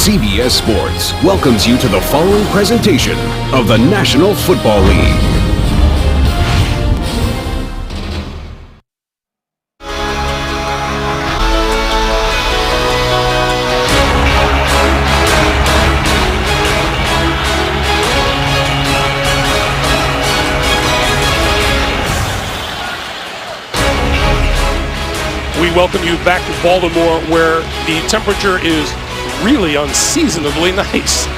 CBS Sports welcomes you to the following presentation of the National Football League. We welcome you back to Baltimore, where the temperature is really unseasonably nice.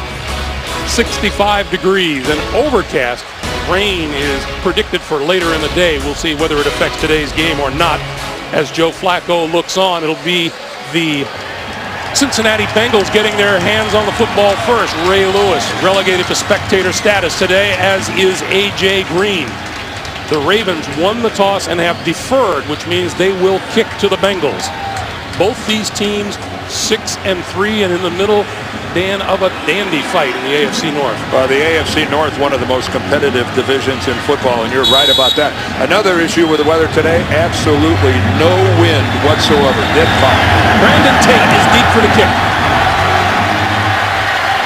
65 degrees and overcast. Rain is predicted for later in the day. We'll see whether it affects today's game or not. As Joe Flacco looks on, it'll be the Cincinnati Bengals getting their hands on the football first. Ray Lewis relegated to spectator status today, as is A.J. Green. The Ravens won the toss and have deferred, which means they will kick to the Bengals. Both these teams 6-3, and in the middle, Dan, of a dandy fight in the AFC North. The AFC North, one of the most competitive divisions in football, and you're right about that. Another issue with the weather today, absolutely no wind whatsoever. Dead fine. Brandon Tate is deep for the kick.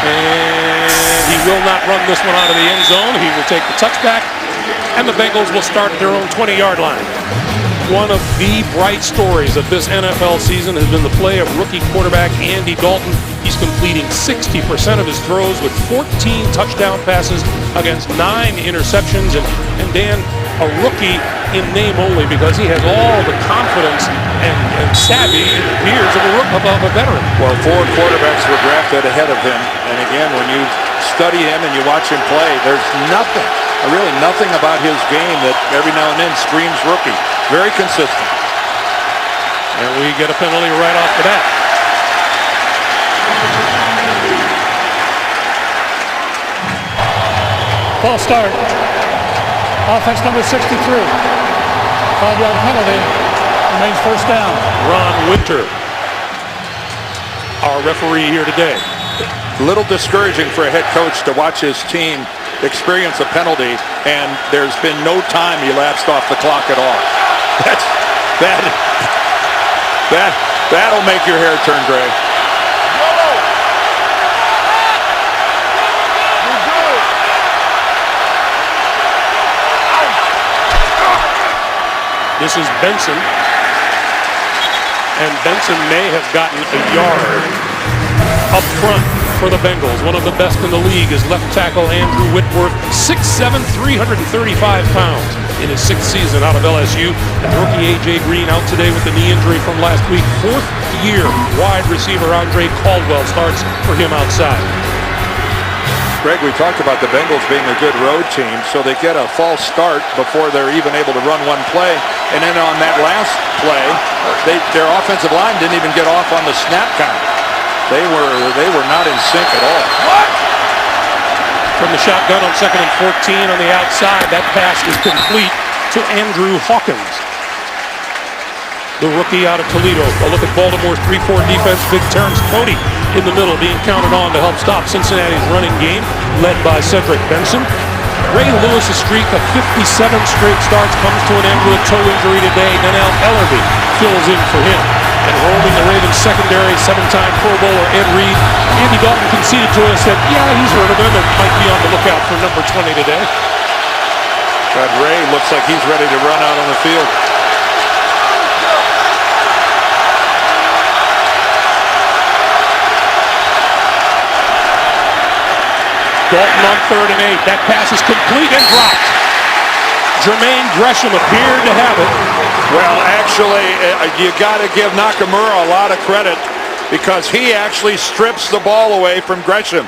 And he will not run this one out of the end zone. He will take the touchback, and the Bengals will start at their own 20-yard line. One of the bright stories of this NFL season has been the play of rookie quarterback Andy Dalton. He's completing 60% of his throws with 14 touchdown passes against 9 interceptions. And Dan, a rookie in name only, because he has all the confidence and savvy, it appears, of a veteran. Well, 4 quarterbacks were drafted ahead of him. And again, when you study him and you watch him play, there's really nothing about his game that every now and then screams rookie. Very consistent. And we get a penalty right off the bat. False start. Offense number 63. 5-yard penalty. Remains first down. Ron Winter, our referee here today. A little discouraging for a head coach to watch his team experience a penalty, and there's been no time elapsed off the clock at all. That'll make your hair turn gray. This is Benson, and Benson may have gotten a yard up front for the Bengals. One of the best in the league is left tackle Andrew Whitworth, 6'7", 335 pounds in his 6th season out of LSU. And rookie A.J. Green out today with the knee injury from last week. 4th year wide receiver Andre Caldwell starts for him outside. Greg, we talked about the Bengals being a good road team, so they get a false start before they're even able to run one play. And then on that last play, their offensive line didn't even get off on the snap count. They were not in sync at all. What? From the shotgun on 2nd and 14 on the outside, that pass is complete to Andrew Hawkins, the rookie out of Toledo. A look at Baltimore's 3-4 defense. Big Terrence Cody in the middle, being counted on to help stop Cincinnati's running game, led by Cedric Benson. Ray Lewis's streak of 57 straight starts comes to an end with a toe injury today. Donnell Ellerby fills in for him. And roaming the Ravens secondary, 7-time Pro Bowler Ed Reed. Andy Dalton conceded to us that, yeah, he's heard of him and might be on the lookout for number 20 today. But Ray looks like he's ready to run out on the field. Dalton on 3rd and 8. That pass is complete and dropped. Jermaine Gresham appeared to have it. Well, actually, you got to give Nakamura a lot of credit, because he actually strips the ball away from Gresham.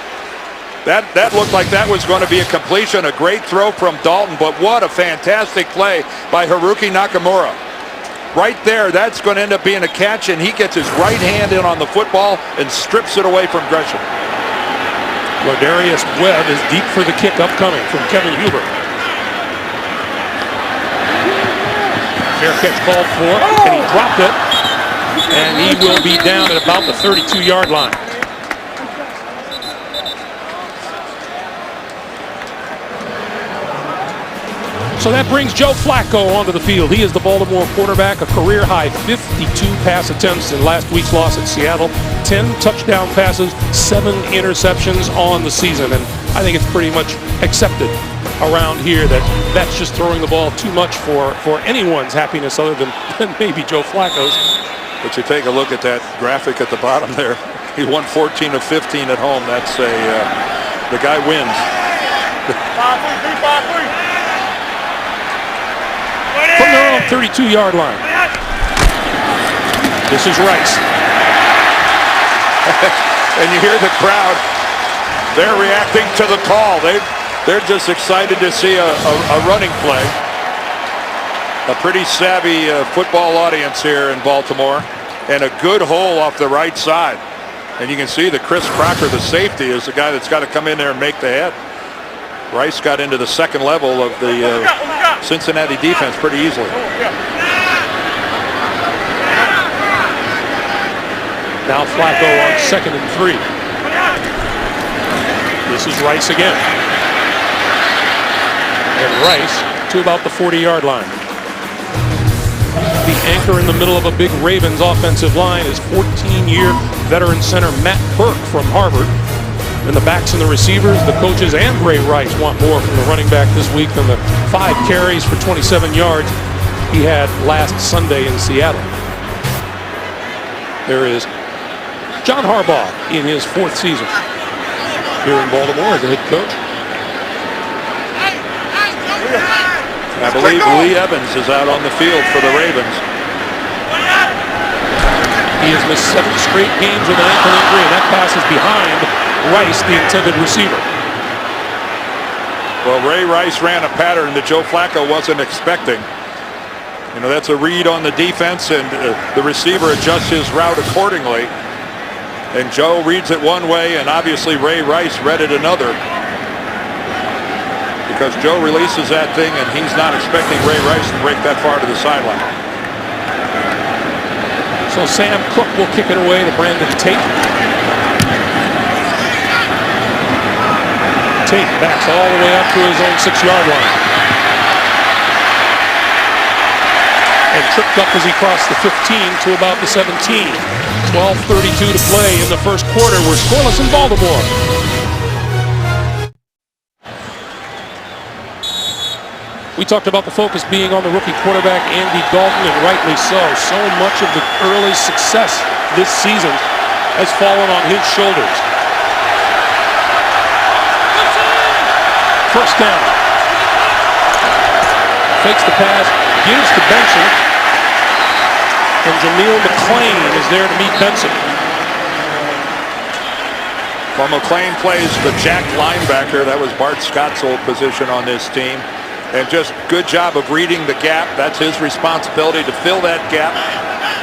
That looked like that was going to be a completion, a great throw from Dalton, but what a fantastic play by Haruki Nakamura. Right there, that's going to end up being a catch, and he gets his right hand in on the football and strips it away from Gresham. Ladarius Webb is deep for the kick upcoming from Kevin Huber. Fair catch called for, and he dropped it, and he will be down at about the 32-yard line. So that brings Joe Flacco onto the field. He is the Baltimore quarterback, a career-high 52 pass attempts in last week's loss at Seattle, 10 touchdown passes, 7 interceptions on the season. And I think it's pretty much accepted around here that that's just throwing the ball too much for anyone's happiness other than maybe Joe Flacco's. But you take a look at that graphic at the bottom there. He won 14 of 15 at home. That's the guy wins. From their own 32-yard line. This is Rice. And you hear the crowd. They're reacting to the call. They're just excited to see a running play. A pretty savvy football audience here in Baltimore. And a good hole off the right side. And you can see that Chris Crocker, the safety, is the guy that's got to come in there and make the head. Rice got into the second level of the Cincinnati defense pretty easily. Now Flacco on 2nd and 3. This is Rice again. And Rice to about the 40-yard line. The anchor in the middle of a big Ravens offensive line is 14-year veteran center Matt Burke from Harvard. And the backs and the receivers, the coaches, and Ray Rice want more from the running back this week than the 5 carries for 27 yards he had last Sunday in Seattle. There is John Harbaugh in his 4th season here in Baltimore as a head coach. I believe Lee Evans is out on the field for the Ravens. He has missed 7 straight games with an ankle injury, and that pass is behind Rice, the intended receiver. Well, Ray Rice ran a pattern that Joe Flacco wasn't expecting. You know, that's a read on the defense, and the receiver adjusts his route accordingly. And Joe reads it one way, and obviously Ray Rice read it another. Because Joe releases that thing, and he's not expecting Ray Rice to break that far to the sideline. So Sam Cook will kick it away to Brandon Tate. Tate backs all the way up to his own 6-yard line. And tripped up as he crossed the 15 to about the 17. 12:32 to play in the first quarter. We're scoreless in Baltimore. We talked about the focus being on the rookie quarterback, Andy Dalton, and rightly so. So much of the early success this season has fallen on his shoulders. First down. Fakes the pass, gives to Benson, and Jameel McClain is there to meet Benson. Well, McClain plays the jack linebacker. That was Bart Scott's old position on this team. And just good job of reading the gap. That's his responsibility to fill that gap,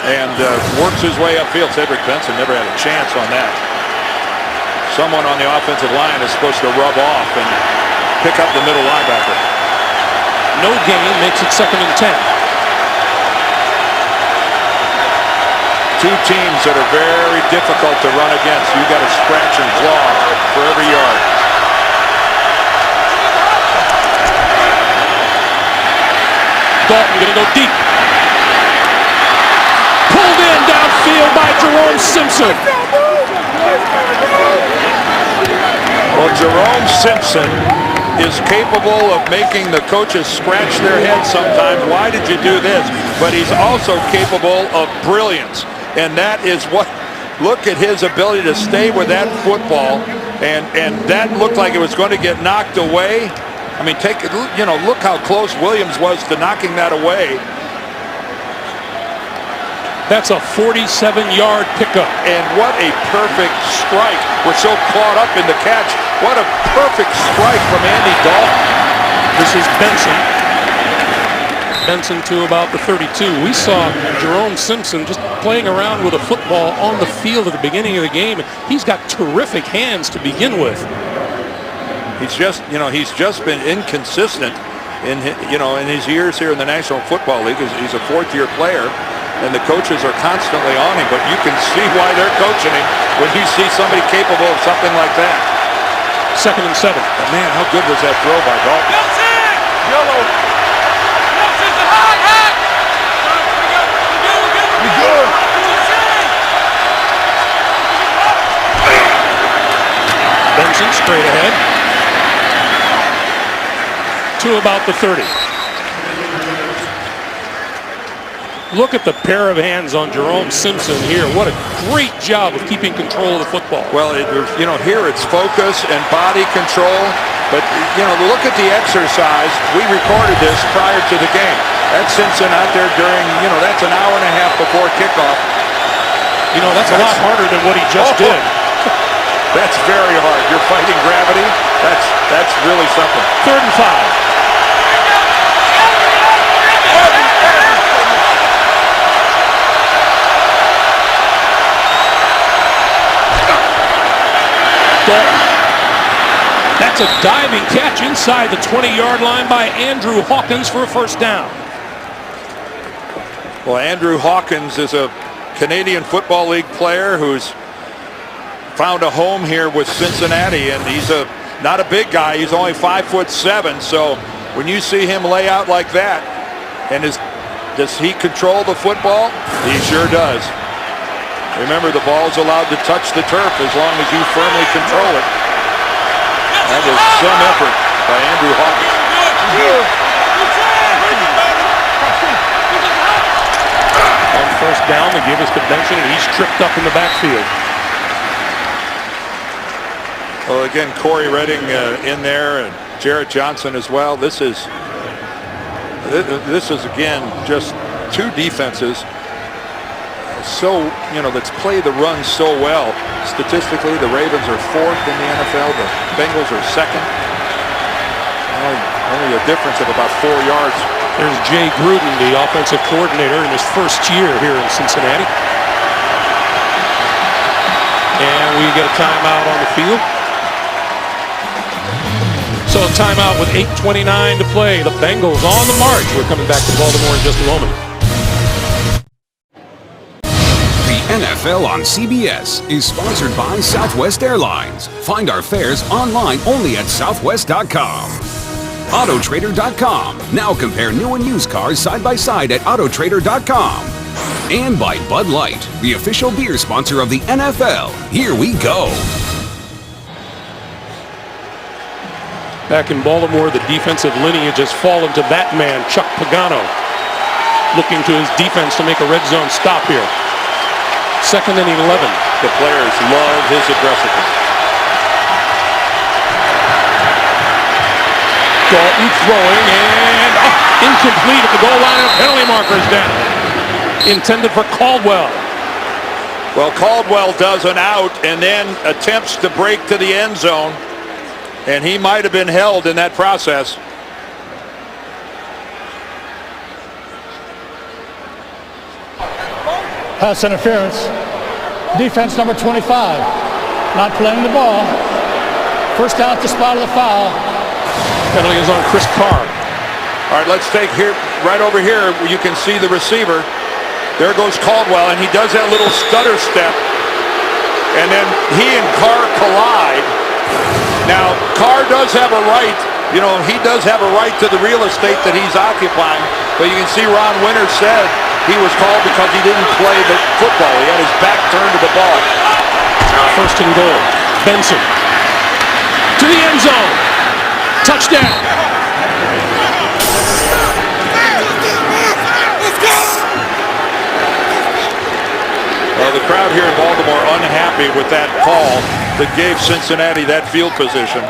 and works his way upfield. Cedric Benson never had a chance on that. Someone on the offensive line is supposed to rub off and pick up the middle linebacker. No gain makes it 2nd and 10. Two teams that are very difficult to run against. You got to scratch and claw for every yard. Dalton going to go deep. Pulled in downfield by Jerome Simpson. Well, Jerome Simpson is capable of making the coaches scratch their heads sometimes. Why did you do this? But he's also capable of brilliance. And that is what, look at his ability to stay with that football. And that looked like it was going to get knocked away. I mean, look how close Williams was to knocking that away. That's a 47-yard pickup. And what a perfect strike. We're so caught up in the catch. What a perfect strike from Andy Dalton. This is Benson. Benson to about the 32. We saw Jerome Simpson just playing around with a football on the field at the beginning of the game. He's got terrific hands to begin with. He's just been inconsistent in his years here in the National Football League. He's a 4th-year player, and the coaches are constantly on him. But you can see why they're coaching him when you see somebody capable of something like that. 2nd and 7. And man, how good was that throw by Dalton? Yellow. straight ahead to about the 30. Look at the pair of hands on Jerome Simpson here. What a great job of keeping control of the football. Well, here it's focus and body control. But, look at the exercise. We recorded this prior to the game. That's Simpson out there during, that's an hour and a half before kickoff. That's a lot harder than what he just did. That's very hard. You're fighting gravity. That's really something. 3rd and 5. That's a diving catch inside the 20-yard line by Andrew Hawkins for a first down. Well, Andrew Hawkins is a Canadian Football League player who's found a home here with Cincinnati, and he's not a big guy. He's only 5'7", so when you see him lay out like that, and does he control the football? He sure does. Remember, the ball's allowed to touch the turf as long as you firmly control it. That was some effort by Andrew Hawkins. On first down, they give us to Benson, and he's tripped up in the backfield. Well, again, Corey Redding in there, and Jarrett Johnson as well. This is again just two defenses. So, let's play the run so well. Statistically, the Ravens are 4th in the NFL. The Bengals are 2nd. Only a difference of about 4 yards. There's Jay Gruden, the offensive coordinator in his first year here in Cincinnati. And we get a timeout on the field. So a timeout with 8:29 to play. The Bengals on the march. We're coming back to Baltimore in just a moment. NFL on CBS is sponsored by Southwest Airlines. Find our fares online only at southwest.com. Autotrader.com. Now compare new and used cars side by side at autotrader.com. And by Bud Light, the official beer sponsor of the NFL. Here we go. Back in Baltimore, the defensive lineage has fallen to that man, Chuck Pagano, looking to his defense to make a red zone stop here. 2nd and 11. The players love his aggressiveness. Dalton throwing and incomplete at the goal line. Penalty markers down. Intended for Caldwell. Well, Caldwell does an out and then attempts to break to the end zone, and he might have been held in that process. Pass interference. Defense number 25. Not playing the ball. First down at the spot of the foul. Penalty is on Chris Carr. All right, let's take here, right over here, where you can see the receiver. There goes Caldwell, and he does that little stutter step. And then he and Carr collide. Now, Carr does have a right. He does have a right to the real estate that he's occupying. But you can see Ron Winters said he was called because he didn't play the football. He had his back turned to the ball. 1st and goal. Benson to the end zone. Touchdown. Well, the crowd here in Baltimore unhappy with that call that gave Cincinnati that field position.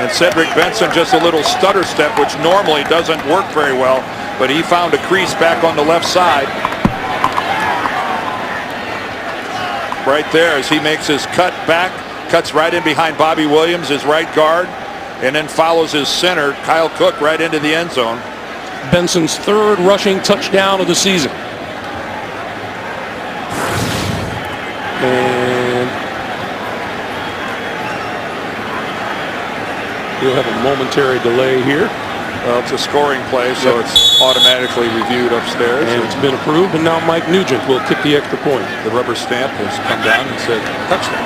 And Cedric Benson just a little stutter step, which normally doesn't work very well, but he found a crease back on the left side. Right there as he makes his cut back, cuts right in behind Bobby Williams, his right guard, and then follows his center, Kyle Cook, right into the end zone. Benson's 3rd rushing touchdown of the season. And you'll have a momentary delay here. Well, it's a scoring play, so it's automatically reviewed upstairs. And it's been approved, and now Mike Nugent will kick the extra point. The rubber stamp has come down and said touchdown.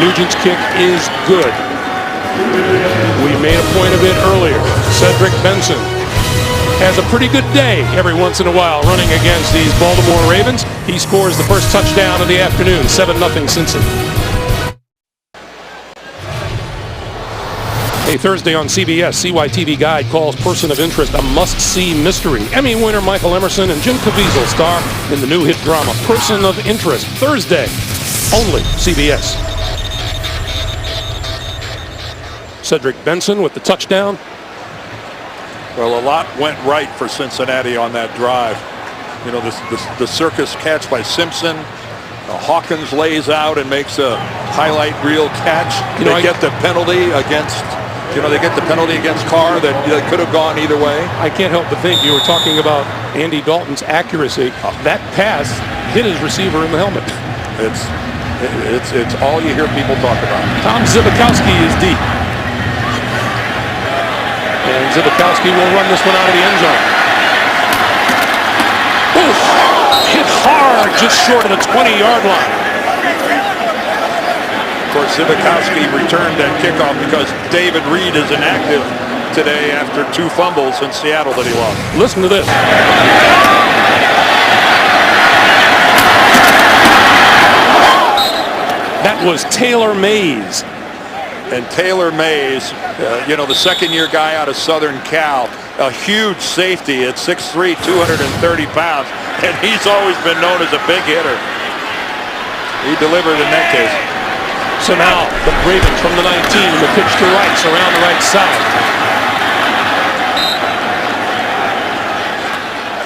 Nugent's kick is good. We made a point of it earlier. Cedric Benson has a pretty good day every once in a while running against these Baltimore Ravens. He scores the first touchdown of the afternoon, 7-0 Cincy. Hey, Thursday on CBS, CYTV Guide calls Person of Interest a must-see mystery. Emmy winner Michael Emerson and Jim Caviezel star in the new hit drama Person of Interest, Thursday, only CBS. Cedric Benson with the touchdown. Well, a lot went right for Cincinnati on that drive. You know, the circus catch by Simpson. Hawkins lays out and makes a highlight reel catch. They get the penalty against Carr that could have gone either way. I can't help but think you were talking about Andy Dalton's accuracy. That pass hit his receiver in the helmet. It's all you hear people talk about. Tom Zibikowski is deep. And Zibikowski will run this one out of the end zone. Oof! Hit hard just short of the 20-yard line. Of course, Zibikowski returned that kickoff because David Reed is inactive today after 2 fumbles in Seattle that he lost. Listen to this. That was Taylor Mays. And Taylor Mays, the second-year guy out of Southern Cal, a huge safety at 6'3", 230 pounds, and he's always been known as a big hitter. He delivered in that case. So now the Ravens from the 19, the pitch to Rice around the right side.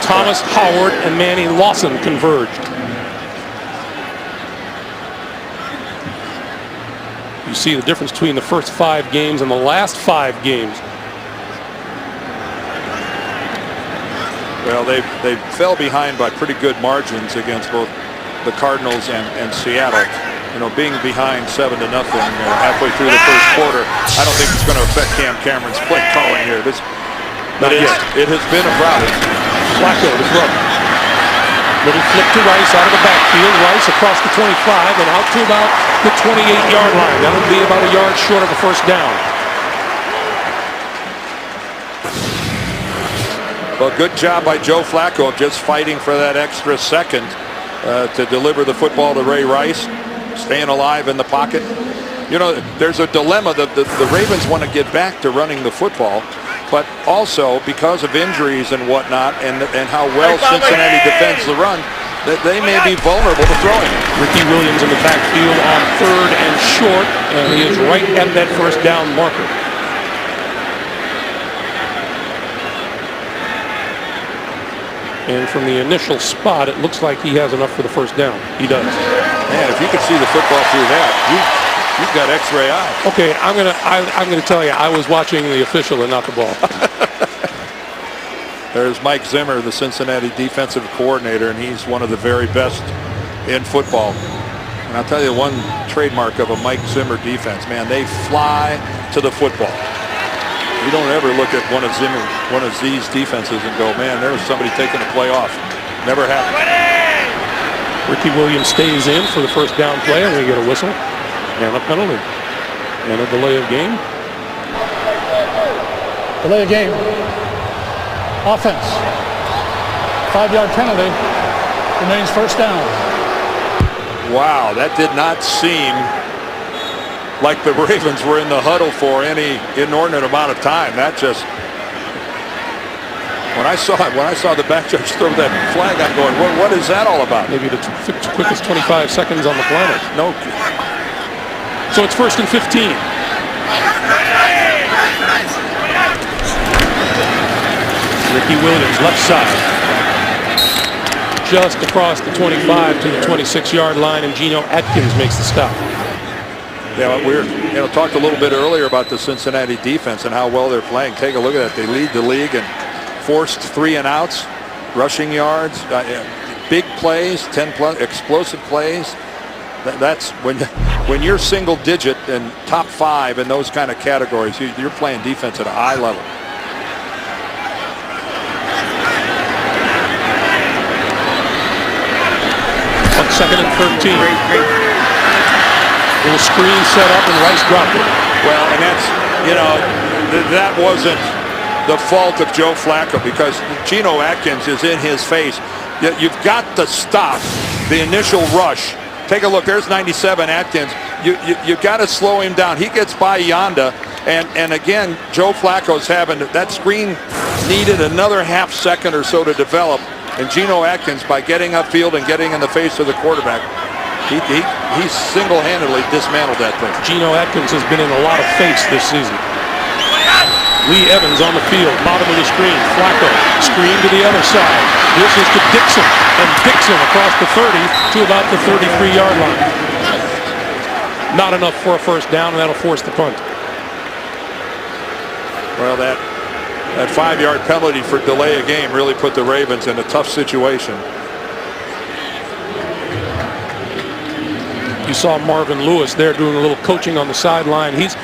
Thomas Howard and Manny Lawson converged. You see the difference between the first 5 games and the last 5 games. Well, they fell behind by pretty good margins against both the Cardinals and Seattle. Being behind 7-0 halfway through the first quarter, I don't think it's going to affect Cam Cameron's play calling here. It has been a problem. Flacco to throw. Little flip to Rice out of the backfield. Rice across the 25 and out to about the 28-yard line. That'll be about a yard short of a first down. Well, good job by Joe Flacco of just fighting for that extra second to deliver the football to Ray Rice, staying alive in the pocket. There's a dilemma that the Ravens want to get back to running the football, but also because of injuries and whatnot and how well Cincinnati defends the run, that they may be vulnerable to throwing. Ricky Williams in the backfield on 3rd and short, and he is right at that first down marker. And from the initial spot, it looks like he has enough for the first down. He does. Man, if you could see the football through that, you've got X-ray eyes. Okay, I'm gonna tell you, I was watching the official and not the ball. There's Mike Zimmer, the Cincinnati defensive coordinator, and he's one of the very best in football. And I'll tell you one trademark of a Mike Zimmer defense, man, they fly to the football. You don't ever look at one of these defenses and go, man, there's somebody taking a play off. Never happened. Ricky Williams stays in for the first down play, and we get a whistle and a penalty and a delay of game. Delay of game. Offense. 5-yard penalty. Remains first down. Wow, that did not seem like the Ravens were in the huddle for any inordinate amount of time. That just, when I saw the back judge throw that flag, I'm going, what is that all about? Maybe the quickest 25 seconds on the planet. No. So it's 1st and 15. Ricky Williams, left side. Just across the 25 to the 26-yard line, and Geno Atkins makes the stop. Yeah, we talked a little bit earlier about the Cincinnati defense and how well they're playing. Take a look at that. They lead the league in forced 3-and-outs, rushing yards, big plays, 10+ explosive plays. That's when you're single digit and top 5 in those kind of categories, you're playing defense at a high level. On 2nd and 13. Little screen set up and Rice dropped it. Well, and that's, that wasn't the fault of Joe Flacco, because Geno Atkins is in his face. You've got to stop the initial rush. Take a look. There's 97 Atkins. You got to slow him down. He gets by Yonda, and again, Joe Flacco's having that screen needed another half second or so to develop, and Geno Atkins, by getting upfield and getting in the face of the quarterback, he single-handedly dismantled that thing. Geno Atkins has been in a lot of face this season. Lee Evans on the field, bottom of the screen. Flacco, screen to the other side. This is to Dixon, and Dixon across the 30 to about the 33-yard line. Not enough for a first down, and that'll force the punt. Well, that 5-yard penalty for delay a game really put the Ravens in a tough situation. You saw Marvin Lewis there doing a little coaching on the sideline. He's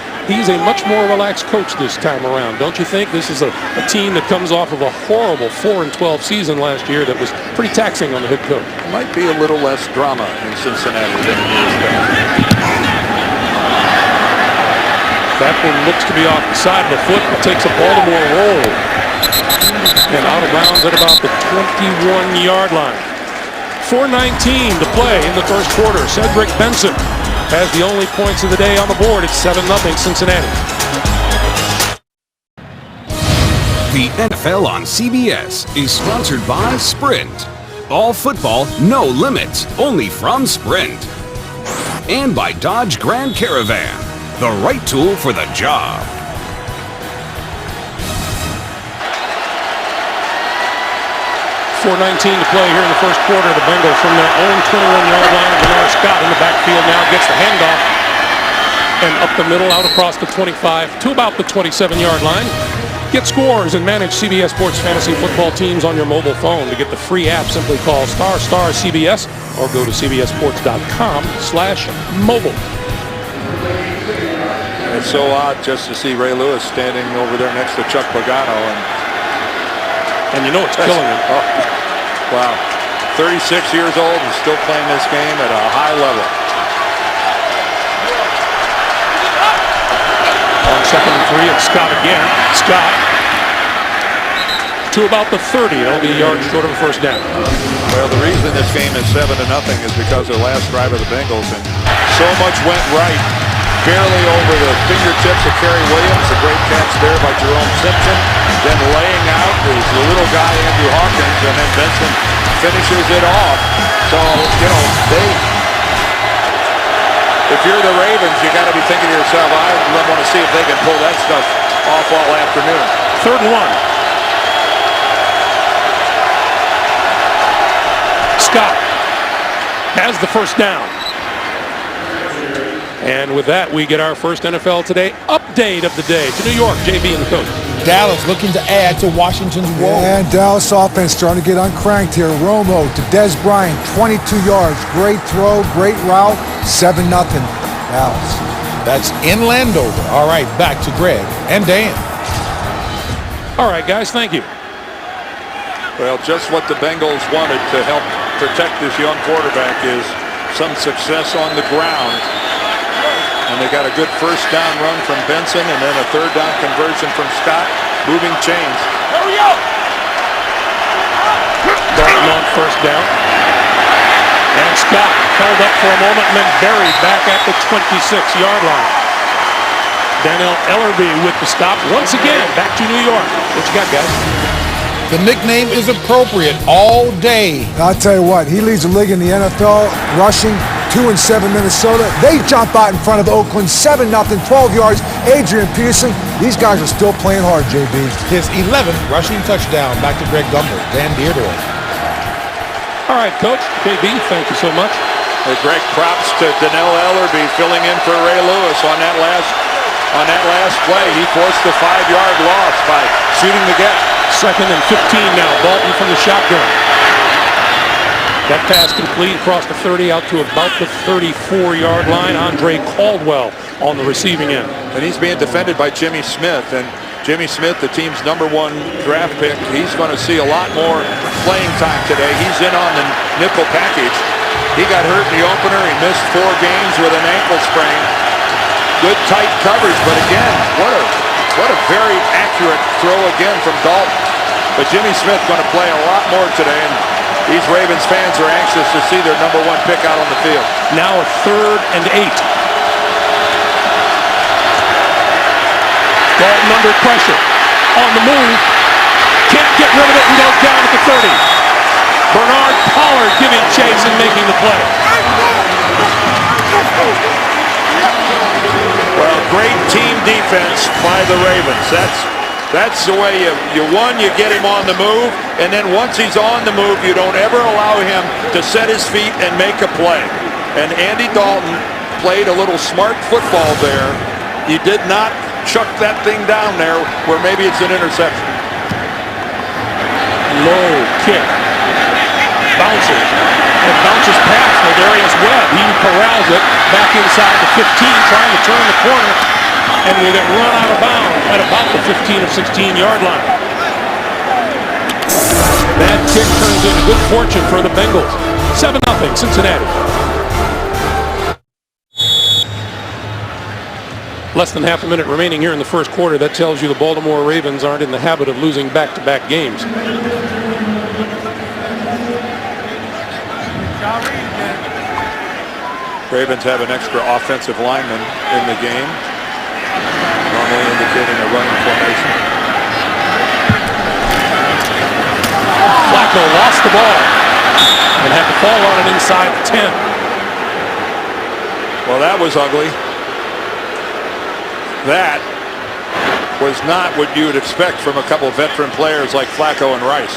a much more relaxed coach this time around, don't you think? This is a team that comes off of a horrible 4-12 season last year that was pretty taxing on the head coach. Might be a little less drama in Cincinnati than in years past. That one looks to be off the side of the foot. It takes a Baltimore roll and out of bounds at about the 21-yard line. 4:19 to play in the first quarter. Cedric Benson has the only points of the day on the board. It's 7-0 Cincinnati. The NFL on CBS is sponsored by Sprint. All football, no limits, only from Sprint. And by Dodge Grand Caravan, the right tool for the job. 4:19 to play here in the first quarter. The Bengals from their own 21-yard line. And Bernard Scott in the backfield now gets the handoff. And up the middle, out across the 25 to about the 27-yard line. Get scores and manage CBS Sports Fantasy Football teams on your mobile phone. To get the free app, simply call *CBS or go to cbssports.com/mobile. It's so odd just to see Ray Lewis standing over there next to Chuck Pagano, and you know it's killing him. Oh, wow. 36 years old and still playing this game at a high level. On 2nd and 3, it's Scott again. Scott to about the 30. That'll be a yard short of a first down. Well, the reason this game is 7-0 is because of the last drive of the Bengals, and so much went right. Barely over the fingertips of Kerry Williams. A great catch there by Jerome Simpson. Then laying out is the little guy, Andrew Hawkins, and then Benson finishes it off. So, if you're the Ravens, you got to be thinking to yourself, I want to see if they can pull that stuff off all afternoon. 3rd and 1. Scott has the first down. And with that, we get our first NFL Today update of the day. To New York, JB and the coach. Dallas looking to add to Washington's woe. Yeah, and Dallas offense starting to get uncranked here. Romo to Des Bryant, 22 yards. Great throw, great route, 7-0 Dallas. That's in Landover. All right, back to Greg and Dan. All right, guys, thank you. Well, just what the Bengals wanted to help protect this young quarterback is some success on the ground. And they got a good first down run from Benson, and then a 3rd down conversion from Scott. Moving chains. Here we go. Dalton on first down. And Scott held up for a moment and then buried back at the 26-yard line. Daniel Ellerbe with the stop once again. Back to New York. What you got, guys? The nickname is appropriate all day. I'll tell you what, he leads the league in the NFL rushing. 2-7 Minnesota. They jump out in front of Oakland. 7-0, 12 yards. Adrian Peterson. These guys are still playing hard, JB. His 11th rushing touchdown. Back to Greg Gumbel. Dan Dierdorf. All right, Coach. JB, thank you so much. Hey, Greg, props to Daniel Ellerbe filling in for Ray Lewis on that last play. He forced the 5-yard loss by shooting the gap. 2nd and 15 now. Dalton from the shotgun. That pass complete across the 30 out to about the 34-yard line. Andre Caldwell on the receiving end. And he's being defended by Jimmy Smith. And Jimmy Smith, the team's #1 draft pick, he's going to see a lot more playing time today. He's in on the nickel package. He got hurt in the opener. He missed 4 games with an ankle sprain. Good tight coverage, but again, what a very accurate throw again from Dalton. But Jimmy Smith going to play a lot more today, and these Ravens fans are anxious to see their #1 pick out on the field. Now a 3rd and 8. Dalton under pressure. On the move. Can't get rid of it and goes down at the 30. Bernard Pollard giving chase and making the play. Well, great team defense by the Ravens. That's the way you get him on the move, and then once he's on the move, you don't ever allow him to set his feet and make a play. And Andy Dalton played a little smart football there. He did not chuck that thing down there where maybe it's an interception. Low kick. Bounces. And bounces past Ladarius Webb. He corrals it back inside the 15, trying to turn the corner, and will get run out of bounds at about the 15 or 16-yard line. That kick turns into good fortune for the Bengals. 7-0 Cincinnati. Less than half a minute remaining here in the first quarter. That tells you the Baltimore Ravens aren't in the habit of losing back-to-back games. Ravens have an extra offensive lineman in the game, normally indicating a running formation. Flacco lost the ball and had to fall on it inside the 10. Well, that was ugly. That was not what you would expect from a couple of veteran players like Flacco and Rice.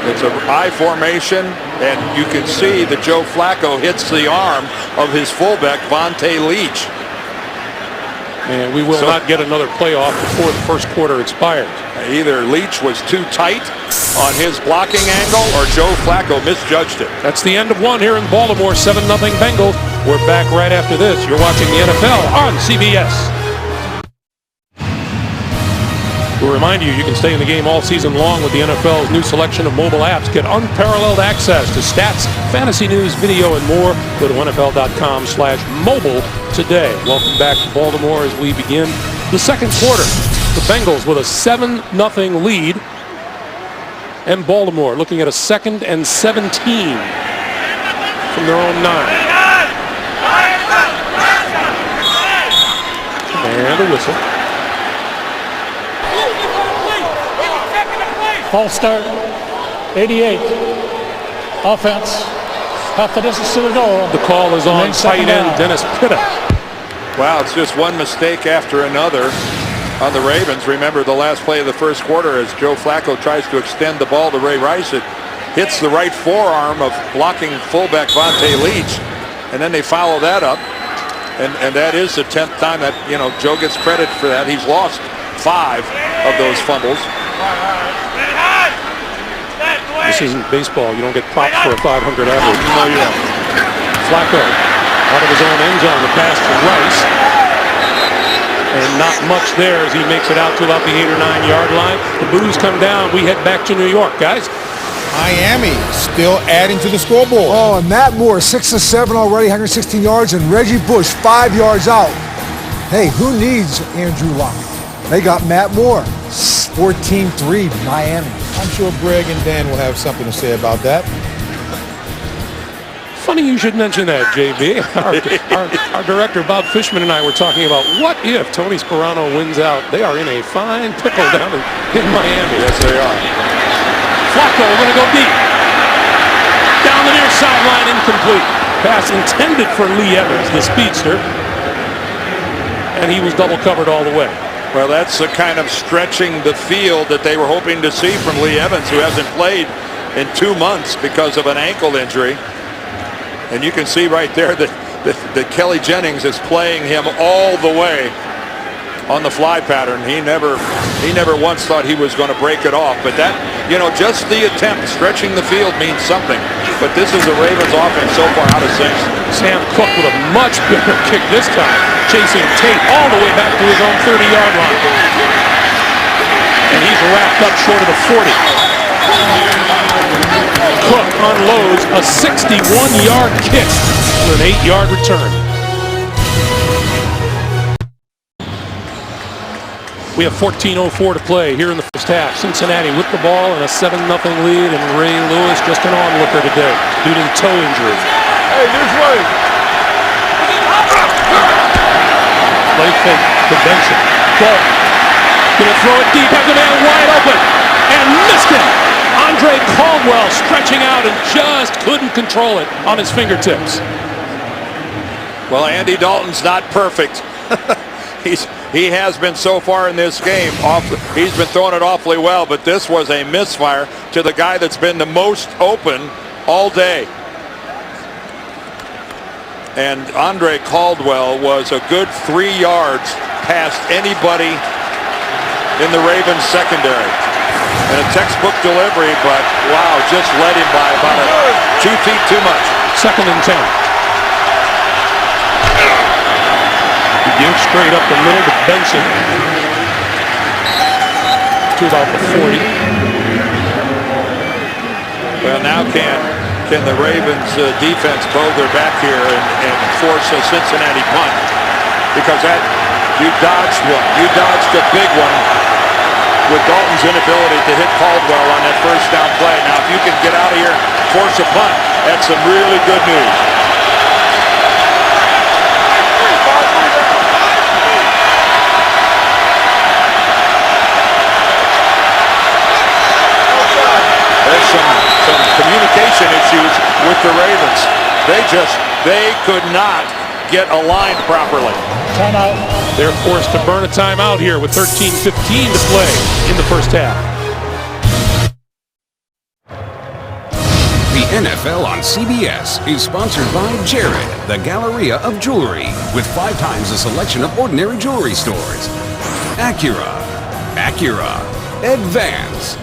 It's a high formation, and you can see that Joe Flacco hits the arm of his fullback, Vontae Leach. And we will not get another playoff before the first quarter expires. Either Leach was too tight on his blocking angle, or Joe Flacco misjudged it. That's the end of one here in Baltimore. 7-0 Bengals. We're back right after this. You're watching the NFL on CBS. We'll remind you, you can stay in the game all season long with the NFL's new selection of mobile apps. Get unparalleled access to stats, fantasy news, video, and more. Go to NFL.com/mobile today. Welcome back to Baltimore as we begin the second quarter. The Bengals with a 7-0 lead. And Baltimore looking at a 2nd and 17 from their own 9. And a whistle. False start, 88. Offense, half the distance to the goal. The call is on tight end Dennis Pitta. Wow, it's just one mistake after another on the Ravens. Remember the last play of the first quarter as Joe Flacco tries to extend the ball to Ray Rice. It hits the right forearm of blocking fullback Vontae Leach, and then they follow that up. And that is the 10th time that, Joe gets credit for that. He's lost 5 of those fumbles. This isn't baseball. You don't get props for a 500 average. No, you don't. Flacco out of his own end zone. The pass to Rice. And not much there as he makes it out to about the 8 or 9 yard line. The boos come down. We head back to New York, guys. Miami still adding to the scoreboard. Oh, and Matt Moore, 6 of 7 already, 116 yards, and Reggie Bush, 5 yards out. Hey, who needs Andrew Luck? They got Matt Moore, 14-3, Miami. I'm sure Greg and Dan will have something to say about that. Funny you should mention that, JB. Our director, Bob Fishman, and I were talking about what if Tony Sperano wins out. They are in a fine pickle down in Miami. Yes, they are. Flacco going to go deep. Down the near sideline, incomplete. Pass intended for Lee Evans, the speedster. And he was double covered all the way. Well, that's the kind of stretching the field that they were hoping to see from Lee Evans, who hasn't played in 2 months because of an ankle injury. And you can see right there that Kelly Jennings is playing him all the way on the fly pattern. He never once thought he was going to break it off. But that, just the attempt, stretching the field means something. But this is the Ravens offense so far out of sync. Sam Cook with a much bigger kick this time, chasing Tate all the way back to his own 30-yard line. And he's wrapped up short of the 40. Cook unloads a 61-yard kick with an 8-yard return. We have 14:04 to play here in the first half. Cincinnati with the ball and a 7-0 lead, and Ray Lewis just an onlooker today due to the toe injury. Hey, this way. Play fake to Benson. Ball. Gonna throw it deep, has a man wide open, and missed it. Andre Caldwell stretching out and just couldn't control it on his fingertips. Well, Andy Dalton's not perfect. He has been so far in this game. He's been throwing it awfully well, but this was a misfire to the guy that's been the most open all day. And Andre Caldwell was a good 3 yards past anybody in the Ravens secondary. And a textbook delivery, but wow, just led him by about 2 feet too much. 2nd and 10. He gives straight up the middle to Benson. To about the 40. Well, now can the Ravens defense bow their back here and force a Cincinnati punt? Because you dodged one. You dodged a big one with Dalton's inability to hit Caldwell on that first down play. Now, if you can get out of here, force a punt, that's some really good news. There's some communication issues with the Ravens. They could not get aligned properly. Timeout. They're forced to burn a timeout here with 13:15 to play in the first half. The NFL on CBS is sponsored by Jared, the Galleria of Jewelry, with 5 times the selection of ordinary jewelry stores. Acura, Advance.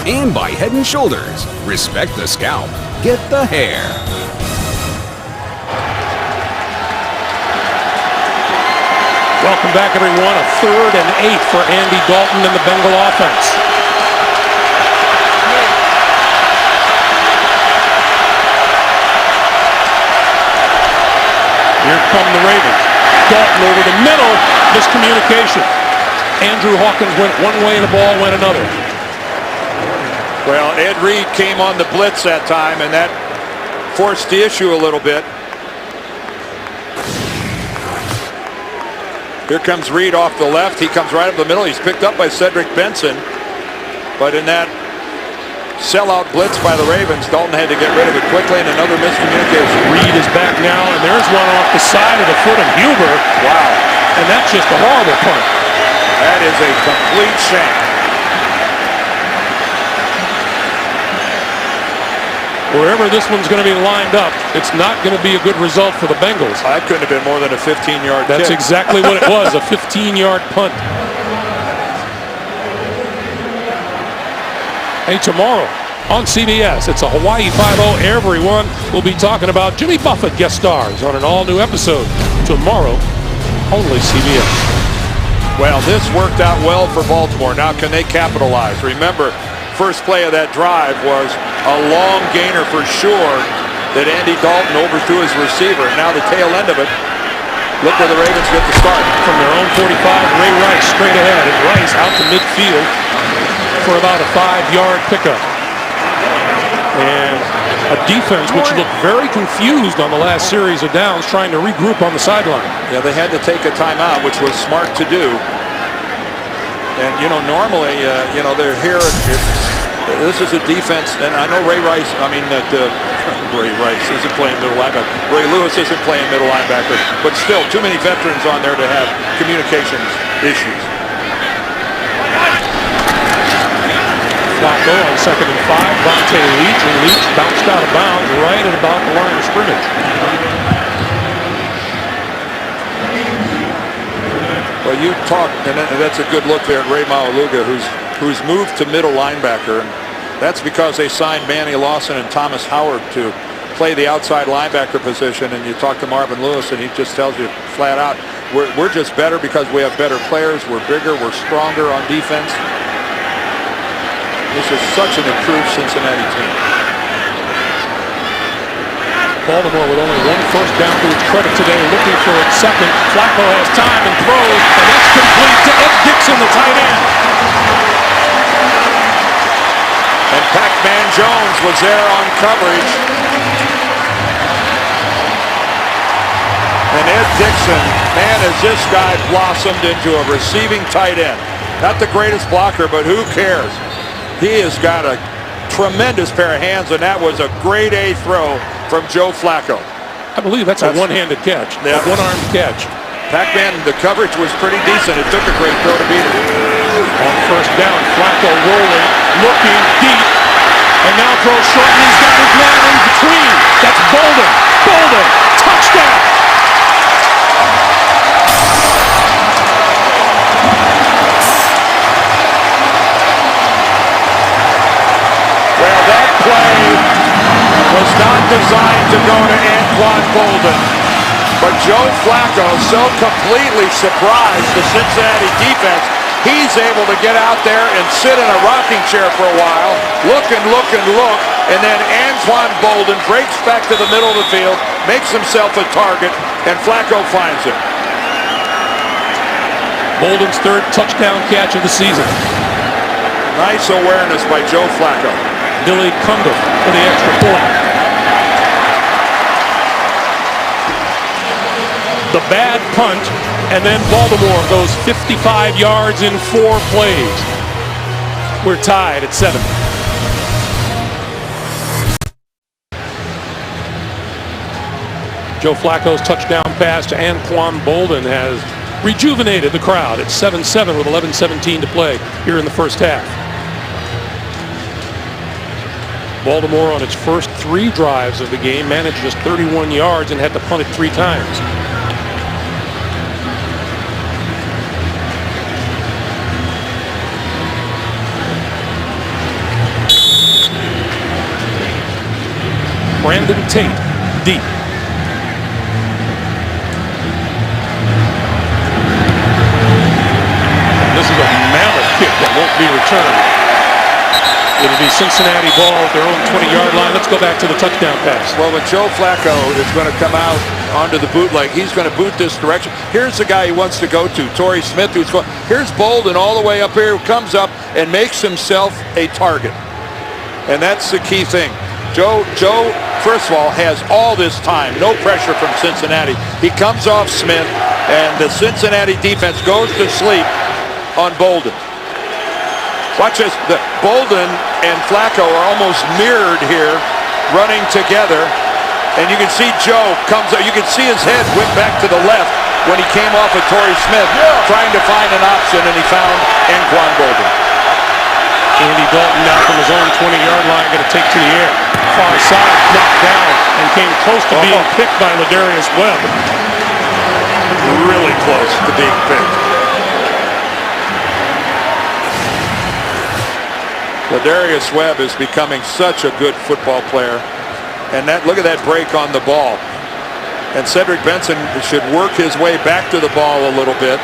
And by Head & Shoulders, respect the scalp, get the hair. Welcome back, everyone. A 3rd and 8 for Andy Dalton and the Bengal offense. Here come the Ravens. Dalton over the middle. Miscommunication. Andrew Hawkins went one way and the ball went another. Well, Ed Reed came on the blitz that time, and that forced the issue a little bit. Here comes Reed off the left. He comes right up the middle. He's picked up by Cedric Benson. But in that sellout blitz by the Ravens, Dalton had to get rid of it quickly, and another miscommunication. Reed is back now, and there's one off the side of the foot of Huber. Wow. And that's just a horrible punt. That is a complete shame. Wherever this one's going to be lined up, it's not going to be a good result for the Bengals. That couldn't have been more than a 15-yard kick. That's exactly what it was, a 15-yard punt. Hey, tomorrow on CBS, it's a Hawaii 5-0. Everyone will be talking about Jimmy Buffett guest stars on an all-new episode tomorrow, only CBS. Well, this worked out well for Baltimore. Now, can they capitalize? Remember, first play of that drive was a long gainer for sure that Andy Dalton overthrew his receiver. Now the tail end of it, look where the Ravens get the start. From their own 45, Ray Rice straight ahead, and Rice out to midfield for about a 5-yard pickup. And a defense which looked very confused on the last series of downs, trying to regroup on the sideline. Yeah, they had to take a timeout, which was smart to do. And, normally, they're here. This is a defense, and I know Ray Rice isn't playing middle linebacker. Ray Lewis isn't playing middle linebacker. But still, too many veterans on there to have communications issues. Flacco on 2nd and 5. Vontae Leach, and Leach bounced out of bounds right at about the line of scrimmage. Well, you talk, and that's a good look there at Ray Maualuga, who's moved to middle linebacker, and that's because they signed Manny Lawson and Thomas Howard to play the outside linebacker position. And you talk to Marvin Lewis, and he just tells you flat out, we're just better because we have better players. We're bigger. We're stronger on defense. This is such an improved Cincinnati team. Baltimore with only one first down to its credit today, looking for its second. Flacco has time and throws, and that's complete to Ed Dixon, the tight end. And Pac-Man Jones was there on coverage. And Ed Dixon, man, has this guy blossomed into a receiving tight end. Not the greatest blocker, but who cares? He has got a tremendous pair of hands, and that was a grade A throw from Joe Flacco. I believe that's a one-handed catch, a one-armed catch. Pac-Man, the coverage was pretty decent. It took a great throw to beat it. On first down, Flacco rolling, looking deep, and now throws short, and he's got his man in between. That's Bolden. Bolden, touchdown. Well, that play was not designed to go to Anquan Bolden, but Joe Flacco so completely surprised the Cincinnati defense, he's able to get out there and sit in a rocking chair for a while, look and look and look, and then Anquan Bolden breaks back to the middle of the field, makes himself a target, and Flacco finds him. Bolden's third touchdown catch of the season. Nice awareness by Joe Flacco. Billy Cundiff for the extra point. The bad punt, and then Baltimore goes 55 yards in 4 plays. We're tied at 7. Joe Flacco's touchdown pass to Anquan Bolden has rejuvenated the crowd. It's 7-7 with 11:17 to play here in the first half. Baltimore on its first 3 drives of the game managed just 31 yards and had to punt it 3 times. Brandon Tate, deep. This is a mammoth kick that won't be returned. It'll be Cincinnati ball at their own 20-yard line. Let's go back to the touchdown pass. Well, when Joe Flacco is going to come out onto the bootleg, he's going to boot this direction. Here's the guy he wants to go to, Torrey Smith, who's going. Here's Bolden all the way up here, who comes up and makes himself a target. And that's the key thing. Joe, first of all, has all this time, no pressure from Cincinnati. He comes off Smith, and the Cincinnati defense goes to sleep on Bolden. Watch this. Bolden and Flacco are almost mirrored here, running together. And you can see Joe comes up. You can see his head whip back to the left when he came off of Torrey Smith, trying to find an option, and he found Anquan Bolden. Andy Dalton now from his own 20-yard line, going to take to the air. Far side, knocked down, and came close to being picked by Ladarius Webb. Really close to being picked. Ladarius Webb is becoming such a good football player. And look at that break on the ball. And Cedric Benson should work his way back to the ball a little bit.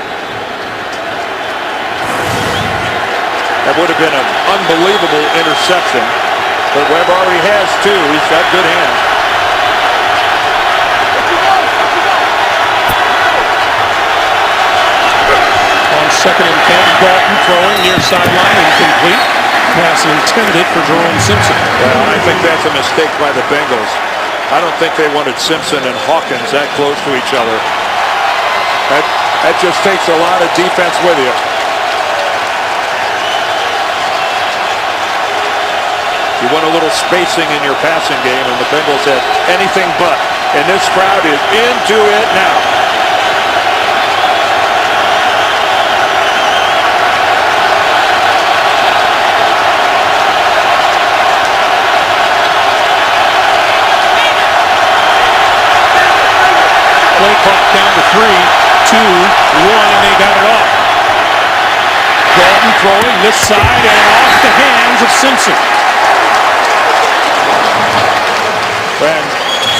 That would have been an unbelievable interception. But Webb already has 2. He's got good hands. On second and 10, Dalton throwing near sideline, incomplete. Pass intended for Jerome Simpson. Well, I think that's a mistake by the Bengals. I don't think they wanted Simpson and Hawkins that close to each other. That just takes a lot of defense with you. You want a little spacing in your passing game, and the Bengals have anything but. And this crowd is into it now. Play clock down to 3, 2, 1, and they got it off. Dalton throwing this side and off the hands of Simpson. And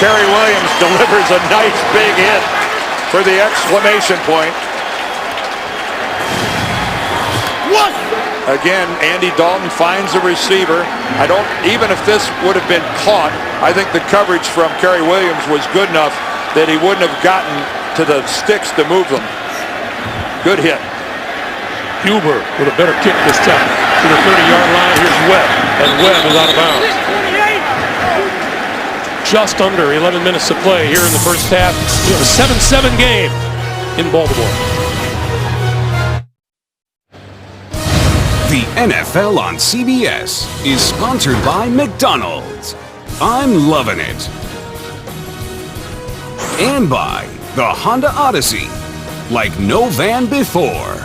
Kerry Williams delivers a nice big hit for the exclamation point. What? Again, Andy Dalton finds a receiver. Even if this would have been caught, I think the coverage from Kerry Williams was good enough that he wouldn't have gotten to the sticks to move them. Good hit. Huber with a better kick this time to the 30-yard line. Here's Webb, and Webb is out of bounds. Just under 11 minutes to play here in the first half. We have a 7-7 game in Baltimore. The NFL on CBS is sponsored by McDonald's. I'm loving it. And by the Honda Odyssey, like no van before.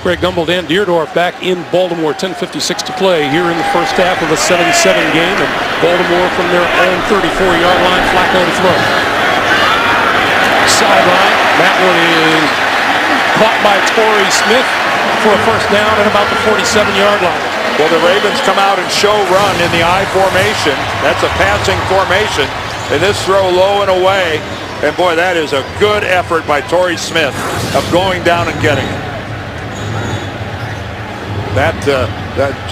Greg Gumbel, Dan Deerdorf back in Baltimore, 10:56 to play here in the first half of a 7-7 game. And Baltimore from their own 34-yard line, Flacco to throw. Sideline, that one is caught by Torrey Smith for a first down at about the 47-yard line. Well, the Ravens come out and show run in the I formation. That's a passing formation. And this throw low and away. And boy, that is a good effort by Torrey Smith of going down and getting it. That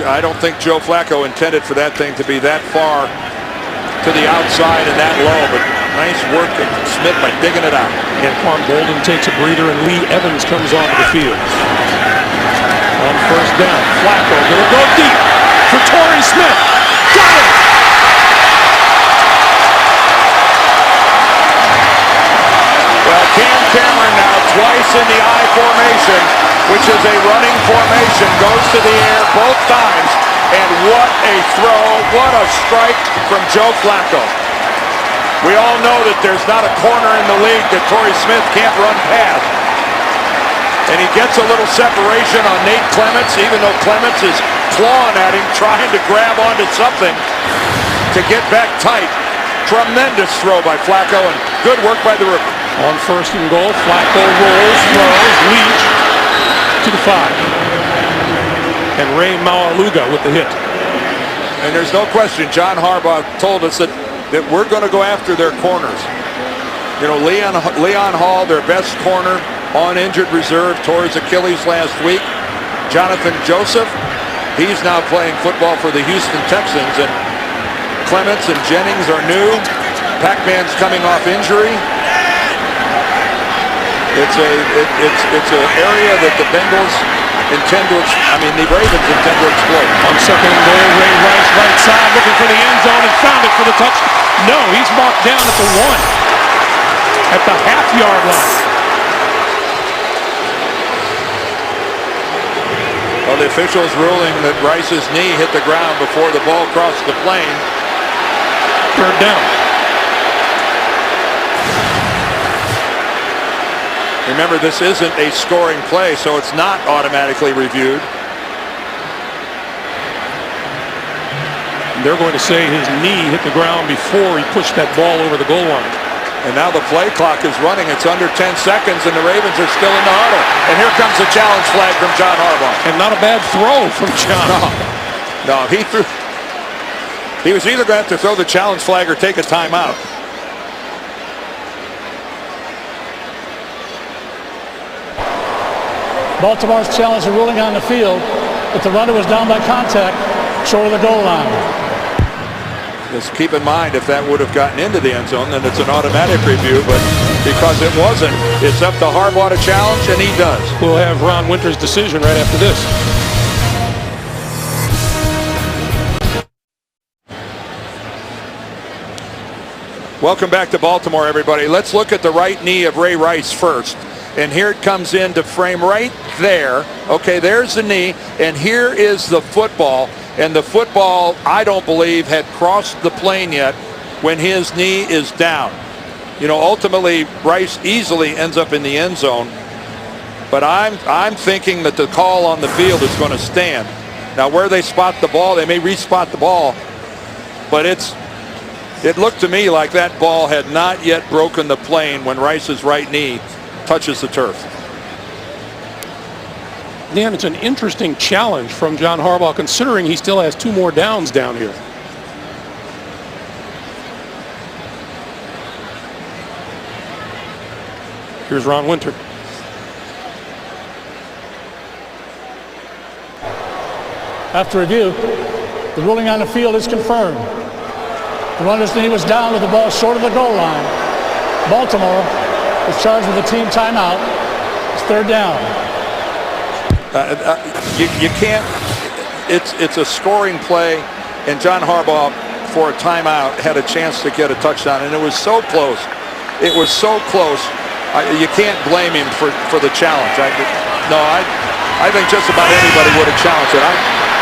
I don't think Joe Flacco intended for that thing to be that far to the outside and that low, but nice work of Smith by digging it out. Anquan Bolden takes a breather, and Lee Evans comes onto the field. On first down, Flacco will go deep for Torrey Smith. Got it! Well, Cam Cameron now twice in the I formation, which is a running formation, goes to the air both times, and what a throw, what a strike from Joe Flacco. We all know that there's not a corner in the league that Torrey Smith can't run past. And he gets a little separation on Nate Clements, even though Clements is clawing at him, trying to grab onto something to get back tight. Tremendous throw by Flacco, and good work by the rookie. On first and goal, Flacco rolls, throws, Leach to the 5. And Ray Maualuga with the hit. And there's no question, John Harbaugh told us that we're going to go after their corners. You know, Leon Hall, their best corner, on injured reserve, tore his Achilles last week. Jonathan Joseph, he's now playing football for the Houston Texans. And Clements and Jennings are new. Pac-Man's coming off injury. It's an area that the Bengals intend to, the Ravens intend to exploit. On second and goal, Ray Rice right side looking for the end zone and found it for the touch. No, he's marked down at the 1, at the half-yard line. Well, the officials ruling that Rice's knee hit the ground before the ball crossed the plane. Third down. Remember, this isn't a scoring play, so it's not automatically reviewed. They're going to say his knee hit the ground before he pushed that ball over the goal line. And now the play clock is running. It's under 10 seconds, and the Ravens are still in the huddle. And here comes the challenge flag from John Harbaugh. And not a bad throw from John. No, he threw. He was either going to have to throw the challenge flag or take a timeout. Baltimore's challenge a ruling on the field, but the runner was down by contact short of the goal line. Just keep in mind, if that would have gotten into the end zone, then it's an automatic review. But because it wasn't, it's up to Harbaugh to challenge, and he does. We'll have Ron Winter's decision right after this. Welcome back to Baltimore, everybody. Let's look at the right knee of Ray Rice first. And here it comes in to frame right there. Okay, there's the knee, and here is the football. And the football, I don't believe, had crossed the plane yet when his knee is down. You know, ultimately, Rice easily ends up in the end zone. But I'm thinking that the call on the field is going to stand. Now, where they spot the ball, they may re-spot the ball. But it looked to me like that ball had not yet broken the plane when Rice's right knee touches the turf. Dan, it's an interesting challenge from John Harbaugh, considering he still has 2 more downs down here. Here's Ron Winter. After review, the ruling on the field is confirmed. The runner's knee was down with the ball short of the goal line. Baltimore is charged with a team timeout. It's third down. You can't. It's a scoring play, and John Harbaugh, for a timeout, had a chance to get a touchdown, and it was so close. It was so close. You can't blame him for the challenge. I think just about anybody would have challenged it.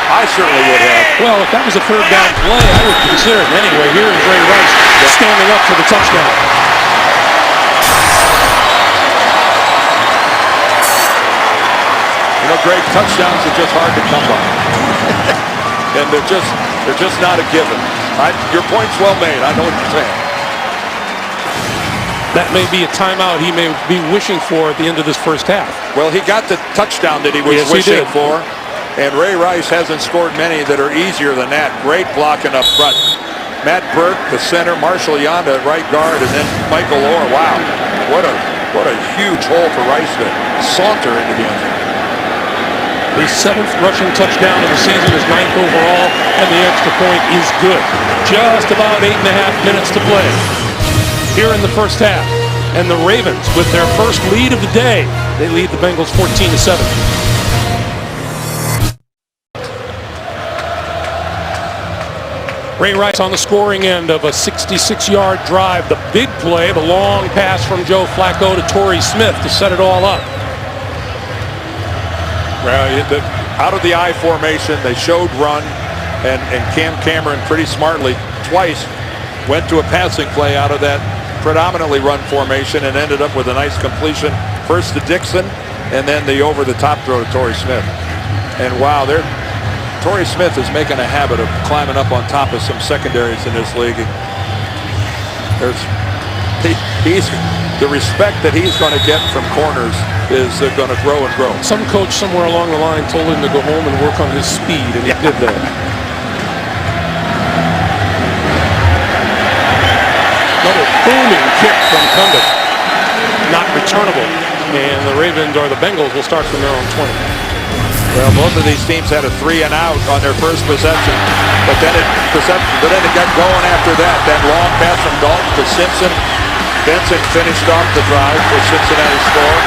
I certainly would have. Well, if that was a third down play, I would consider it anyway. Here is Ray Rice standing up for the touchdown. You know, Greg, touchdowns are just hard to come by. And they're just not a given. Your point's well made. I know what you're saying. That may be a timeout he may be wishing for at the end of this first half. Well, he got the touchdown that he was wishing for. And Ray Rice hasn't scored many that are easier than that. Great blocking up front. Matt Burke, the center, Marshall Yonda, right guard, and then Michael Orr. Wow, what a huge hole for Rice to saunter into the end zone. The 7th rushing touchdown of the season, is 9th overall, and the extra point is good. Just about 8.5 minutes to play here in the first half. And the Ravens, with their first lead of the day, they lead the Bengals 14-7. Ray Rice on the scoring end of a 66-yard drive. The big play, the long pass from Joe Flacco to Torrey Smith to set it all up. Well, out of the I formation, they showed run, and Cam Cameron pretty smartly twice went to a passing play out of that predominantly run formation and ended up with a nice completion, first to Dixon and then the over-the-top throw to Torrey Smith. And wow, Torrey Smith is making a habit of climbing up on top of some secondaries in this league. The respect that he's going to get from corners is going to grow and grow. Some coach somewhere along the line told him to go home and work on his speed, and he did that. Another booming kick from Condit, not returnable, and the Ravens or the Bengals will start from their own 20. Well, both of these teams had a 3 and out on their first possession, but then it got going after that. That long pass from Dalton to Simpson. Benson finished off the drive for Cincinnati score.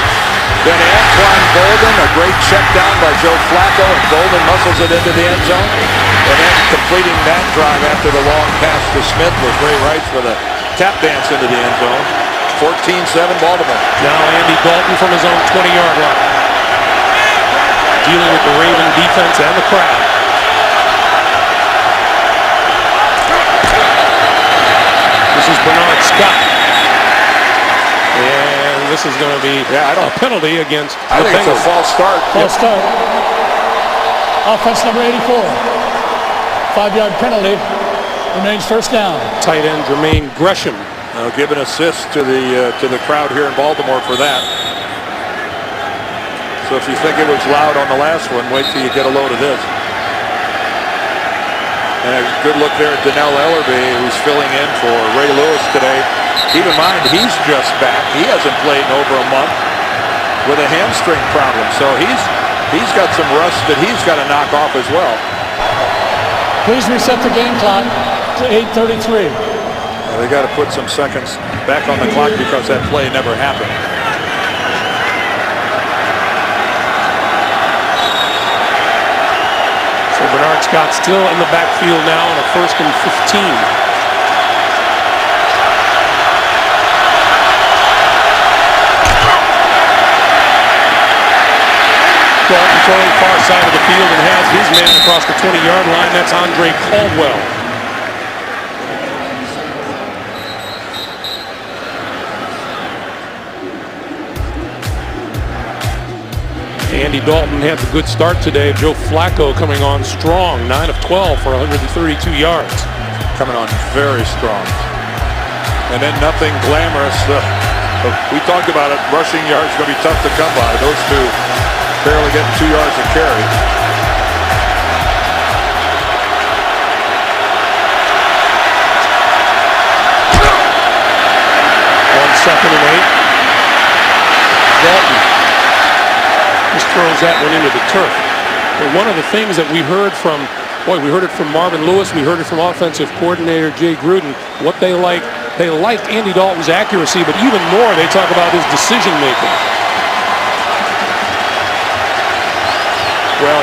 Then Antoine Bolden, a great check down by Joe Flacco, and Bolden muscles it into the end zone. And then completing that drive after the long pass to Smith was Ray Rice with a tap dance into the end zone. 14-7 Baltimore. Now Andy Dalton from his own 20-yard line, dealing with the Raven defense and the crowd. This is Bernard Scott. And this is going to be a penalty against the Bengals. I think it's a false start. False start. Offense number 84. 5-yard penalty. Remains first down. Tight end Jermaine Gresham. Give an assist to the crowd here in Baltimore for that. So if you think it was loud on the last one, wait till you get a load of this. And a good look there at Donnell Ellerby, who's filling in for Ray Lewis today. Keep in mind, he's just back. He hasn't played in over a month with a hamstring problem. So he's got some rust that he's got to knock off as well. Please reset the game clock to 8:33. They got to put some seconds back on the clock because that play never happened. So Bernard Scott still in the backfield now on a 1st and 15. Dalton throwing far side of the field and has his man across the 20-yard line. That's Andre Caldwell. Andy Dalton had the good start today. Joe Flacco coming on strong, 9 of 12 for 132 yards. Coming on very strong. And then nothing glamorous. We talked about it. Rushing yards going to be tough to come by. Those two barely getting 2 yards a carry. On 2nd and 8. Dalton just throws that one into the turf. But one of the things that we heard from, we heard it from Marvin Lewis, we heard it from offensive coordinator Jay Gruden, what they liked Andy Dalton's accuracy, but even more, they talk about his decision making. Well,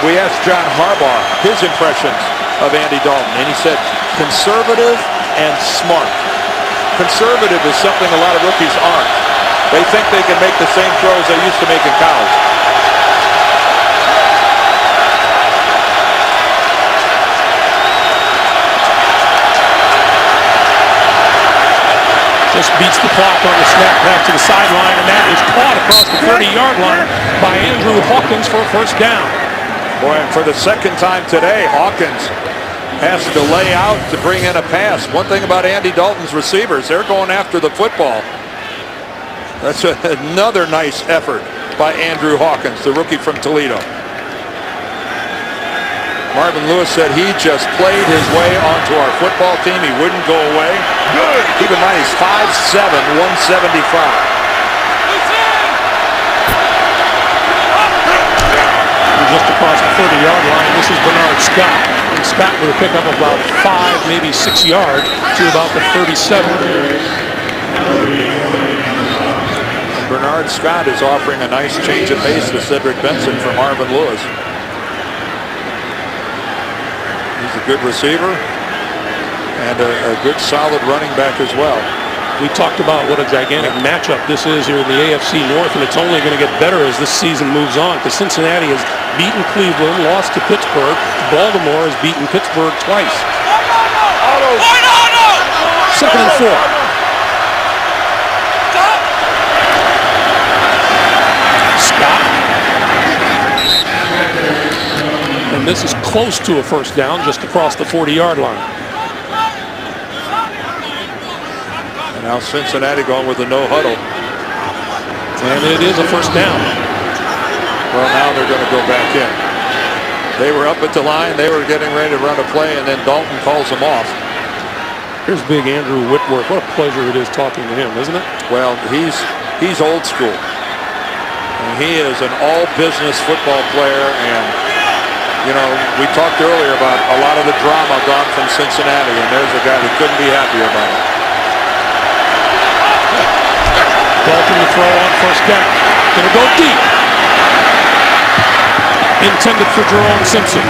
we asked John Harbaugh his impressions of Andy Dalton, and he said conservative and smart. Conservative is something a lot of rookies aren't. They think they can make the same throws they used to make in college. Just beats the clock on the snap back to the sideline, and that is caught across the 30-yard line by Andrew Hawkins for a first down. Boy, and for the second time today, Hawkins has to lay out to bring in a pass. One thing about Andy Dalton's receivers, they're going after the football. That's another nice effort by Andrew Hawkins, the rookie from Toledo. Marvin Lewis said he just played his way onto our football team. He wouldn't go away. Good. Keep in mind, he's 5'7", 175. Just across the 30-yard line, this is Bernard Scott. And Scott with a pickup of about 5, maybe 6 yards to about the 37. And Bernard Scott is offering a nice change of pace to Cedric Benson for Marvin Lewis. He's a good receiver and a good solid running back as well. We talked about what a gigantic matchup this is here in the AFC North, and it's only going to get better as this season moves on, because Cincinnati has beaten Cleveland, lost to Pittsburgh. Baltimore has beaten Pittsburgh twice. Second and 4. Scott. And this is close to a first down, just across the 40-yard line. Now Cincinnati going with a no huddle. And it is a first down. Well, now they're going to go back in. They were up at the line. They were getting ready to run a play, and then Dalton calls them off. Here's big Andrew Whitworth. What a pleasure it is talking to him, isn't it? Well, he's old school. And he is an all-business football player. And, you know, we talked earlier about a lot of the drama gone from Cincinnati, and there's a guy that couldn't be happier about it. Dalton to throw on first down. Going to go deep. Intended for Jerome Simpson.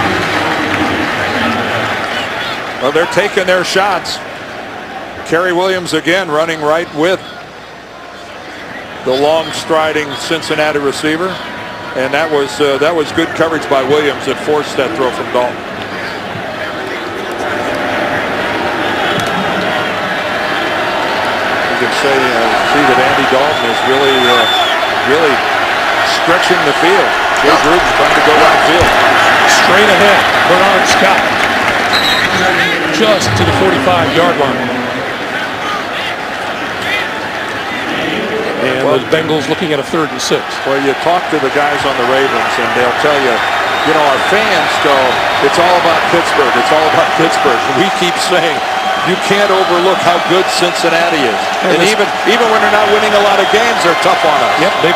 Well, they're taking their shots. Kerry Williams again running right with the long striding Cincinnati receiver. And that was good coverage by Williams that forced that throw from Dalton. You can see that Andy Dalton is really stretching the field. Jay Gruden trying to go downfield. Straight ahead, Bernard Scott. Just to the 45-yard line. And the Bengals looking at a 3rd and 6. Well, you talk to the guys on the Ravens, and they'll tell you, you know, our fans go, it's all about Pittsburgh. It's all about Pittsburgh. We keep saying, you can't overlook how good Cincinnati is. And even when they're not winning a lot of games, they're tough on us. Yep, they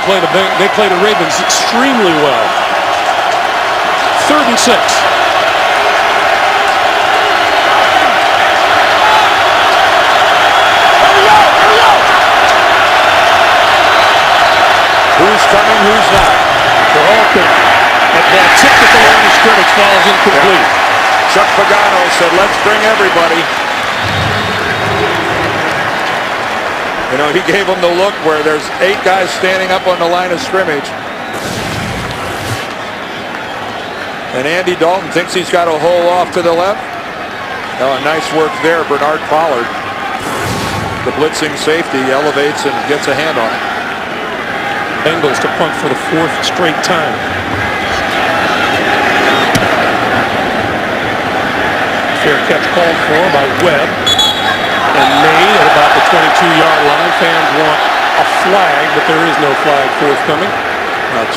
play the Ravens extremely well. 3rd and 6. Who's coming, who's not? They're all coming. That tipped at the line of scrimmage falls incomplete. Chuck Pagano said, let's bring everybody. You know, he gave them the look where there's 8 guys standing up on the line of scrimmage. And Andy Dalton thinks he's got a hole off to the left. Oh, nice work there, Bernard Pollard. The blitzing safety elevates and gets a hand on it. Bengals to punt for the 4th straight time. Fair catch called for by Webb. And made at about the 22-yard line. Fans want a flag, but there is no flag forthcoming.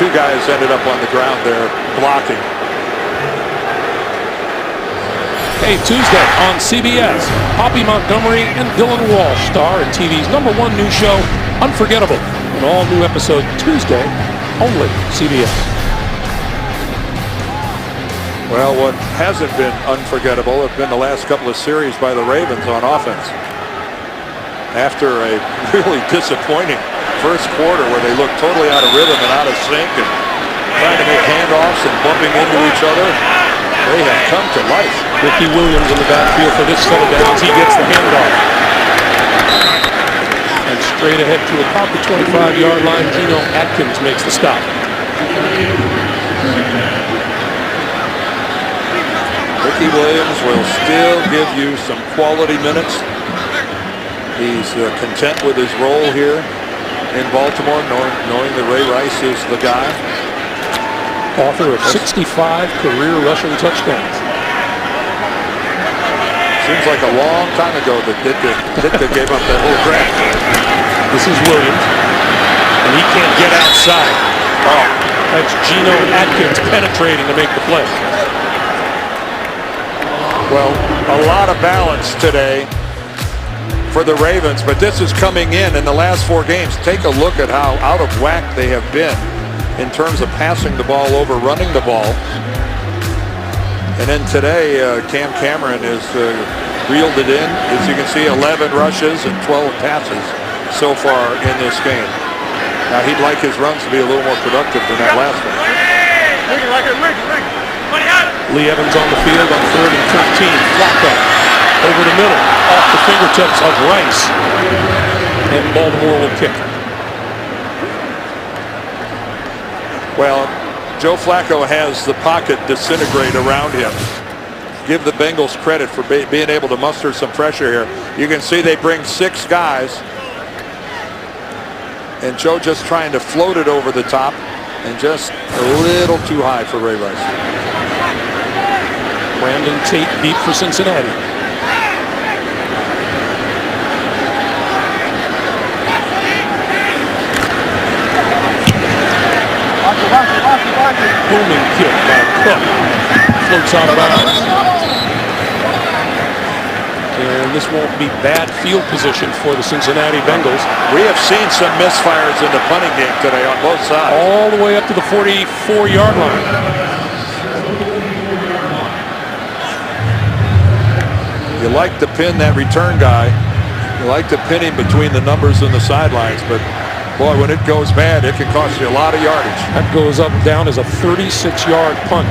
2 guys ended up on the ground there blocking. Hey, Tuesday on CBS, Poppy Montgomery and Dylan Walsh star in TV's #1 news show, Unforgettable. An all-new episode Tuesday, only CBS. Well, what hasn't been unforgettable have been the last couple of series by the Ravens on offense. After a really disappointing first quarter where they looked totally out of rhythm and out of sync and trying to make handoffs and bumping into each other, they have come to life. Ricky Williams in the backfield for this set of downs. He gets the handoff. And straight ahead to about the 25-yard line, Geno Atkins makes the stop. Ricky Williams will still give you some quality minutes. He's content with his role here in Baltimore, knowing that Ray Rice is the guy. Author of 65 career rushing touchdowns. Seems like a long time ago that Ditka gave up that whole grab. This is Williams, and he can't get outside. Oh, that's Geno Atkins penetrating to make the play. Well, a lot of balance today for the Ravens, but this is coming in the last 4 games. Take a look at how out of whack they have been in terms of passing the ball over, running the ball. And then today, Cam Cameron is reeled it in. As you can see, 11 rushes and 12 passes so far in this game. Now, he'd like his runs to be a little more productive than that last one. Lee Evans on the field on 3rd and 13. Flacco over the middle, off the fingertips of Rice. And Baltimore will kick. Well, Joe Flacco has the pocket disintegrate around him. Give the Bengals credit for being able to muster some pressure here. You can see they bring 6 guys. And Joe just trying to float it over the top and just a little too high for Ray Rice. Brandon Tate deep for Cincinnati. Booming kick by Cook. Floats out of bounds. And this won't be bad field position for the Cincinnati Bengals. We have seen some misfires in the punting game today on both sides. All the way up to the 44-yard line. You like to pin that return guy. You like to pin him between the numbers and the sidelines, but boy, when it goes bad, it can cost you a lot of yardage. That goes up and down as a 36-yard punt.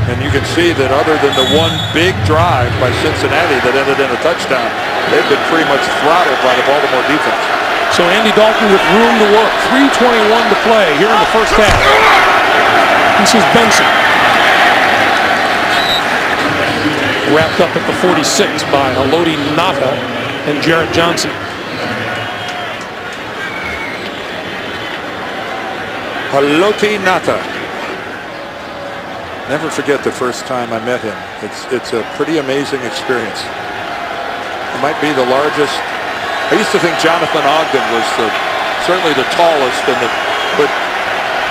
And you can see that other than the one big drive by Cincinnati that ended in a touchdown, they've been pretty much throttled by the Baltimore defense. So Andy Dalton with room to work. 3:21 to play here in the first half. This is Benson. Wrapped up at the 46 by Haloti Ngata and Jarrett Johnson. Haloti Ngata. Never forget the first time I met him. It's a pretty amazing experience. It might be the largest. I used to think Jonathan Ogden was certainly the tallest, but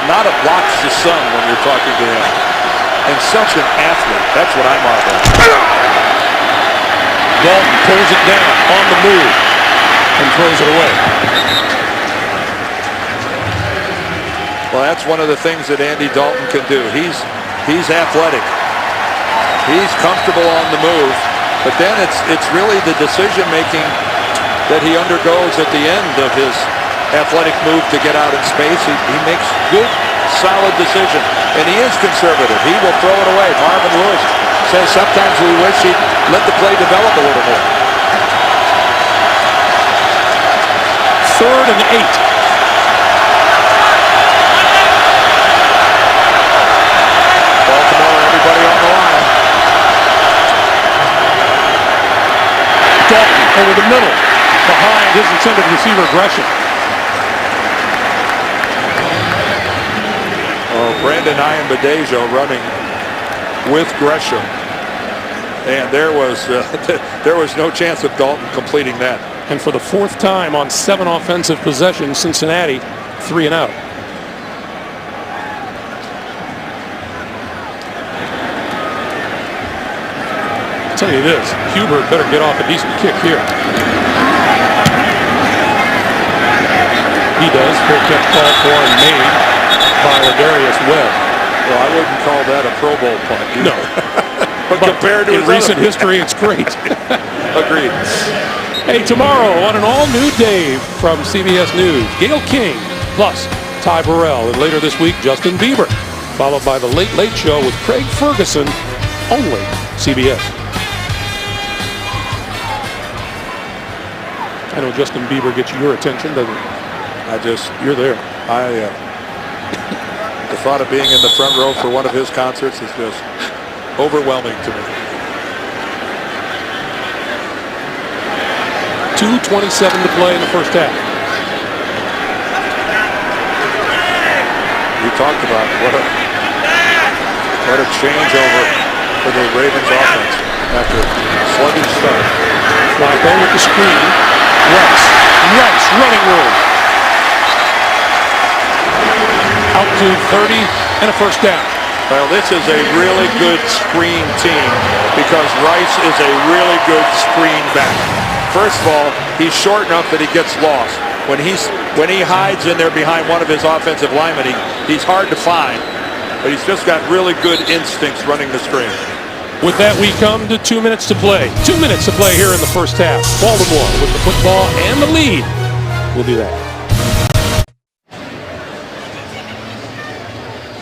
not a blocks the sun when you're talking to him. And such an athlete. That's what I marvel at. Dalton pulls it down on the move and throws it away. Well, that's one of the things that Andy Dalton can do. He's athletic. He's comfortable on the move, but then it's really the decision making that he undergoes at the end of his athletic move to get out in space. He makes good, solid decisions, and he is conservative. He will throw it away. Marvin Lewis says sometimes we wish he'd let the play develop a little more. 3rd and 8. Everybody on the line. Dalton over the middle, behind his intended receiver Gresham. Oh, Brandon Ayanbadejo running with Gresham, and there was no chance of Dalton completing that. And for the 4th time on 7 offensive possessions, Cincinnati 3 and out. I'll tell you this, Hubert better get off a decent kick here. He does. Full kick call for and made by Ladarius Webb. Well, I wouldn't call that a Pro Bowl punt. No. But compared to in recent history, it's great. Agreed. Hey, tomorrow on an all-new day from CBS News, Gayle King plus Ty Burrell. And later this week, Justin Bieber, followed by The Late Late Show with Craig Ferguson, only CBS. I know Justin Bieber gets your attention, doesn't he? You're there. The thought of being in the front row for one of his concerts is just overwhelming to me. 2:27 to play in the first half. You talked about what a changeover for the Ravens offense after a sluggish start. Flacco with the screen. Rice running room. Out to 30 and a first down. Well, this is a really good screen team because Rice is a really good screen back. First of all, he's short enough that he gets lost. When he hides in there behind one of his offensive linemen, he's hard to find, but he's just got really good instincts running the screen. With that, we come to 2 minutes to play. 2 minutes to play here in the first half. Baltimore with the football and the lead. We'll be back.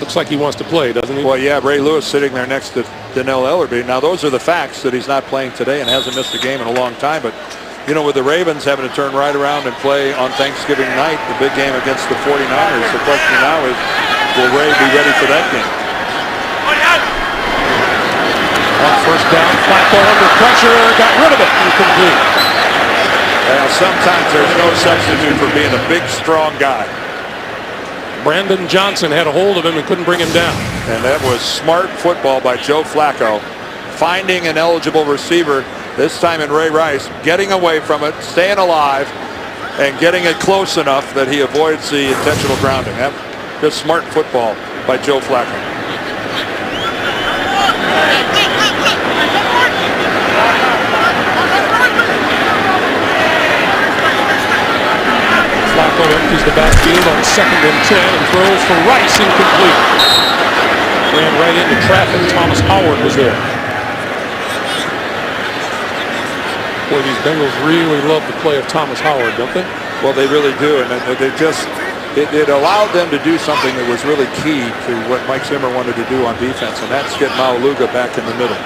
Looks like he wants to play, doesn't he? Well, yeah, Ray Lewis sitting there next to Donnell Ellerbe. Now, those are the facts that he's not playing today and hasn't missed a game in a long time. But, you know, with the Ravens having to turn right around and play on Thanksgiving night, the big game against the 49ers, the question now is, will Ray be ready for that game? On first down, Flacco under pressure, got rid of it, incomplete. Well, sometimes there's no substitute for being a big, strong guy. Brandon Johnson had a hold of him and couldn't bring him down. And that was smart football by Joe Flacco, finding an eligible receiver, this time in Ray Rice, getting away from it, staying alive, and getting it close enough that he avoids the intentional grounding. Just smart football by Joe Flacco. Flacco empties the backfield on 2nd and 10 and throws for Rice, incomplete. Ran right into traffic. Thomas Howard was there. Boy, these Bengals really love the play of Thomas Howard, don't they? Well, they really do, and they just it allowed them to do something that was really key to what Mike Zimmer wanted to do on defense, and that's get Mauluga back in the middle.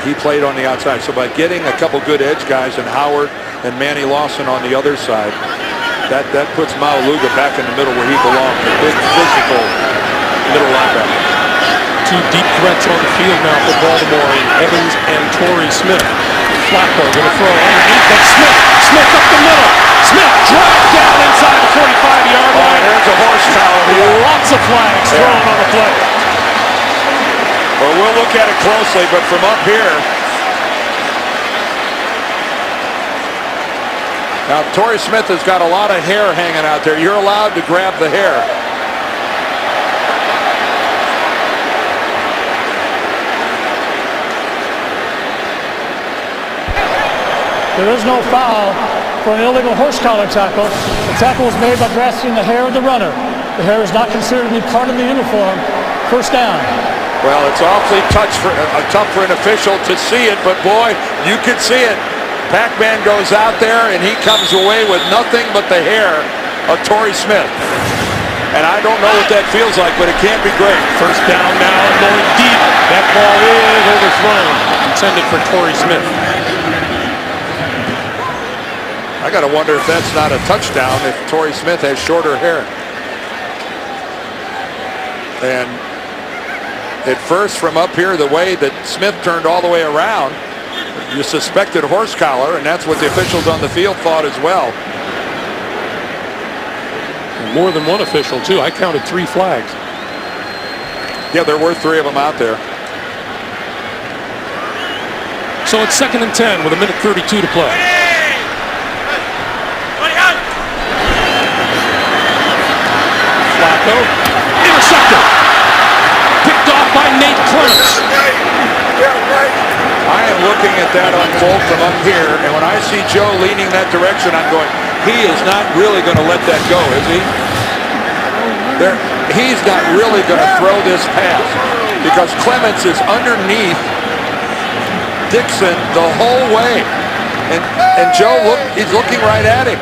He played on the outside, so by getting a couple good edge guys and Howard and Manny Lawson on the other side, that puts Mauluga back in the middle where he belongs, a big physical middle linebacker. Two deep threats on the field now for Baltimore, Evans and Torrey Smith. Flacco going to throw underneath, but Smith up the middle. Smith dropped down inside the 45-yard line. There's a horse collar here. Lots of flags thrown on the play. Well, we'll look at it closely, but from up here. Now, Torrey Smith has got a lot of hair hanging out there. You're allowed to grab the hair. There is no foul for an illegal horse collar tackle. The tackle was made by grasping the hair of the runner. The hair is not considered to be part of the uniform. First down. Well, it's awfully tough for an official to see it, but boy, you can see it. Pac-Man goes out there and he comes away with nothing but the hair of Torrey Smith. And I don't know what that feels like, but it can't be great. First down now, going deep. That ball is overthrown. Intended for Torrey Smith. I got to wonder if that's not a touchdown if Torrey Smith has shorter hair. And at first, from up here, the way that Smith turned all the way around, you suspected horse collar, and that's what the officials on the field thought as well. And more than one official, too. I counted 3 flags. Yeah, there were 3 of them out there. So it's 2nd and 10 with 1:32 to play. Flacco, intercepted. Picked off by Nate Clements. I am looking at that unfold from up here, and when I see Joe leaning that direction, I'm going, he is not really going to let that go, is he? He's not really going to throw this pass because Clements is underneath Dixon the whole way. And Joe, he's looking right at him.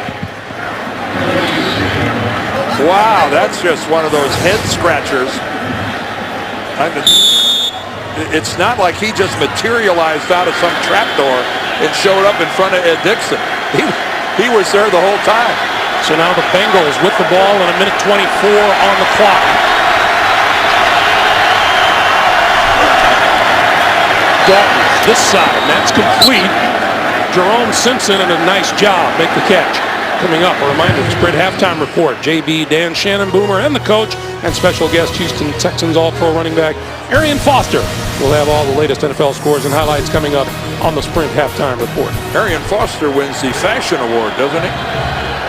Wow, that's just one of those head scratchers. It's not like he just materialized out of some trapdoor and showed up in front of Ed Dixon. He was there the whole time. So now the Bengals with the ball and 1:24 on the clock. Dalton this side, and that's complete. Jerome Simpson, and a nice job, make the catch. Coming up, a reminder, the Sprint halftime report. JB, Dan Shannon, Boomer, and the coach, and special guest Houston Texans All-Pro running back Arian Foster. We'll have all the latest NFL scores and highlights coming up on the Sprint halftime report. Arian Foster wins the Fashion Award, doesn't he?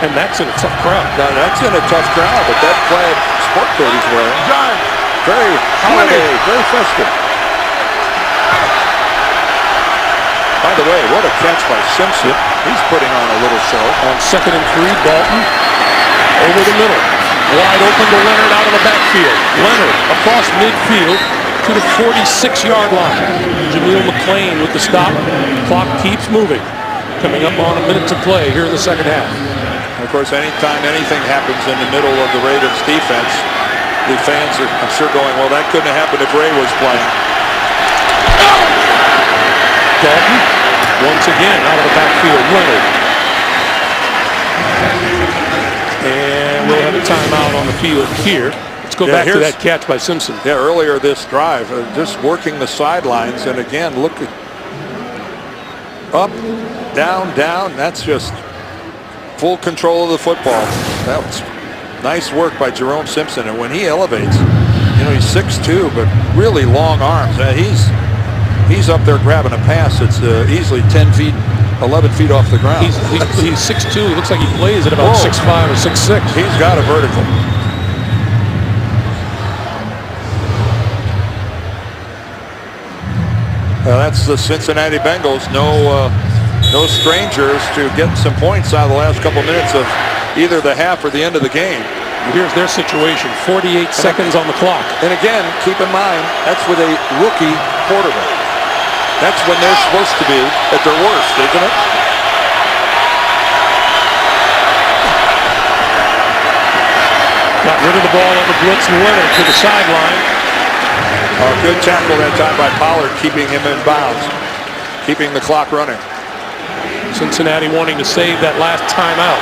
And that's in a tough crowd. Now, that's in a tough crowd, but that plaid sport coat he's wearing, very holiday, very festive. By the way, what a catch by Simpson. He's putting on a little show. On 2nd and 3, Dalton over the middle. Wide open to Leonard out of the backfield. Leonard across midfield to the 46-yard line. Jameel McClain with the stop. Clock keeps moving. Coming up on a minute to play here in the second half. And of course, anytime anything happens in the middle of the Ravens defense, the fans are, I'm sure, going, well, that couldn't have happened if Ray was playing. Dalton, once again, out of the backfield, Leonard. And we'll have a timeout on the field here. Let's go back to that catch by Simpson. Yeah, earlier this drive, just working the sidelines, and again, look at up, down, down. That's just full control of the football. That was nice work by Jerome Simpson, and when he elevates, you know, he's 6'2", but really long arms. He's up there grabbing a pass that's easily 10 feet, 11 feet off the ground. He's 6'2". He looks like he plays at about 6'5" or 6'6". He's got a vertical. That's the Cincinnati Bengals. No strangers to getting some points out of the last couple minutes of either the half or the end of the game. Here's their situation. 48 seconds on the clock. And again, keep in mind, that's with a rookie quarterback. That's when they're supposed to be at their worst, isn't it? Got rid of the ball on the blitz. Leonard to the sideline. Good tackle that time by Pollard, keeping him in bounds, keeping the clock running. Cincinnati wanting to save that last timeout.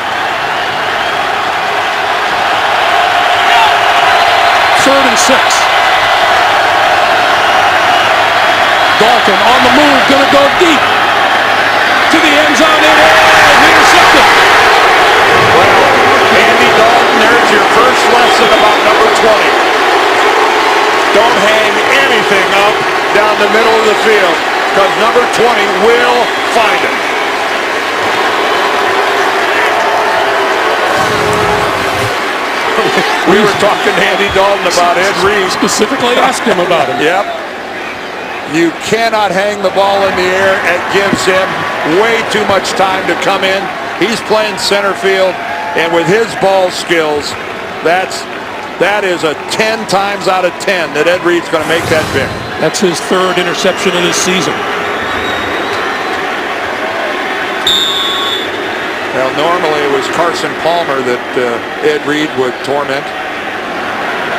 3rd and 6. Dalton on the move, going to go deep to the end zone and intercepted. Well, Andy Dalton, there's your first lesson about number 20. Don't hang anything up down the middle of the field because number 20 will find it. We were talking to Andy Dalton about Ed Reed. Specifically asked him about him. Yep. You cannot hang the ball in the air. It gives him way too much time to come in. He's playing center field, and with his ball skills, that is a 10 times out of 10 that Ed Reed's going to make that pick. That's his 3rd interception of this season. Well, normally it was Carson Palmer that Ed Reed would torment,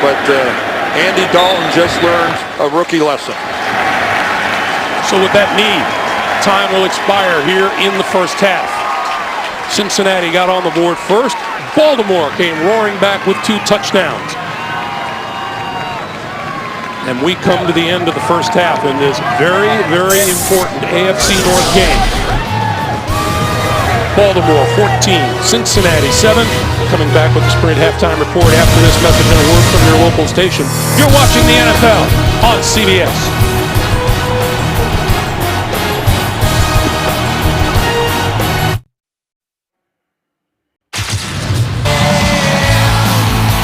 but Andy Dalton just learned a rookie lesson. So with that need, time will expire here in the first half. Cincinnati got on the board first. Baltimore came roaring back with 2 touchdowns. And we come to the end of the first half in this very, very important AFC North game. Baltimore 14, Cincinnati 7. Coming back with the Sprint halftime report after this message and a word from your local station. You're watching the NFL on CBS.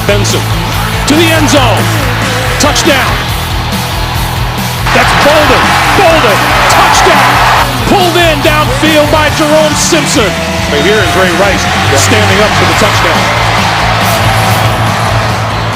Benson to the end zone. Touchdown. That's Bolden. Bolden. Touchdown. Pulled in downfield by Jerome Simpson. But here is Ray Rice standing up for the touchdown.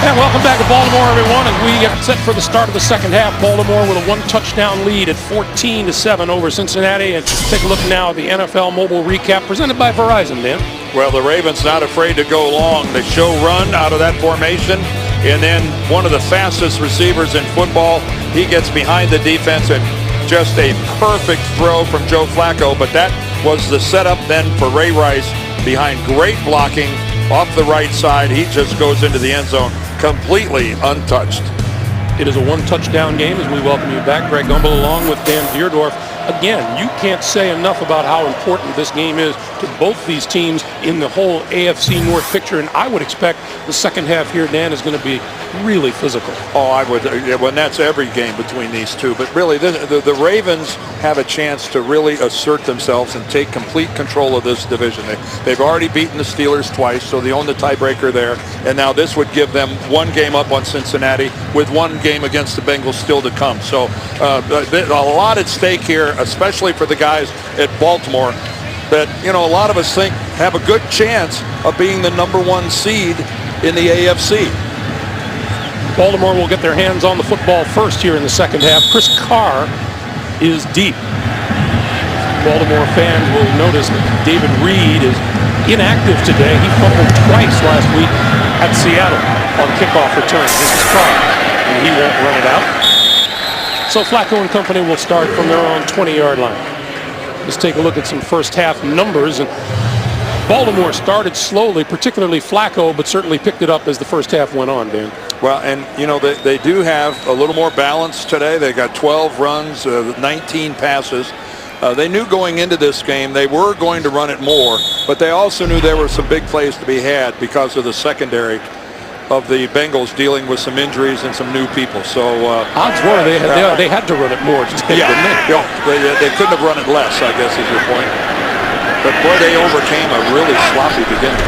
And welcome back to Baltimore, everyone, as we get set for the start of the second half. Baltimore with a one-touchdown lead at 14-7 over Cincinnati. And take a look now at the NFL Mobile Recap presented by Verizon, Dan. Well, the Ravens not afraid to go long. They show run out of that formation. And then one of the fastest receivers in football, he gets behind the defense and just a perfect throw from Joe Flacco. But that was the setup then for Ray Rice behind great blocking off the right side. He just goes into the end zone completely untouched. It is a one-touchdown game as we welcome you back. Greg Gumbel along with Dan Deerdorf. Again, you can't say enough about how important this game is to both these teams in the whole AFC North picture, and I would expect the second half here, Dan, is going to be really physical. Oh, I would. Well, that's every game between these two. But really, the Ravens have a chance to really assert themselves and take complete control of this division. They've already beaten the Steelers twice, so they own the tiebreaker there. And now this would give them one game up on Cincinnati with one game against the Bengals still to come. So a lot at stake here, especially for the guys at Baltimore that, you know, a lot of us think have a good chance of being the #1 seed in the AFC. Baltimore will get their hands on the football first here in the second half. Chris Carr is deep. Baltimore fans will notice that David Reed is inactive today. He fumbled twice last week at Seattle on kickoff return. This is Carr, and he won't run it out. So Flacco and company will start from their own 20-yard line. Let's take a look at some first half numbers. And Baltimore started slowly, particularly Flacco, but certainly picked it up as the first half went on, Dan. Well, and, you know, they do have a little more balance today. They got 12 runs, 19 passes. They knew going into this game they were going to run it more, but they also knew there were some big plays to be had because of the secondary of the Bengals dealing with some injuries and some new people. So odds were they had to run it more. They couldn't have run it less, I guess is your point. But boy, they overcame a really sloppy beginning.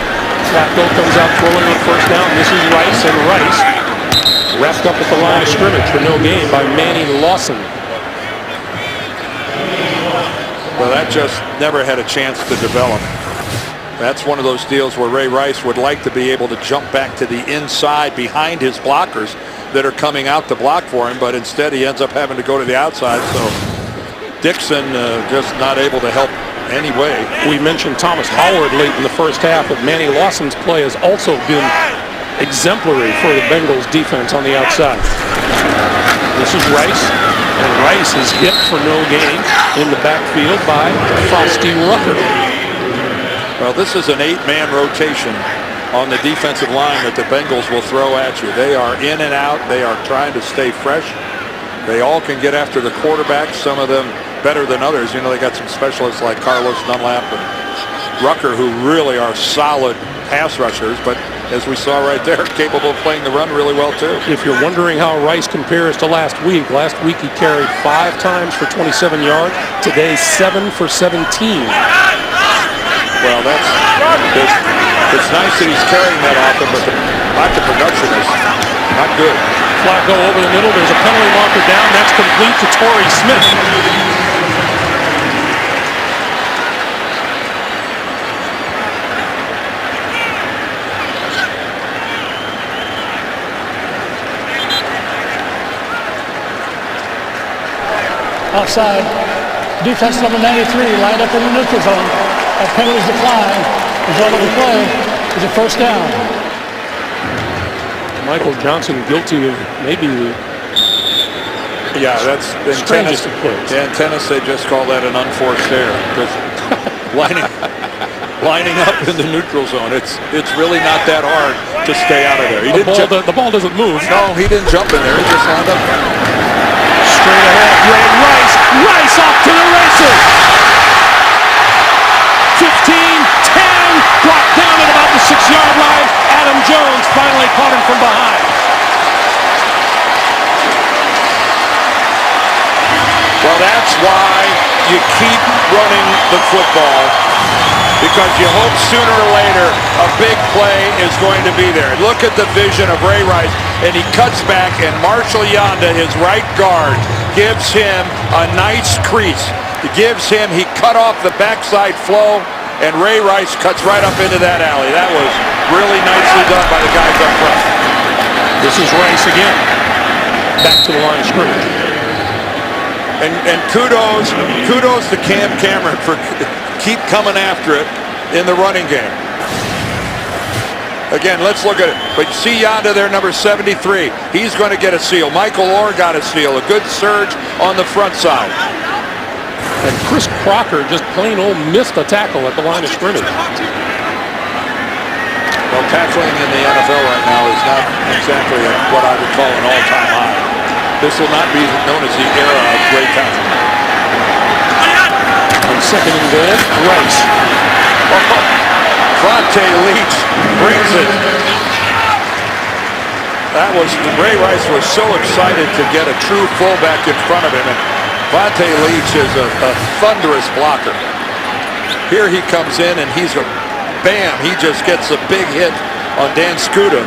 Flacco comes out throwing on first down. This is Rice, and Rice wrapped up at the line of scrimmage for no gain by Manny Lawson. Well, that just never had a chance to develop. That's one of those deals where Ray Rice would like to be able to jump back to the inside behind his blockers that are coming out to block for him, but instead he ends up having to go to the outside. So Dixon just not able to help anyway. We mentioned Thomas Howard late in the first half, but Manny Lawson's play has also been exemplary for the Bengals defense on the outside. This is Rice, and Rice is hit for no gain in the backfield by Frosty Rucker. Well, this is an 8-man rotation on the defensive line that the Bengals will throw at you. They are in and out. They are trying to stay fresh. They all can get after the quarterback, some of them better than others. You know, they got some specialists like Carlos Dunlap and Rucker who really are solid pass rushers, but as we saw right there, capable of playing the run really well too. If you're wondering how Rice compares to last week he carried 5 times for 27 yards. Today, 7 for 17. Well, it's nice that he's carrying that often, but the lack of production is not good. Flacco over the middle. There's a penalty marker down. That's complete to Torrey Smith. Outside, defense number 93 lined up in the neutral zone. That penalties decline. Result of the play is a first down. Michael Johnson guilty of maybe the strangest of plays. Yeah, in tennis they just call that an unforced error. Lining up in the neutral zone. It's really not that hard to stay out of there. The ball doesn't move. No, he didn't jump in there. He just lined up. Straight ahead, Rice off to the races. 15, 10, brought down at about the 6-yard line. Adam Jones finally caught him from behind. Well, that's why you keep running the football, because you hope sooner or later a big play is going to be there. Look at the vision of Ray Rice, and he cuts back, and Marshall Yanda, his right guard, gives him a nice crease. He cut off the backside flow, and Ray Rice cuts right up into that alley. That was really nicely done by the guys up front. This is Rice again. Back to the line of scrimmage. And kudos to Cam Cameron for keep coming after it in the running game. Again, let's look at it. But you see Yanda there, number 73. He's going to get a seal. Michael Orr got a seal. A good surge on the front side. And Chris Crocker just plain old missed a tackle at the line of scrimmage. Well, tackling in the NFL right now is not exactly what I would call an all-time high. This will not be known as the era of great tackling. On second and goal, Rice. Vontae Leach brings it. Ray Rice was so excited to get a true fullback in front of him, and Vontae Leach is a thunderous blocker. Here he comes in, and he just gets a big hit on Dan Skuta.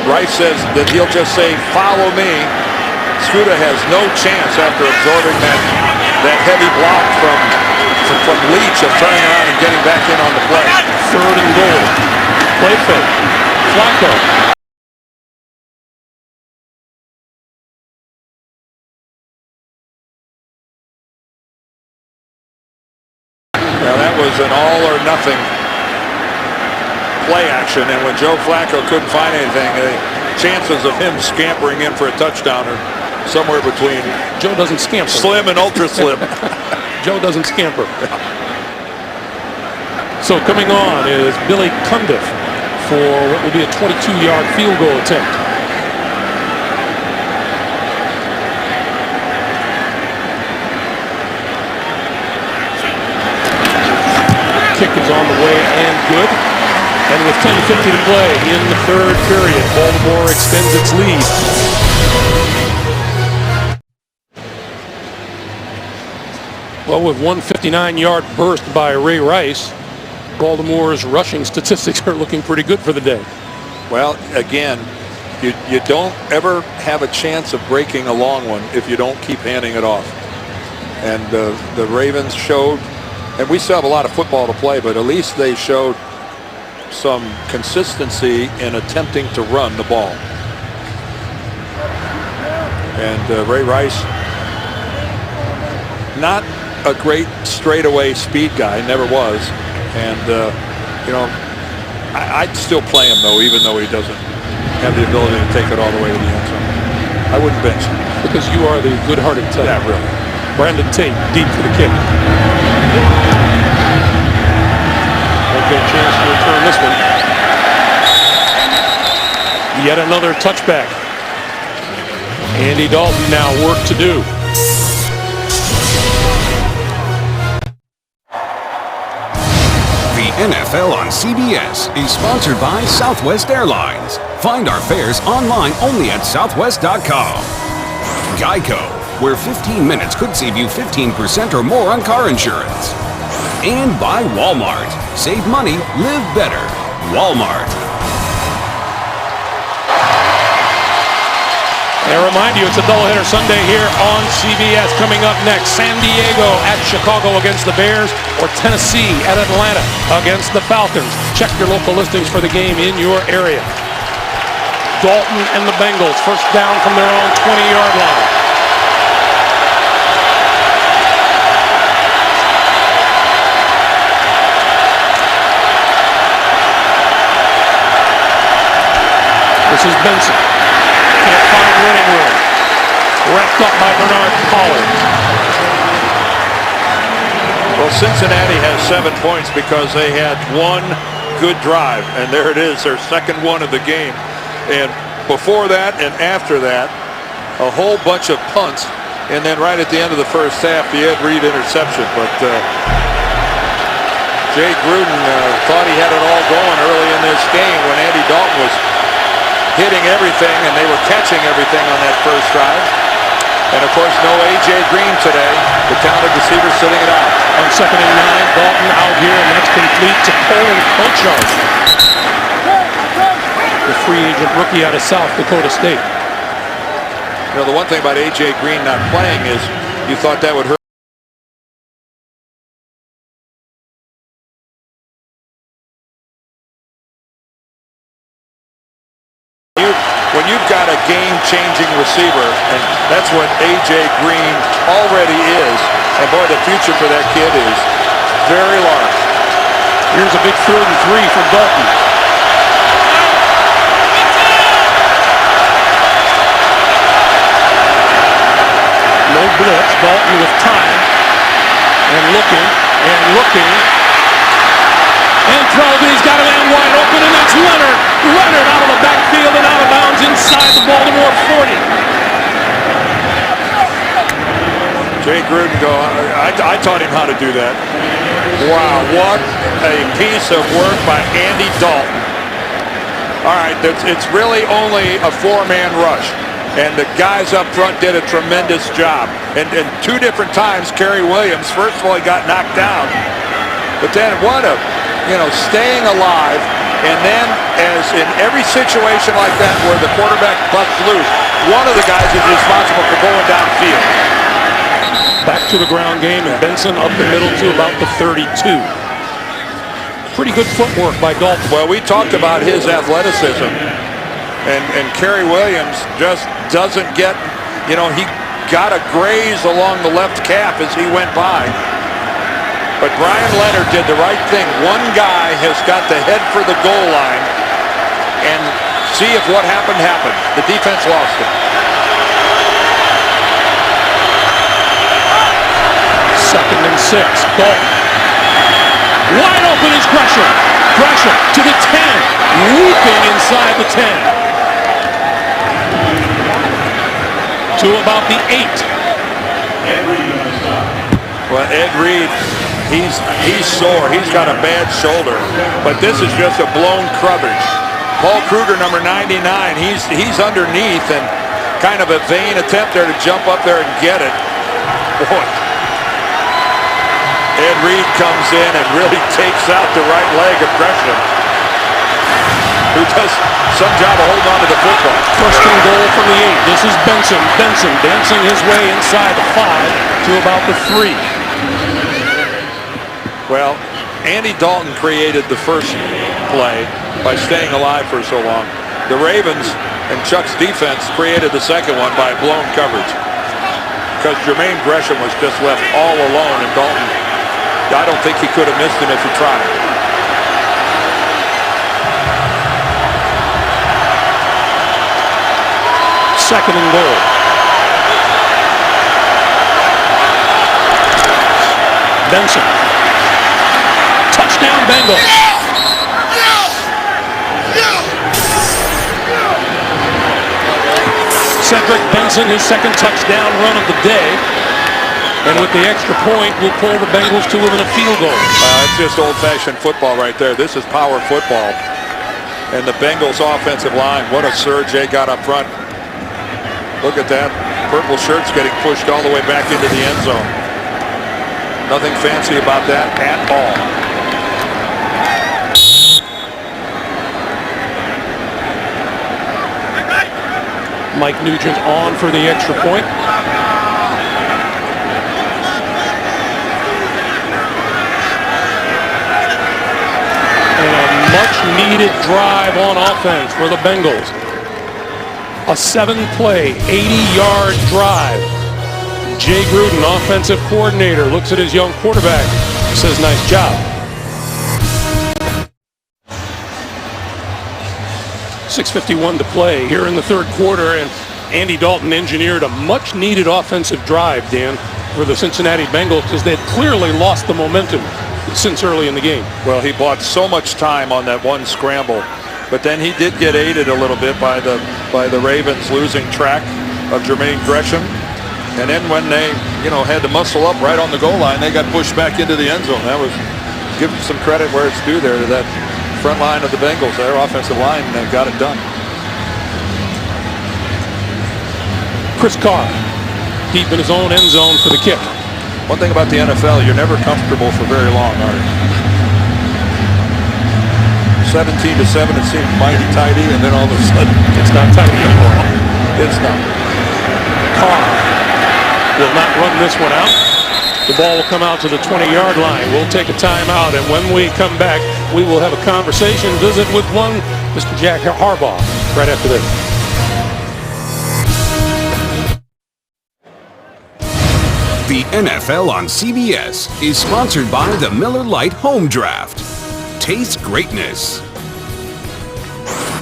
Rice says that he'll just say, "Follow me." Skuta has no chance after absorbing that heavy block from Leach of turning around and getting back in on the play. Third and goal. Play fake. Flacco. Now that was an all or nothing play action, and when Joe Flacco couldn't find anything, the chances of him scampering in for a touchdown are somewhere between Joe doesn't scamper. Slim and ultra slim. Joe doesn't scamper. So coming on is Billy Cundiff for what will be a 22-yard field goal attempt. Kick is on the way and good. And with 10:50 to play in the third period, Baltimore extends its lead. Well, with one 59-yard burst by Ray Rice, Baltimore's rushing statistics are looking pretty good for the day. Well, again, you don't ever have a chance of breaking a long one if you don't keep handing it off. And the Ravens showed, and we still have a lot of football to play, but at least they showed some consistency in attempting to run the ball. And Ray Rice, not a great straightaway speed guy, never was. And, you know, I'd still play him, though, even though he doesn't have the ability to take it all the way to the end zone. I wouldn't bench him. Because you are the good-hearted type. Yeah, really. Brandon Tate, deep for the kick. Won't get a chance to return this one. Yet another touchback. Andy Dalton now work to do. The NFL on CBS is sponsored by Southwest Airlines. Find our fares online only at southwest.com. Geico, where 15 minutes could save you 15% or more on car insurance. And by Walmart. Save money, live better. Walmart. And I remind you, it's a doubleheader Sunday here on CBS. Coming up next, San Diego at Chicago against the Bears, or Tennessee at Atlanta against the Falcons. Check your local listings for the game in your area. Dalton and the Bengals, first down from their own 20-yard line. This is Benson. Can't find running room. Wrapped up by Bernard Pollard. Well, Cincinnati has 7 points because they had one good drive, and there it is, their second one of the game. And before that and after that, a whole bunch of punts, and then right at the end of the first half, the Ed Reed interception. But Jay Gruden thought he had it all going early in this game when Andy Dalton was hitting everything, and they were catching everything on that first drive. And of course, no A.J. Green today. The talented receiver sitting it out. On second and 9, Dalton out here, and that's complete to Colin Cochard, the free agent rookie out of South Dakota State. You know, the one thing about A.J. Green not playing is you thought that would hurt. you've got a game-changing receiver, and that's what A.J. Green already is, and boy, the future for that kid is very large. Here's a big 3rd and 3 for Dalton. No blitz. Dalton with time. And looking. And throws, and he's got a man wide open, and that's Leonard. Leonard out of the backfield and out of bounds inside the Baltimore 40. Jay Gruden I taught him how to do that. Wow, what a piece of work by Andy Dalton. All right, it's really only a 4-man rush, and the guys up front did a tremendous job. And 2 different times, Kerry Williams, first of all, he got knocked down, but then staying alive, and then as in every situation like that where the quarterback busts loose, one of the guys is responsible for going downfield. Back to the ground game, and Benson up the middle to about the 32. Pretty good footwork by Dalton. Well, we talked about his athleticism, and Kerry Williams just doesn't get, he got a graze along the left calf as he went by. But Brian Leonard did the right thing. One guy has got to head for the goal line and see if what happened. The defense lost it. 2nd and 6. Dalton. Wide open is Gresham. Gresham to the 10. Leaping inside the 10. To about the 8. Well, Ed Reed, he's sore. He's got a bad shoulder. But this is just a blown coverage. Paul Kruger, number 99, he's underneath, and kind of a vain attempt there to jump up there and get it. Boy. Ed Reed comes in and really takes out the right leg of Gresham, who does some job of holding on to the football. 1st and goal from the 8. This is Benson. Benson dancing his way inside the 5 to about the 3. Well, Andy Dalton created the first play by staying alive for so long. The Ravens and Chuck's defense created the second one by blown coverage, because Jermaine Gresham was just left all alone, and Dalton, I don't think he could have missed him if he tried. Second and goal. Benson. Touchdown Bengals. Cedric Benson, his 2nd touchdown run of the day. And with the extra point, will pull the Bengals to within a field goal. It's just old-fashioned football right there. This is power football. And the Bengals offensive line, what a surge they got up front. Look at that. Purple shirts getting pushed all the way back into the end zone. Nothing fancy about that at all. Mike Nugent on for the extra point. And a much-needed drive on offense for the Bengals. A 7-play, 80-yard drive. Jay Gruden, offensive coordinator, looks at his young quarterback, says, nice job. 6:51 to play here in the 3rd quarter, and Andy Dalton engineered a much-needed offensive drive, Dan, for the Cincinnati Bengals, because they had clearly lost the momentum since early in the game. Well, he bought so much time on that one scramble, but then he did get aided a little bit by the Ravens losing track of Jermaine Gresham, and then when they had to muscle up right on the goal line, they got pushed back into the end zone. That was, give some credit where it's due there to that front line of the Bengals. Their offensive line got it done. Chris Carr deep in his own end zone for the kick. One thing about the NFL, you're never comfortable for very long, are you? 17-7, it seemed mighty tidy, and then all of a sudden, it's not tidy anymore. It's not. Carr will not run this one out. The ball will come out to the 20-yard line. We'll take a timeout, and when we come back, we will have a conversation, visit with one Mr. Jack Harbaugh right after this. The NFL on CBS is sponsored by the Miller Lite Home Draft. Taste greatness.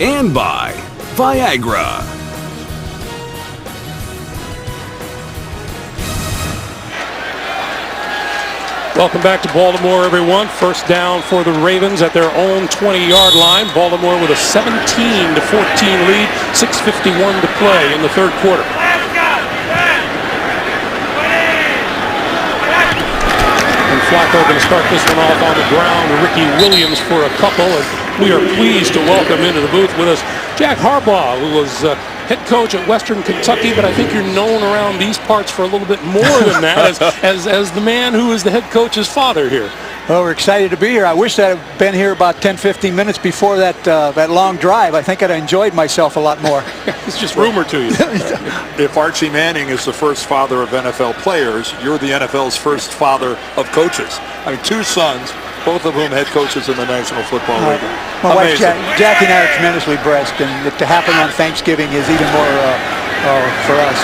And by Viagra. Welcome back to Baltimore, everyone. First down for the Ravens at their own 20-yard line. Baltimore with a 17-14 lead, 6:51 to play in the third quarter. And Flacco going to start this one off on the ground. Ricky Williams for a couple. And we are pleased to welcome into the booth with us Jack Harbaugh, who was head coach at Western Kentucky, but I think you're known around these parts for a little bit more than that as the man who is the head coach's father here. Well, we're excited to be here. I wish I'd have been here about 10-15 minutes before that long drive. I think I'd have enjoyed myself a lot more. It's just rumor to you. If Archie Manning is the first father of NFL players, you're the NFL's first father of coaches. I mean, two sons, both of whom head coaches in the National Football League. My wife Jackie and I are tremendously blessed, and to happen on Thanksgiving is even more for us.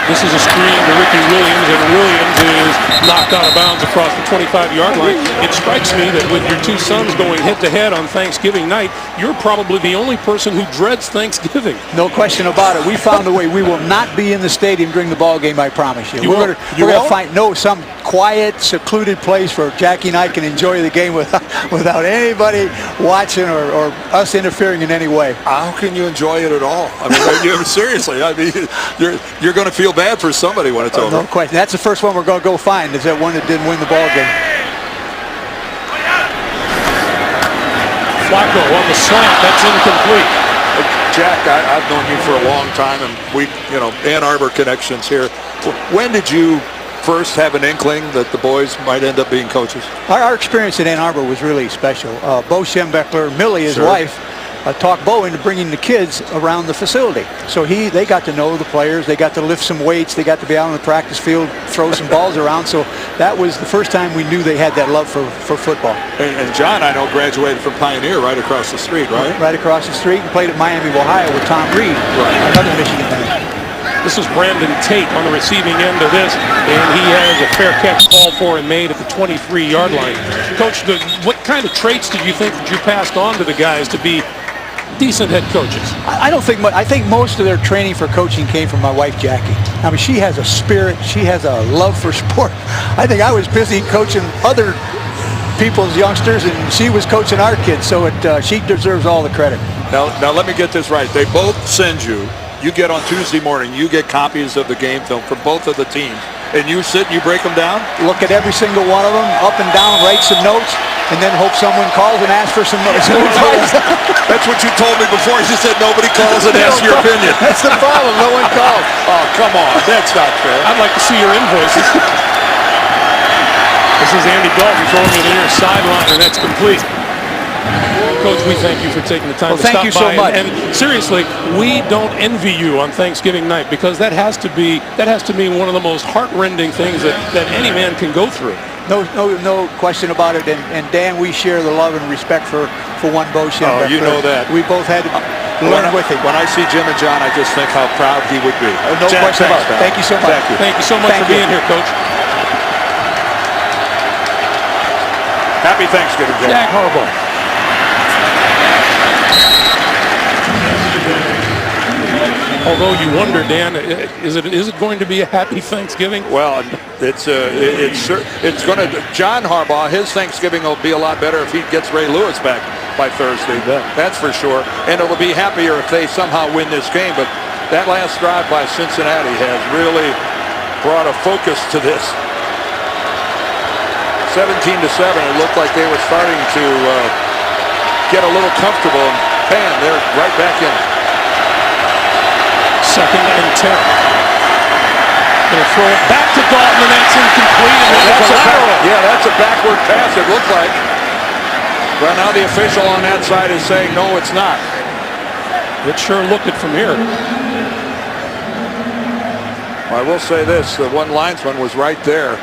This is a screen to Ricky Williams, and Williams is knocked out of bounds across the 25-yard line. It strikes me that with your two sons going head-to-head on Thanksgiving night, you're probably the only person who dreads Thanksgiving. No question about it. We found a way. We will not be in the stadium during the ball game, I promise you. We're going to find some quiet, secluded place where Jackie and I can enjoy the game without anybody watching or us interfering in any way. How can you enjoy it at all? I mean, seriously, I mean, you're going to feel bad for somebody when it's over. No question. That's the first one we're going to go find, is that one that didn't win the ball game. Flacco on the slant. That's incomplete. Jack, I've known you for a long time, and we, Ann Arbor connections here. When did you first have an inkling that the boys might end up being coaches? Our experience at Ann Arbor was really special. Bo Schembechler, Millie, his wife, talked Bo into bringing the kids around the facility. So they got to know the players. They got to lift some weights. They got to be out on the practice field, throw some balls around. So that was the first time we knew they had that love for football. And John, I know, graduated from Pioneer right across the street, right? Right across the street, and played at Miami of Ohio with Tom Reed, another Michigan man. This is Brandon Tate on the receiving end of this, and he has a fair catch called for and made at the 23-yard line. Coach, what kind of traits did you think that you passed on to the guys to be decent head coaches? I don't think much. I think most of their training for coaching came from my wife, Jackie. I mean, she has a spirit. She has a love for sport. I think I was busy coaching other people's youngsters, and she was coaching our kids, so she deserves all the credit. Now let me get this right. They both send you. You get on Tuesday morning, you get copies of the game film for both of the teams, and you sit and you break them down? Look at every single one of them, up and down, write some notes, and then hope someone calls and asks for some advice. That's what you told me before. You said nobody calls and asks your opinion. That's the problem. No one calls. Oh, come on. That's not fair. I'd like to see your invoices. This is Andy Dalton throwing to the near sideline, and that's complete. Coach, we thank you for taking the time to stop by. Thank you so much. And seriously, we don't envy you on Thanksgiving night, because that has to be one of the most heart-rending things that any man can go through. No question about it. And Dan, we share the love and respect for one Bo Schembechler. Oh, you know that. We both had to learn with him. When I see Jim and John, I just think how proud he would be. No question about it. Thank you so much. Thank you so much for being here, Coach. Happy Thanksgiving, Jack Jack. Harbaugh. Although you wonder, Dan, is it going to be a happy Thanksgiving? Well, it's going to. John Harbaugh, his Thanksgiving will be a lot better if he gets Ray Lewis back by Thursday. That's for sure. And it'll be happier if they somehow win this game. But that last drive by Cincinnati has really brought a focus to this. 17-7. It looked like they were starting to get a little comfortable. And bam, they're right back in it. 2nd and 10. They'll throw it back to Dalton, and that's incomplete. And that's a backward pass, it looked like. Well, now the official on that side is saying, no, it's not. It sure looked it from here. Well, I will say this, the one linesman was right there.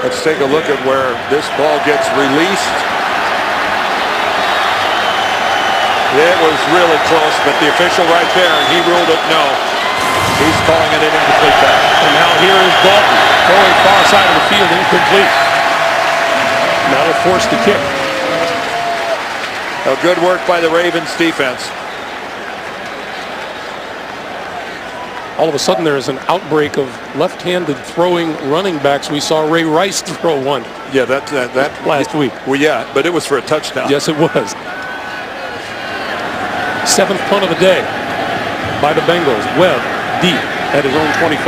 Let's take a look at where this ball gets released. It was really close, but the official right there, and he ruled it no. He's calling it an incomplete pass. And now here is Dalton throwing far side of the field, incomplete. That'll force the kick. A good work by the Ravens defense. All of a sudden there is an outbreak of left-handed throwing running backs. We saw Ray Rice throw one. Yeah, that last week. Well, yeah, but it was for a touchdown. Yes, it was. 7th punt of the day by the Bengals. Webb deep at his own 25.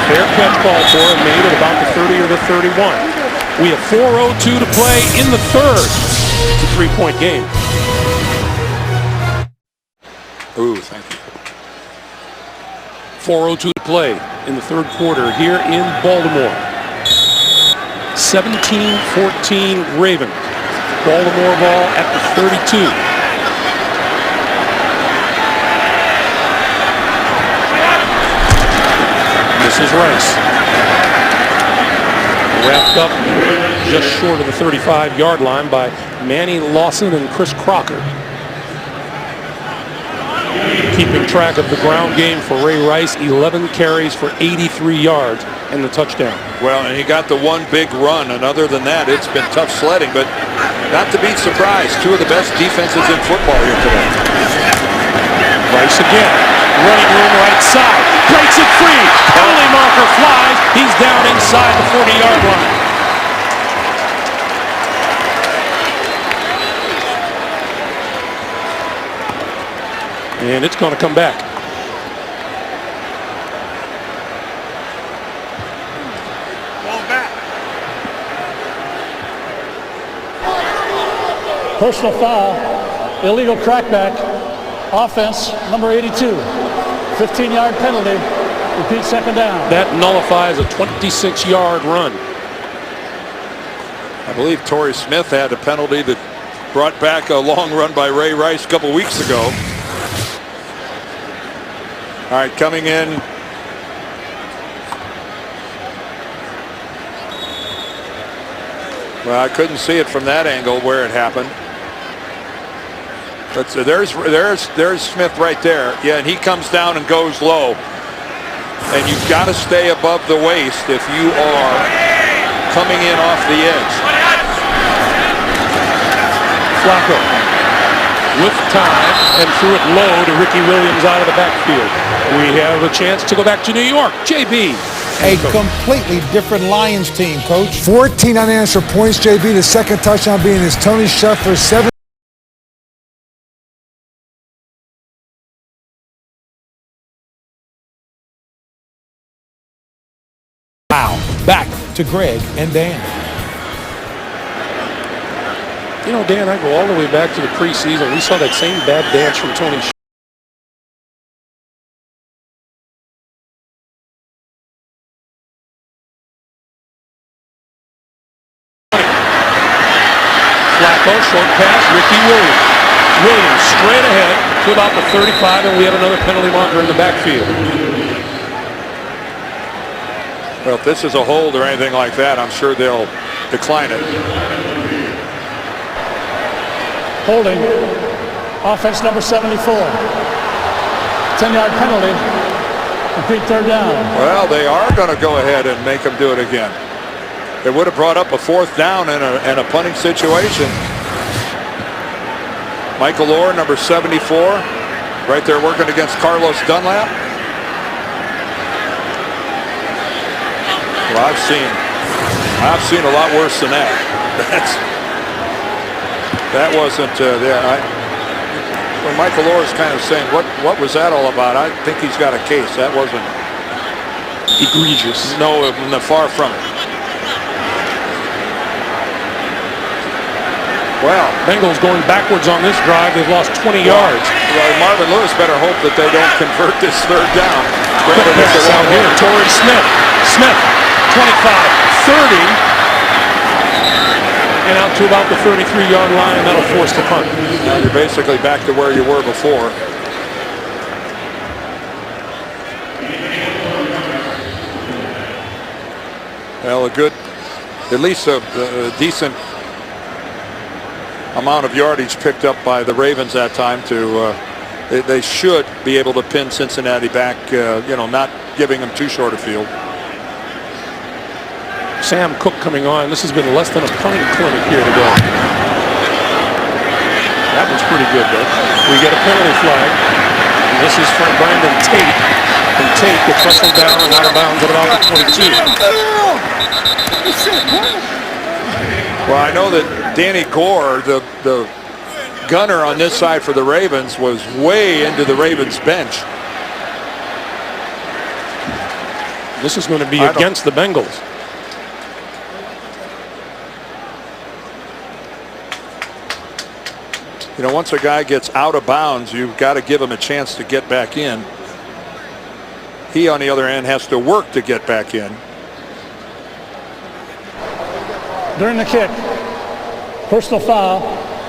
Fair catch ball for him, made at about the 30 or the 31. We have 4:02 to play in the third. It's a 3-point game. Ooh, thank you. 4:02 to play in the third quarter here in Baltimore. 17-14 Ravens. Baltimore ball at the 32. This is Rice. Wrapped up just short of the 35-yard line by Manny Lawson and Chris Crocker. Keeping track of the ground game for Ray Rice, 11 carries for 83 yards and the touchdown. Well, and he got the one big run, and other than that, it's been tough sledding, but not to be surprised, two of the best defenses in football here today. Rice again, running room right side, breaks it free, penalty marker flies, he's down inside the 40-yard line. And it's going to come back. Personal foul, illegal crackback, offense, number 82. 15-yard penalty, repeat second down. That nullifies a 26-yard run. I believe Torrey Smith had a penalty that brought back a long run by Ray Rice a couple weeks ago. All right, coming in. Well, I couldn't see it from that angle where it happened. But there's Smith right there. Yeah, and he comes down and goes low. And you've got to stay above the waist if you are coming in off the edge. Flacco with time and threw it low to Ricky Williams out of the backfield. We have a chance to go back to New York. JB. A completely different Lions team, Coach. 14 unanswered points, JB. The second touchdown being his Tony Sheffer 7. Wow. Back to Greg and Dan. You know, Dan, I go all the way back to the preseason. We saw that same bad dance from Tony Sheffer. Flacco, short pass, Ricky Williams. Williams straight ahead to about the 35, and we have another penalty marker in the backfield. Well, if this is a hold or anything like that, I'm sure they'll decline it. Holding, offense number 74. 10-yard penalty, repeat third down. Well, they are going to go ahead and make them do it again. It would have brought up a fourth down in a punting situation. Michael Orr, number 74, right there working against Carlos Dunlap. Well, I've seen a lot worse than that. That wasn't when Michael Orr is kind of saying what was that all about, I think he's got a case. That wasn't egregious. No, far from it. Well, Bengals going backwards on this drive. They've lost 20 yards. Well, Marvin Lewis better hope that they don't convert this third down. Quick pass out here. Torrey Smith. Smith, 25, 30. And out to about the 33-yard line, and that'll force the punt. Now you're basically back to where you were before. Well, at least a decent amount of yardage picked up by the Ravens that time to they should be able to pin Cincinnati back, not giving them too short a field. Sam Cook coming on. This has been less than a punting clinic here today. That was pretty good, though. We get a penalty flag. And this is from Brandon Tate. And Tate gets wrestled down and out of bounds at about the 22. Well, I know that Danny Gore, the gunner on this side for the Ravens, was way into the Ravens bench. This is going to be against the Bengals. Once a guy gets out of bounds, you've got to give him a chance to get back in. He, on the other hand, has to work to get back in. During the kick, personal foul,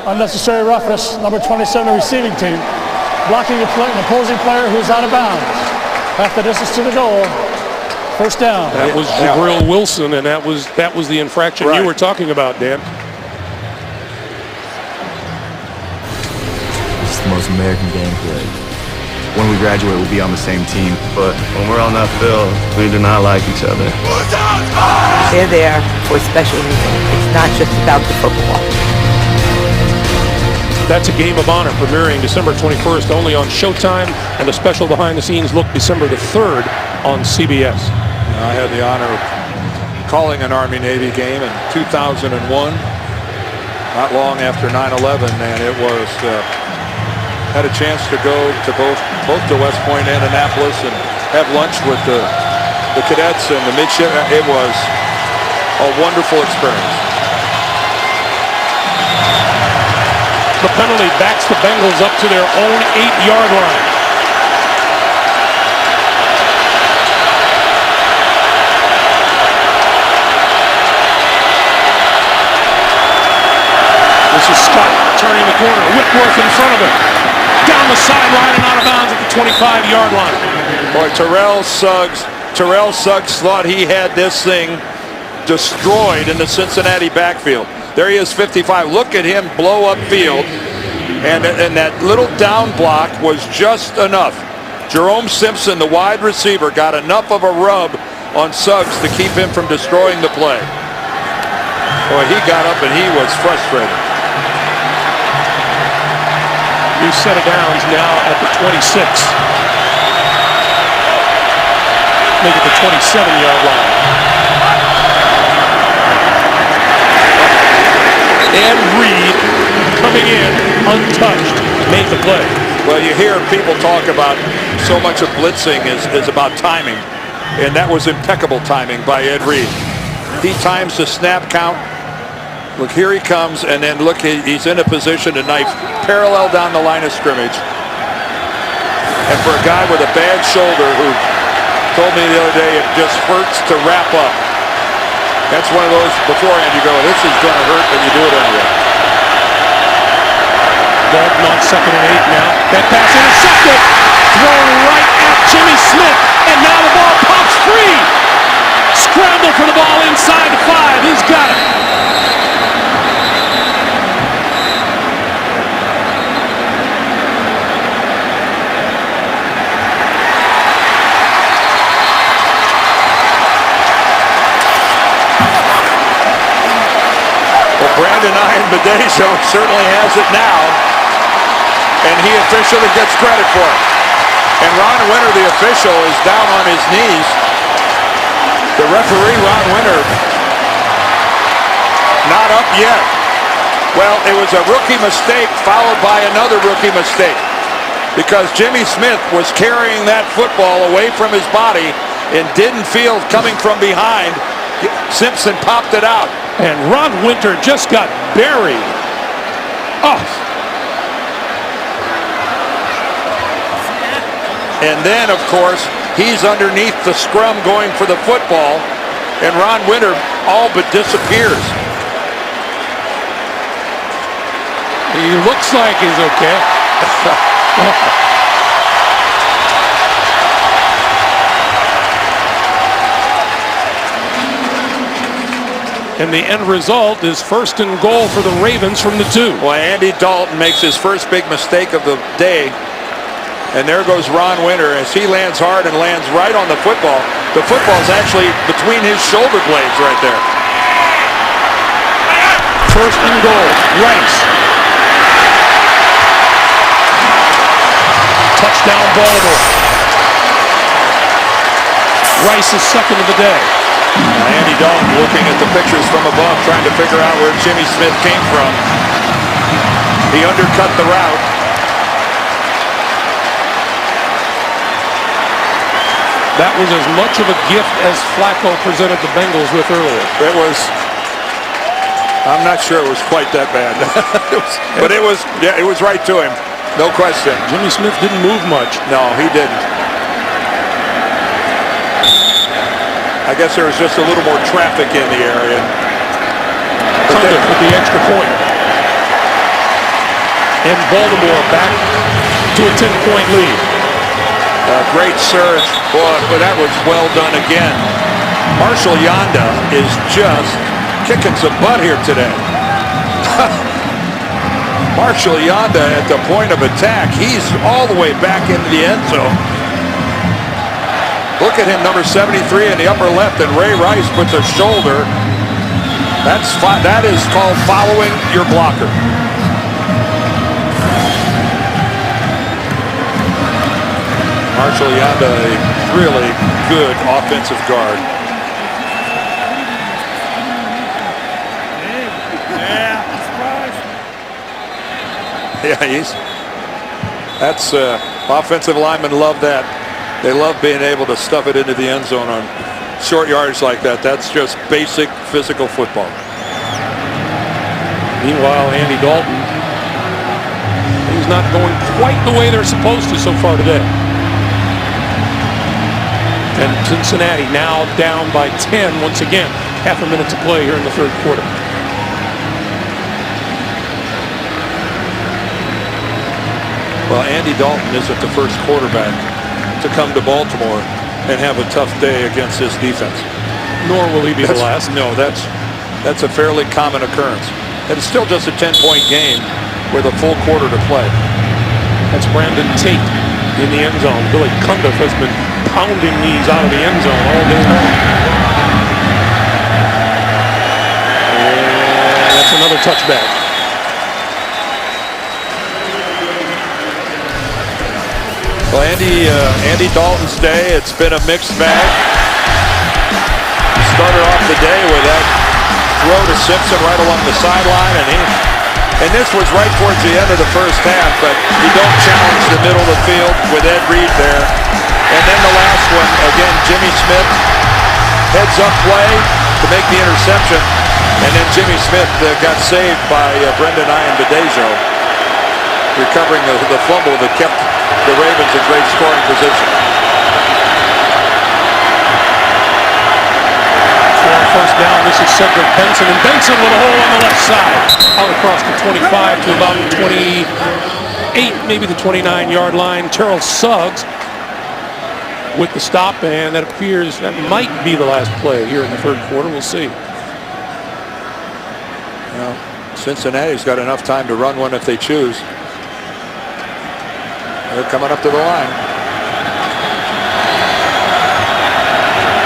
unnecessary roughness, number 27, the receiving team, blocking an opposing player who's out of bounds. Half the distance to the goal. First down. That was Jabril Wilson, and that was the infraction you were talking about, Dan. It's the most American game played. When we graduate, we'll be on the same team. But when we're on that field, we do not like each other. They're there for a special reason. It's not just about the football. That's a Game of Honor premiering December 21st only on Showtime, and a special behind-the-scenes look December the 3rd on CBS. I had the honor of calling an Army-Navy game in 2001, not long after 9/11, and it was had a chance to go to both to West Point and Annapolis and have lunch with the cadets and the midshipmen. It was a wonderful experience. The penalty backs the Bengals up to their own 8-yard line. This is Scott turning the corner. Whitworth in front of him. Down the sideline and out of bounds at the 25-yard line. Boy, Terrell Suggs thought he had this thing destroyed in the Cincinnati backfield. There he is, 55. Look at him blow up field. And that little down block was just enough. Jerome Simpson, the wide receiver, got enough of a rub on Suggs to keep him from destroying the play. Boy, he got up and he was frustrated. New set of downs now at the 26. Make it the 27-yard line. And Reed coming in untouched made the play. Well, you hear people talk about so much of blitzing is about timing, and that was impeccable timing by Ed Reed. He times the snap count. Look, here he comes, and then look, he's in a position to knife parallel down the line of scrimmage. And for a guy with a bad shoulder who told me the other day it just hurts to wrap up. That's one of those beforehand you go, this is going to hurt, but you do it anyway. Dalton on 2nd and 8 now. That pass intercepted. Thrown right at Jimmy Smith. And now the ball pops free. Scramble for the ball inside the 5. He's got it. Brandon Iron Badesio certainly has it now, and he officially gets credit for it. And Ron Winter, the official, is down on his knees. The referee, Ron Winter, not up yet. Well, it was a rookie mistake followed by another rookie mistake, because Jimmy Smith was carrying that football away from his body and didn't feel coming from behind. Simpson popped it out. And Ron Winter just got buried. Oh. And then, of course, he's underneath the scrum going for the football, and Ron Winter all but disappears. He looks like he's okay. And the end result is 1st and goal for the Ravens from the 2. Well, Andy Dalton makes his first big mistake of the day. And there goes Ron Winter as he lands hard and lands right on the football. The football's actually between his shoulder blades right there. 1st and goal. Rice. Touchdown Baltimore. Rice is second of the day. Andy Dalton looking at the pictures from above, trying to figure out where Jimmy Smith came from. He undercut the route. That was as much of a gift as Flacco presented the Bengals with earlier. It was, I'm not sure it was quite that bad. But it was right to him. No question. Jimmy Smith didn't move much. No, he didn't. I guess there was just a little more traffic in the area. Cundiff with the extra point. And Baltimore back to a 10-point lead. Great surge. Boy, that was well done again. Marshall Yanda is just kicking some butt here today. Marshall Yanda at the point of attack. He's all the way back into the end zone. Look at him, number 73 in the upper left, and Ray Rice puts a shoulder. That is called following your blocker. Marshall Yanda, a really good offensive guard. Yeah, that's offensive linemen love that. They love being able to stuff it into the end zone on short yards like that. That's just basic physical football. Meanwhile, Andy Dalton, he's not going quite the way they're supposed to so far today. And Cincinnati now down by 10 once again. Half a minute to play here in the 3rd quarter. Well, Andy Dalton isn't the first quarterback to come to Baltimore and have a tough day against this defense. Nor will he be the last. No, that's a fairly common occurrence. And it's still just a 10-point game with a full quarter to play. That's Brandon Tate in the end zone. Billy Cundiff has been pounding these out of the end zone all day long. And that's another touchback. Well, Andy Dalton's day, it's been a mixed bag. Started off the day with that throw to Simpson right along the sideline, and this was right towards the end of the first half, but you don't challenge the middle of the field with Ed Reed there. And then the last one, again, Jimmy Smith, heads up play to make the interception, and then Jimmy Smith got saved by Brendan Ian-Badejo, recovering the fumble that kept the Ravens in great scoring position. For first down, this is Cedric Benson, and Benson with a hole on the left side. Out across the 25 to about 28, maybe the 29-yard line. Terrell Suggs with the stop, and that appears that might be the last play here in the 3rd quarter. We'll see. Well, Cincinnati's got enough time to run one if they choose. They're coming up to the line.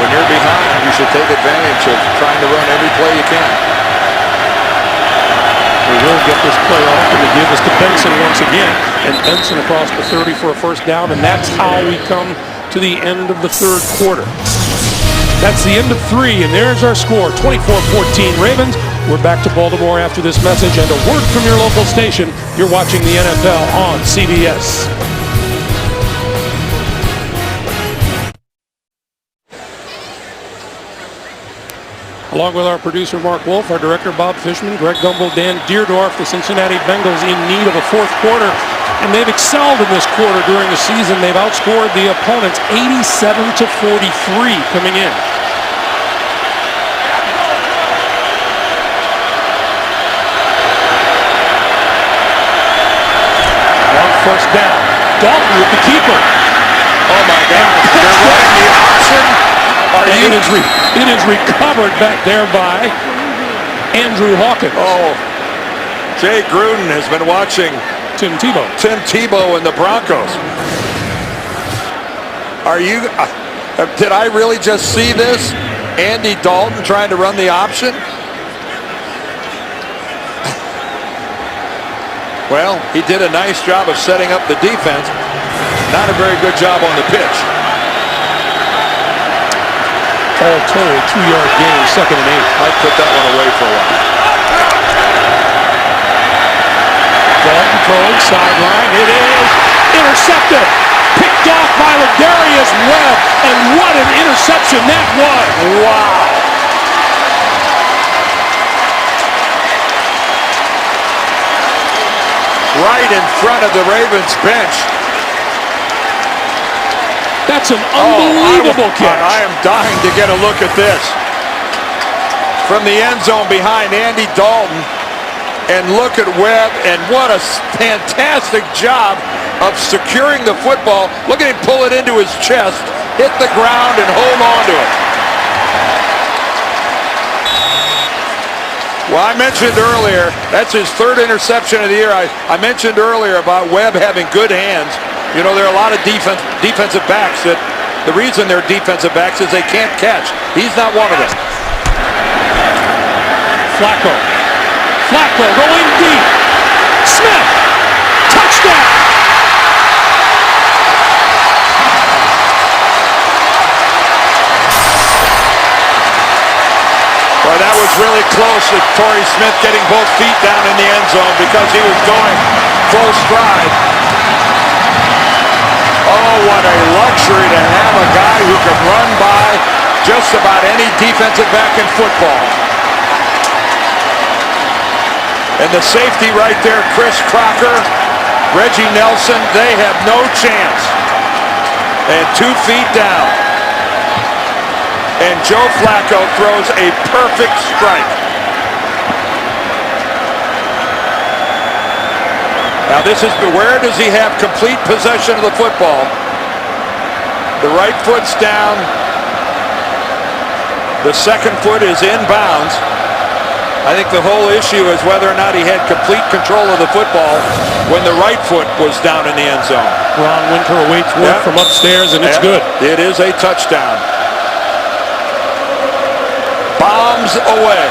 When you're behind, you should take advantage of trying to run every play you can. We will get this play off, and we give this to Benson once again. And Benson across the 30 for a first down, and that's how we come to the end of the 3rd quarter. That's the end of 3, and there's our score, 24-14 Ravens. We're back to Baltimore after this message and a word from your local station. You're watching the NFL on CBS. Along with our producer, Mark Wolf, our director, Bob Fishman, Greg Gumbel, Dan Deerdorf, the Cincinnati Bengals in need of a 4th quarter. And they've excelled in this quarter during the season. They've outscored the opponents 87-43 coming in. On first down, Dalton with the keeper. Oh my gosh, they're running the option. It is recovered back there by Andrew Hawkins. Oh, Jay Gruden has been watching Tim Tebow and the Broncos. Are you, did I really just see this? Andy Dalton trying to run the option? Well, he did a nice job of setting up the defense. Not a very good job on the pitch. All told, 2-yard gain, 2nd and 8. I'd put that one away for a while. Dalton throws, sideline. It is intercepted. Picked off by Ladarius Webb. And what an interception that was. Wow. Right in front of the Ravens bench. That's an unbelievable catch. I am dying to get a look at this. From the end zone behind Andy Dalton. And look at Webb, and what a fantastic job of securing the football. Look at him pull it into his chest, hit the ground, and hold on to it. Well, I mentioned earlier, that's his 3rd interception of the year. I mentioned earlier about Webb having good hands. You know, there are a lot of defensive backs that the reason they're defensive backs is they can't catch. He's not one of them. Flacco going deep. Smith, touchdown. Well, that was really close with Torrey Smith getting both feet down in the end zone because he was going full stride. Oh, what a luxury to have a guy who can run by just about any defensive back in football. And the safety right there, Chris Crocker, Reggie Nelson, they have no chance. And 2 feet down. And Joe Flacco throws a perfect strike. Now this is, where does he have complete possession of the football? The right foot's down. The 2nd foot is inbounds. I think the whole issue is whether or not he had complete control of the football when the right foot was down in the end zone. Ron Winter awaits work from upstairs, and it's good. It is a touchdown. Bombs away.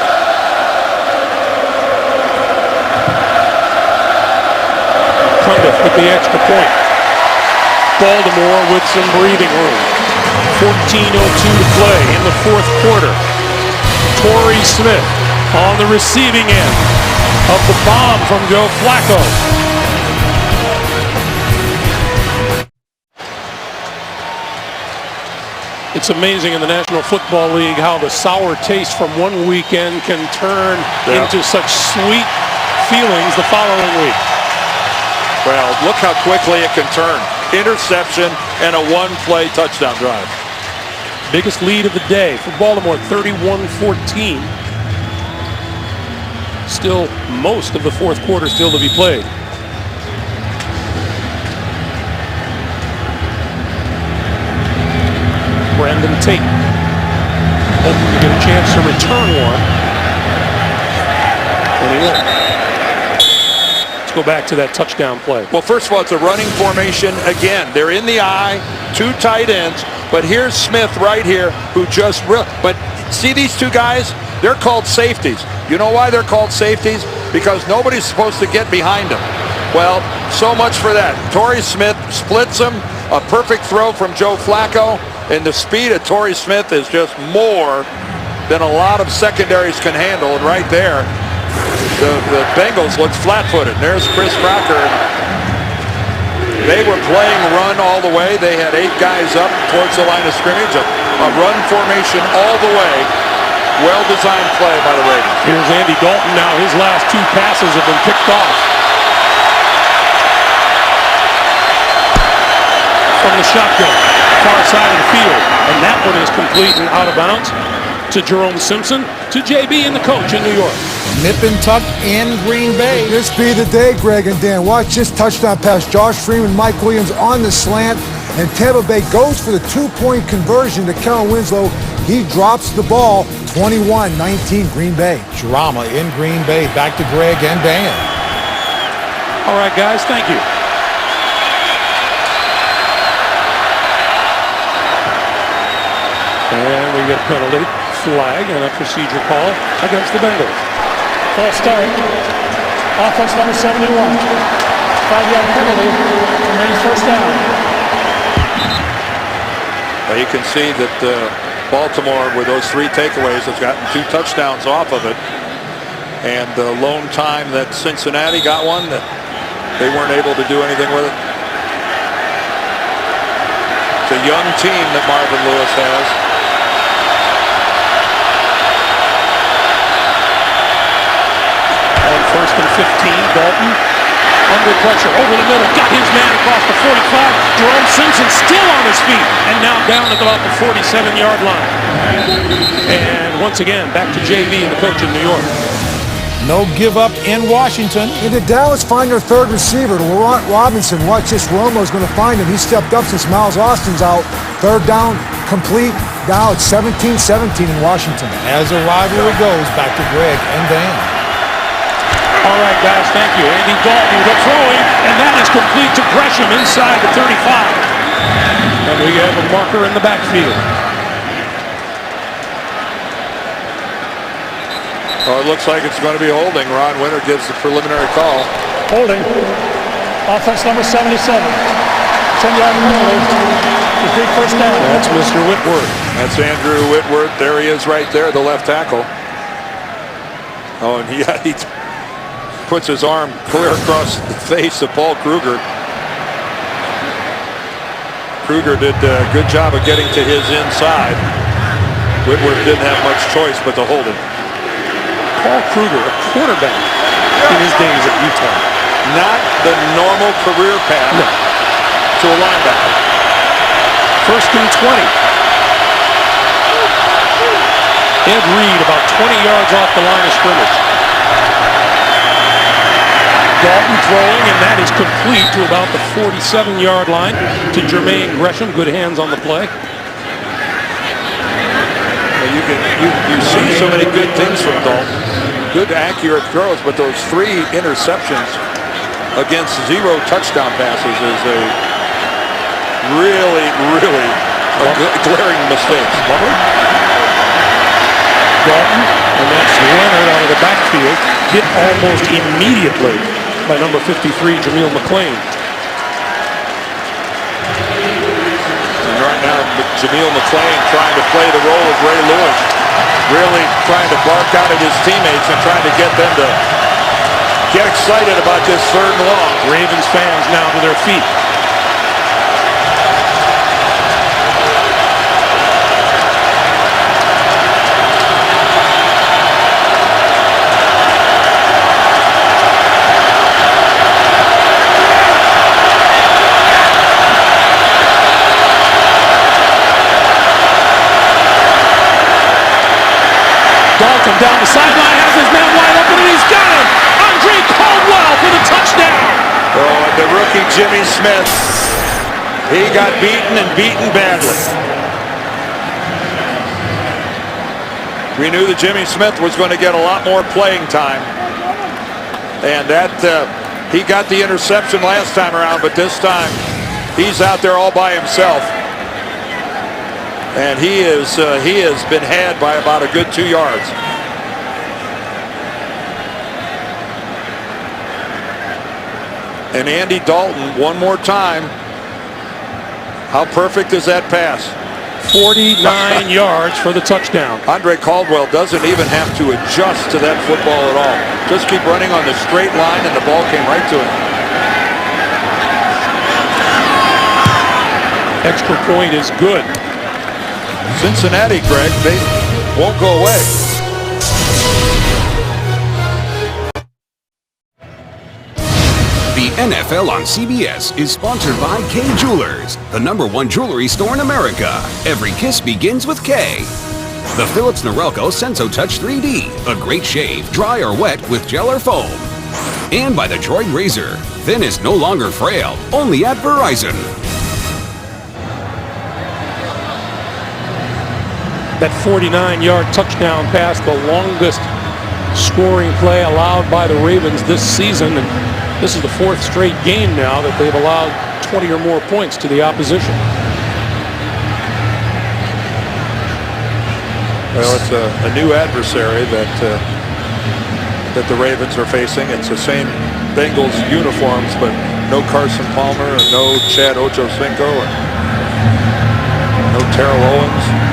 Cundiff with the extra point. Baltimore with some breathing room. 14:02 to play in the 4th quarter. Torrey Smith on the receiving end of the bomb from Joe Flacco. It's amazing in the National Football League how the sour taste from one weekend can turn into such sweet feelings the following week. Well, look how quickly it can turn. Interception and a 1-play touchdown drive. Biggest lead of the day for Baltimore, 31-14. Still most of the 4th quarter still to be played. Brandon Tate hoping to get a chance to return one. And he won't. Let's go back to that touchdown play. Well, first of all, it's a running formation again. They're in the eye, 2 tight ends, but here's Smith right here who just but see these 2 guys? They're called safeties. You know why they're called safeties? Because nobody's supposed to get behind them. Well, so much for that. Torrey Smith splits them. A perfect throw from Joe Flacco. And the speed of Torrey Smith is just more than a lot of secondaries can handle. And right there, the Bengals looked flat-footed. There's Chris Crocker. They were playing run all the way. They had 8 guys up towards the line of scrimmage. A run formation all the way. Well-designed play by the Ravens. Here's Andy Dalton now. His last 2 passes have been picked off. From the shotgun, far side of the field. And that one is complete and out of bounds to Jerome Simpson, to JB and the coach in New York. Nip and tuck in Green Bay. This be the day, Greg and Dan. Watch this touchdown pass. Josh Freeman, Mike Williams on the slant. and Tampa Bay goes for the 2-point conversion to Kellen Winslow. He drops the ball, 21-19 Green Bay. Drama in Green Bay. Back to Greg and Dan. All right, guys, thank you. And we get a penalty, flag, and a procedure call against the Bengals. False start. Offense number 71. 5-yard penalty. Remains first down. Well, you can see that Baltimore, with those 3 takeaways, has gotten 2 touchdowns off of it. And the lone time that Cincinnati got one, that they weren't able to do anything with it. It's a young team that Marvin Lewis has. On 1st and 15, Dalton under pressure, over the middle, got his man across the 45. Jerome Simpson still on his feet, and now down at about the 47-yard line. And once again, back to JV and the coach in New York. No give up in Washington. And did Dallas find their 3rd receiver, Laurent Robinson? Watch this, Romo's going to find him. He stepped up since Miles Austin's out. 3rd down, complete. Now it's 17-17 in Washington. As the rivalry goes, back to Greg and Dan. All right, guys, thank you. Andy Dalton, the throwing, and that is complete to Gresham inside the 35. And we have a marker in the backfield. Oh, it looks like it's going to be holding. Ron Winter gives the preliminary call. Holding. Offense number 77. 10-yard penalty. Complete first down. That's Mr. Whitworth. That's Andrew Whitworth. There he is right there, the left tackle. Oh, and he puts his arm clear across the face of Paul Kruger. Kruger did a good job of getting to his inside. Whitworth didn't have much choice but to hold it. Paul Kruger, a quarterback in his days at Utah. Not the normal career path to a linebacker. 1st and 20. Ed Reed about 20 yards off the line of scrimmage. Dalton throwing, and that is complete to about the 47-yard line to Jermaine Gresham. Good hands on the play. Well, you see so many good things from Dalton. Good accurate throws, but those 3 interceptions against 0 touchdown passes is a really glaring mistake. Dalton, and that's Leonard out of the backfield, hit almost immediately by number 53, Jameel McClain. And right now, Jameel McClain trying to play the role of Ray Lewis, really trying to bark out at his teammates and trying to get them to get excited about this 3rd and long. Ravens fans now to their feet. Dalton down the sideline, has his man wide open, and he's got him! Andre Caldwell for the touchdown! Oh, and the rookie Jimmy Smith, he got beaten and beaten badly. We knew that Jimmy Smith was going to get a lot more playing time. And that he got the interception last time around, but this time he's out there all by himself. And he has been had by about a good 2 yards. And Andy Dalton, one more time. How perfect is that pass? 49 yards for the touchdown. Andre Caldwell doesn't even have to adjust to that football at all. Just keep running on the straight line, and the ball came right to him. Extra point is good. Cincinnati, Greg, they won't go away. The NFL on CBS is sponsored by K Jewelers, the #1 jewelry store in America. Every kiss begins with K. The Philips Norelco Senso Touch 3D, a great shave, dry or wet with gel or foam. And by the Droid Razor, thin is no longer frail, only at Verizon. That 49-yard touchdown pass, the longest scoring play allowed by the Ravens this season. And this is the 4th straight game now that they've allowed 20 or more points to the opposition. Well, it's a new adversary that the Ravens are facing. It's the same Bengals uniforms, but no Carson Palmer and no Chad Ochocinco and no Terrell Owens.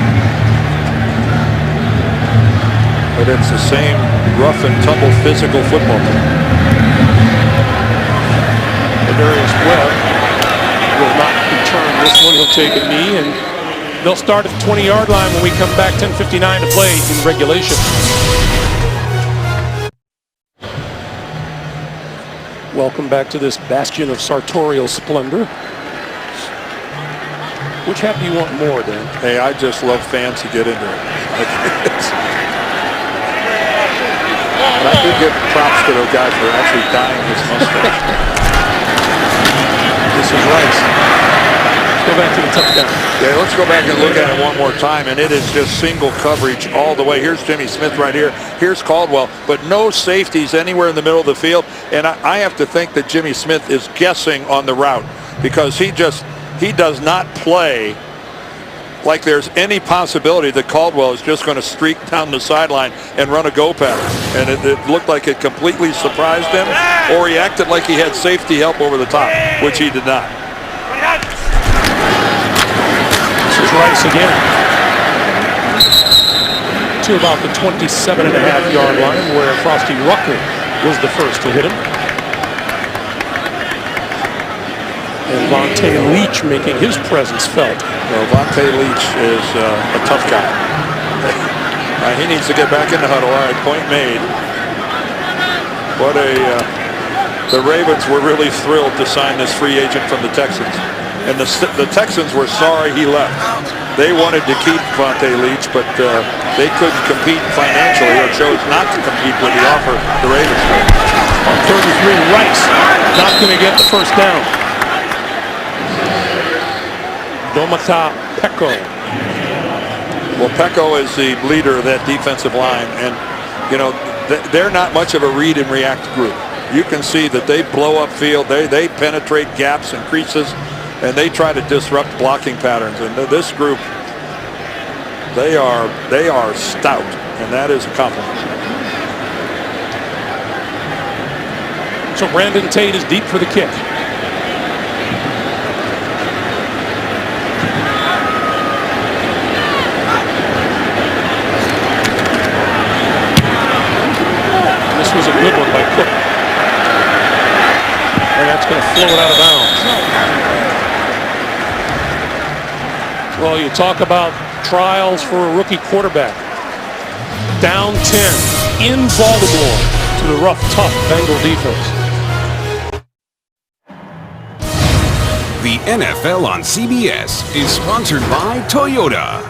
But it's the same rough and tumble physical football team. Darius Webb will not return this one. He'll take a knee, and they'll start at the 20-yard line when we come back. 10:59 to play in regulation. Welcome back to this bastion of sartorial splendor. Which half do you want more, Dan? Hey, I just love fans who get into it. But I do give props to those guys for actually dyeing his mustache. This is Rice. Let's go back to the touchdown. Yeah, let's go back and look at it one more time, and it is just single coverage all the way. Here's Jimmy Smith right here. Here's Caldwell, but no safeties anywhere in the middle of the field. And I have to think that Jimmy Smith is guessing on the route because he does not play like there's any possibility that Caldwell is just going to streak down the sideline and run a go pattern. And it looked like it completely surprised him, or he acted like he had safety help over the top, which he did not. This is Rice again. To about the 27.5-yard line where Frosty Rucker was the first to hit him. And Vontae Leach making his presence felt. Well, Vontae Leach is a tough guy. He needs to get back in the huddle. All right, point made. The Ravens were really thrilled to sign this free agent from the Texans. And the Texans were sorry he left. They wanted to keep Vontae Leach, but they couldn't compete financially or chose not to compete with the offer the Ravens made. On 33, Rice not going to get the first down. Domata Peko. Well, Peko is the leader of that defensive line, and you know they're not much of a read and react group. You can see that they blow up field, they penetrate gaps and creases, and they try to disrupt blocking patterns. And this group, they are stout, and that is a compliment. So Brandon Tate is deep for the kick. Was a good one by Cook. And that's going to float out of bounds. Well, you talk about trials for a rookie quarterback. Down 10 in Baltimore to the rough, tough Bengal defense. The NFL on CBS is sponsored by Toyota.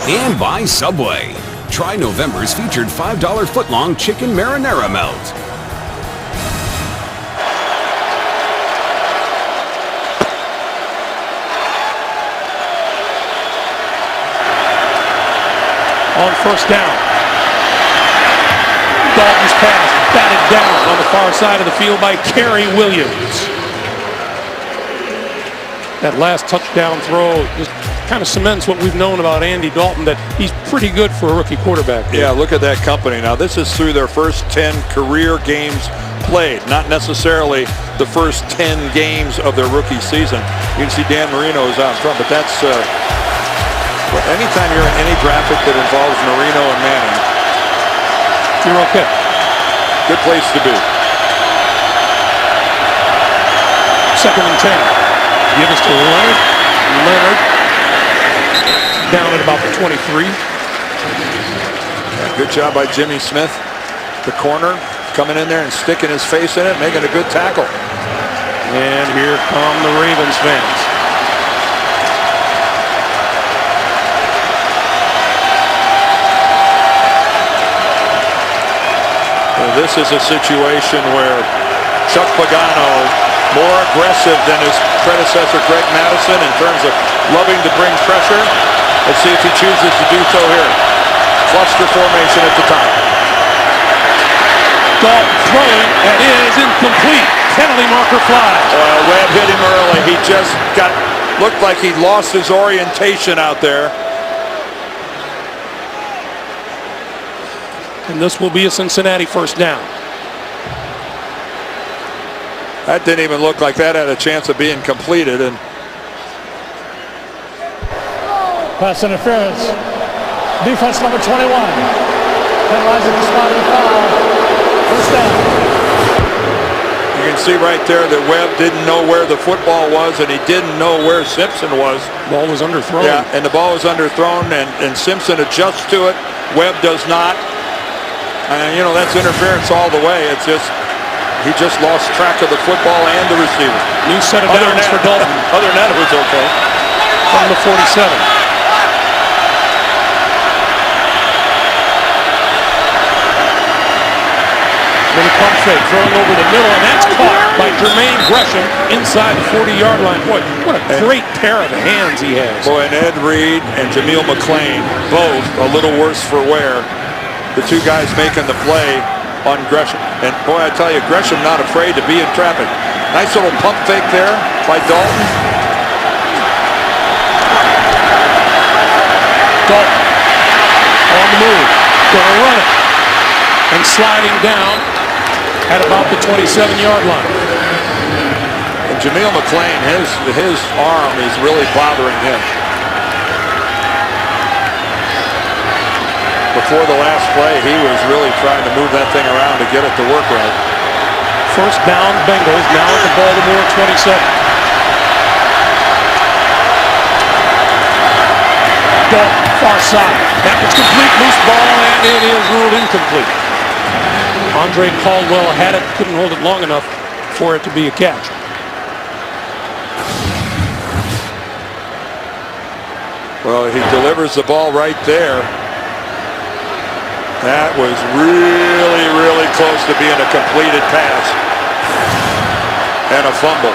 And by Subway. Try November's featured $5 footlong chicken marinara melt. On first down. Dalton's pass batted down on the far side of the field by Kerry Williams. That last touchdown throw just kind of cements what we've known about Andy Dalton, that he's pretty good for a rookie quarterback. Yeah, look at that company. Now, this is through their first 10 career games played, not necessarily the first 10 games of their rookie season. You can see Dan Marino is out front, but that's anytime you're in any graphic that involves Marino and Manning, you're okay. Good place to be. 2nd and 10. Give us to Leonard. Leonard down at about the 23. Yeah, good job by Jimmy Smith, the corner, coming in there and sticking his face in it, making a good tackle. And here come the Ravens fans. Well, this is a situation where Chuck Pagano more aggressive than his predecessor, Greg Madison, in terms of loving to bring pressure. Let's see if he chooses to do so here. Cluster formation at the top. Dalton throwing, and is incomplete. Penalty marker flies. Webb hit him early. He just looked like he lost his orientation out there. And this will be a Cincinnati first down. That didn't even look like that had a chance of being completed. And pass interference. Defense number 21. Penalizing the spot of the foul. First down. You can see right there that Webb didn't know where the football was, and he didn't know where Simpson was. Ball was underthrown. Yeah, and the ball was underthrown, and Simpson adjusts to it. Webb does not. And, you know, that's interference all the way. It's just, he just lost track of the football and the receiver. New set of downs for Dalton. Other than that, it was okay. From the 47. Little pump fake, throwing over the middle, and that's caught by Jermaine Gresham inside the 40-yard line. Boy, what a great pair of hands he has. Boy, and Ed Reed and Jameel McClain, both a little worse for wear. The two guys making the play on Gresham. And boy, I tell you, Gresham not afraid to be in traffic. Nice little pump fake there by Dalton. Dalton on the move, gonna run it, and sliding down at about the 27-yard line. And Jameel McClain, his arm is really bothering him. Before the last play, he was really trying to move that thing around to get it to work right. First down, Bengals, now at the Baltimore 27. Dalton, far side. That was complete, loose ball, and it is ruled incomplete. Andre Caldwell had it, couldn't hold it long enough for it to be a catch. Well, he delivers the ball right there. That was really, really close to being a completed pass. And a fumble.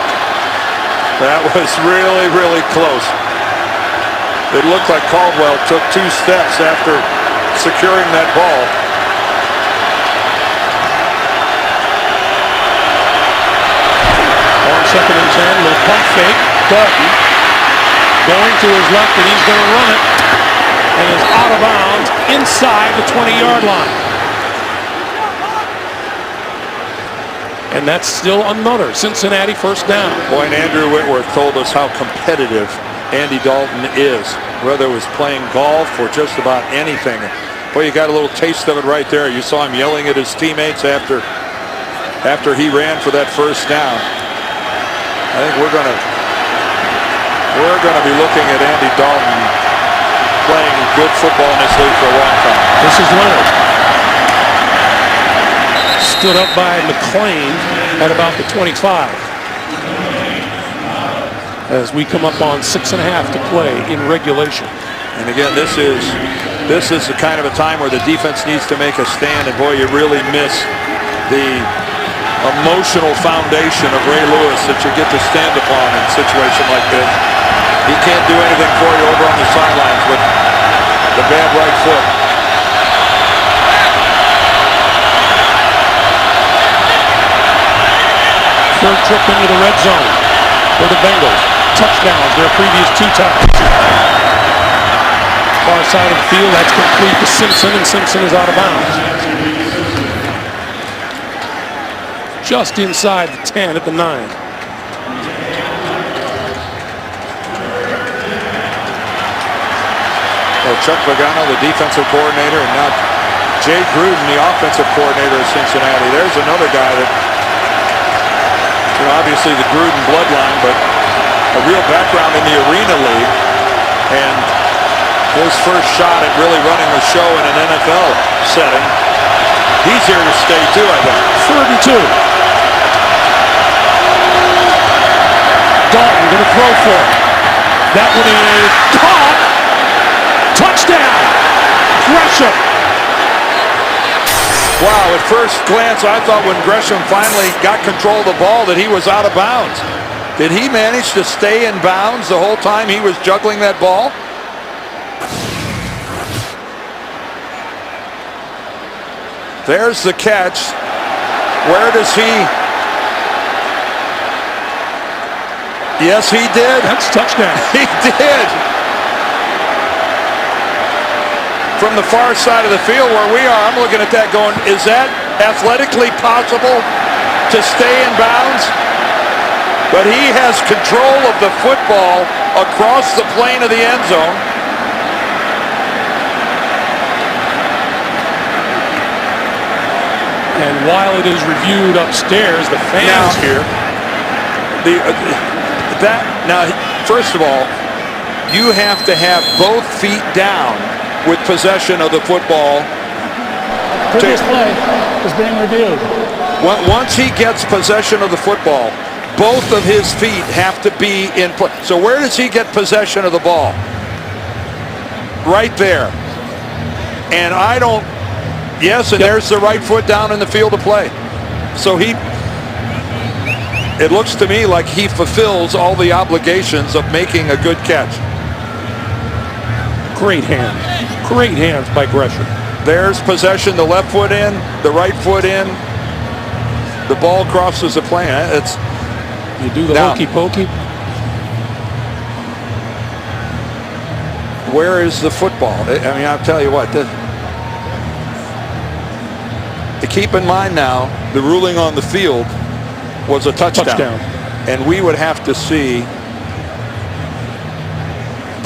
That was really, really close. It looked like Caldwell took 2 steps after securing that ball. On 2nd and 10, little pump fake. Dalton going to his left, and he's going to run it. And is out of bounds inside the 20-yard line. And that's still another Cincinnati first down. Boy, and Andrew Whitworth told us how competitive Andy Dalton is, whether it was playing golf or just about anything. Boy, you got a little taste of it right there. You saw him yelling at his teammates after he ran for that first down. I think we're gonna be looking at Andy Dalton playing good football in this league for a long time. This is Leonard. Stood up by McClain at about the 25. As we come up on 6.5 to play in regulation. And again, this is the kind of a time where the defense needs to make a stand, and boy, you really miss the emotional foundation of Ray Lewis that you get to stand upon in a situation like this. He can't do anything for you over on the sidelines with the bad right foot. Third trip into the red zone for the Bengals. Touchdowns their previous 2 times. Far side of the field, that's complete to Simpson, and Simpson is out of bounds. Just inside the 10 at the 9. Well, Chuck Pagano, the defensive coordinator, and now Jay Gruden, the offensive coordinator of Cincinnati. There's another guy that, you know, obviously the Gruden bloodline, but a real background in the Arena League, and his first shot at really running the show in an NFL setting. He's here to stay too, I think. 3rd and 2. Dalton going to throw for it. That one is caught. Touchdown! Gresham! Wow, at first glance, I thought when Gresham finally got control of the ball that he was out of bounds. Did he manage to stay in bounds the whole time he was juggling that ball? There's the catch. Where does he? Yes, he did. That's a touchdown. He did. From the far side of the field where we are, I'm looking at that going, is that athletically possible to stay in bounds? But he has control of the football across the plane of the end zone. And while it is reviewed upstairs, the fans here. Now, first of all, you have to have both feet down with possession of the football. Previous play is being reviewed. Once he gets possession of the football, both of his feet have to be in play. So where does he get possession of the ball? Right there. And I don't. Yes, and there's the right foot down in the field of play. So it looks to me like he fulfills all the obligations of making a good catch. Great hands. Great hands by Gresham. There's possession, the left foot in, the right foot in. The ball crosses the plane. You do the hokey pokey. Where is the football? I mean, I'll tell you what. Keep in mind now, the ruling on the field was a touchdown. And we would have to see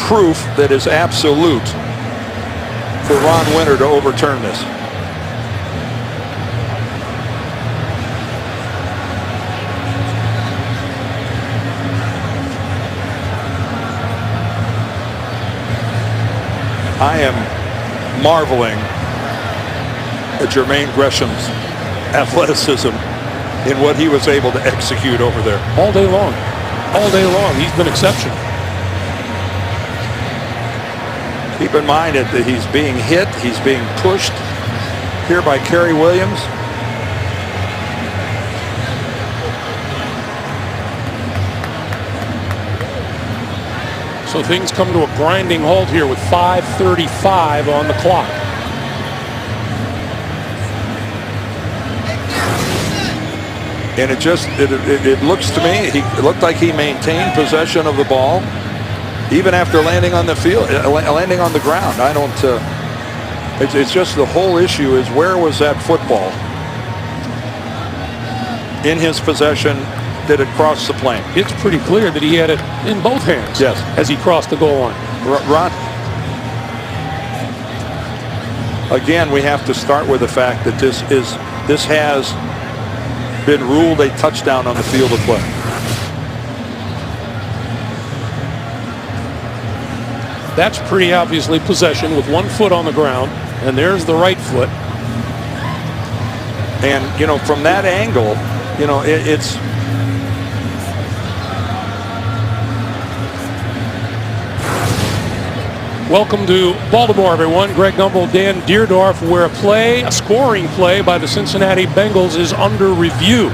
proof that is absolute for Ron Winter to overturn this. I am marveling at Jermaine Gresham's athleticism in what he was able to execute over there. All day long. All day long. He's been exceptional. Keep in mind that he's being hit. He's being pushed here by Kerry Williams. So things come to a grinding halt here with 5:35 on the clock. And it looks to me, it looked like he maintained possession of the ball even after landing on the field, landing on the ground. I don't, it's just the whole issue is where was that football in his possession? Did it cross the plane? It's pretty clear that he had it in both hands. Yes. As he crossed the goal line. Ron, again, we have to start with the fact that this has been ruled a touchdown on the field of play. That's pretty obviously possession with one foot on the ground, and there's the right foot. And, you know, from that angle, you know, it's welcome to Baltimore, everyone. Greg Gumbel, Dan Deerdorf, where a scoring play by the Cincinnati Bengals is under review.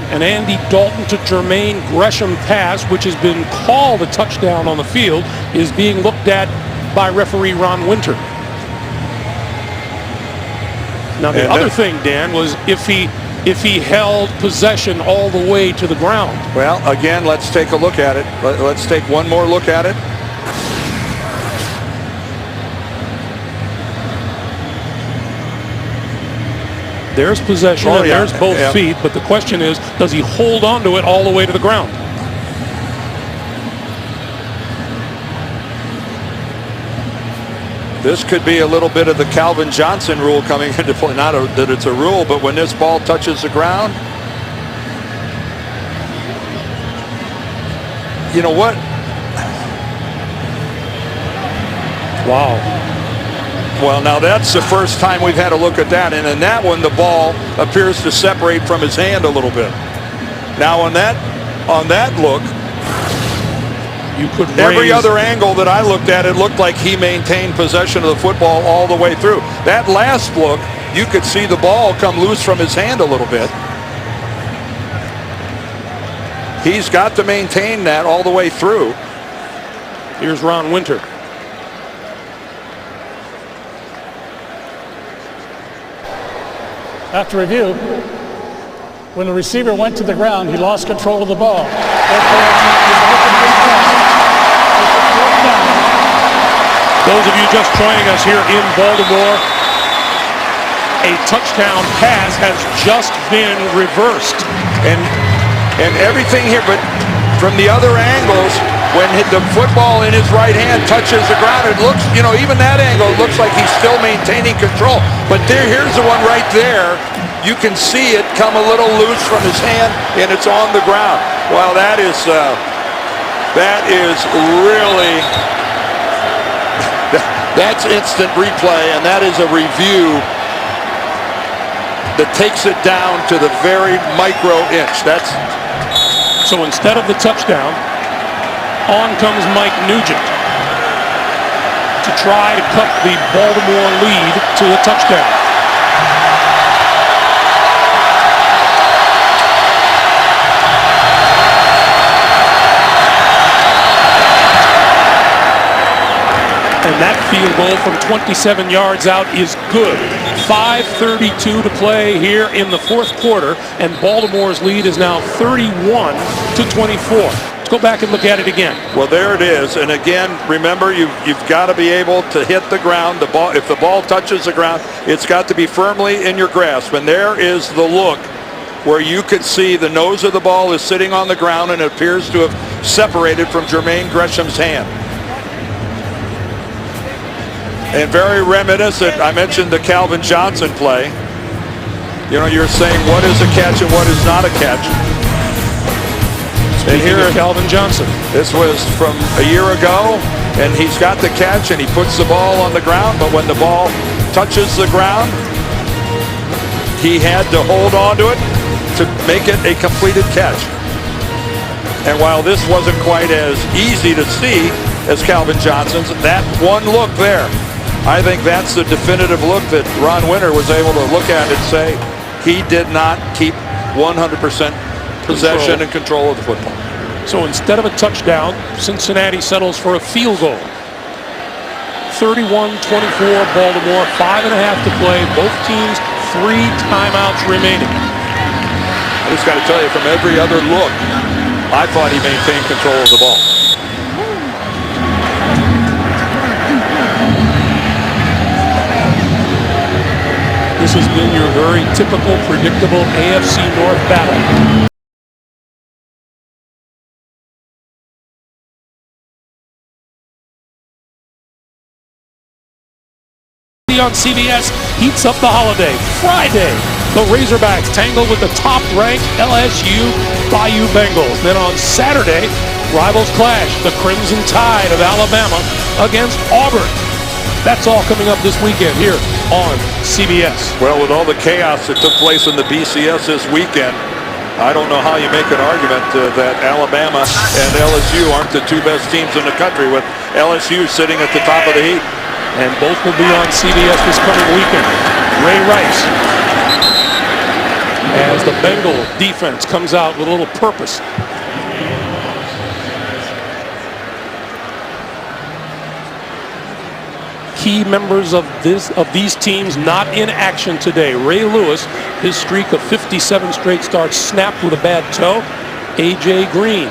An Andy Dalton to Jermaine Gresham pass, which has been called a touchdown on the field, is being looked at by referee Ron Winter. Now, the other thing, Dan, was if he held possession all the way to the ground. Well, again, let's take a look at it. Let's take one more look at it. There's possession, and there's both feet, but the question is, does he hold on to it all the way to the ground? This could be a little bit of the Calvin Johnson rule coming into play. Not that it's a rule, but when this ball touches the ground, you know what? Wow. Well, now that's the first time we've had a look at that. And in that one, the ball appears to separate from his hand a little bit. Now on that look, You could Every other angle that I looked at, it looked like he maintained possession of the football all the way through. That last look, you could see the ball come loose from his hand a little bit. He's got to maintain that all the way through. Here's Ron Winter. After review, when the receiver went to the ground, he lost control of the ball. Those of you just joining us here in Baltimore, a touchdown pass has just been reversed. And everything here, but from the other angles, when the football in his right hand touches the ground, it looks, even that angle, it looks like he's still maintaining control. But here's the one right there. You can see it come a little loose from his hand, and it's on the ground. Well, that is really, that's instant replay, and that is a review that takes it down to the very micro inch. So instead of the touchdown, on comes Mike Nugent to try to cut the Baltimore lead to a touchdown. And that field goal from 27 yards out is good. 5:32 to play here in the fourth quarter, and Baltimore's lead is now 31-24. Let's go back and look at it again. Well, there it is. And again, remember, you've got to be able to hit the ground. The ball, if the ball touches the ground, it's got to be firmly in your grasp. And there is the look where you could see the nose of the ball is sitting on the ground, and it appears to have separated from Jermaine Gresham's hand. And very reminiscent, I mentioned the Calvin Johnson play. You're saying what is a catch and what is not a catch. And here is Calvin Johnson. This was from a year ago, and he's got the catch, and he puts the ball on the ground, but when the ball touches the ground, he had to hold on to it to make it a completed catch. And while this wasn't quite as easy to see as Calvin Johnson's, that one look there, I think that's the definitive look that Ron Winter was able to look at and say he did not keep 100% possession and control of the football. So instead of a touchdown, Cincinnati settles for a field goal. 31-24 Baltimore, 5.5 to play. Both teams 3 timeouts remaining. I just got to tell you, from every other look, I thought he maintained control of the ball. This has been your very typical, predictable AFC North battle. On CBS heats up the holiday. Friday, the Razorbacks tangle with the top-ranked LSU Bayou Bengals. Then on Saturday, rivals clash. The Crimson Tide of Alabama against Auburn. That's all coming up this weekend here on CBS. Well, with all the chaos that took place in the BCS this weekend, I don't know how you make an argument that Alabama and LSU aren't the 2 best teams in the country, with LSU sitting at the top of the heap. And both will be on CBS this coming weekend. Ray Rice, as the Bengal defense comes out with a little purpose. Key members of these teams not in action today. Ray Lewis, his streak of 57 straight starts snapped with a bad toe. A.J. Green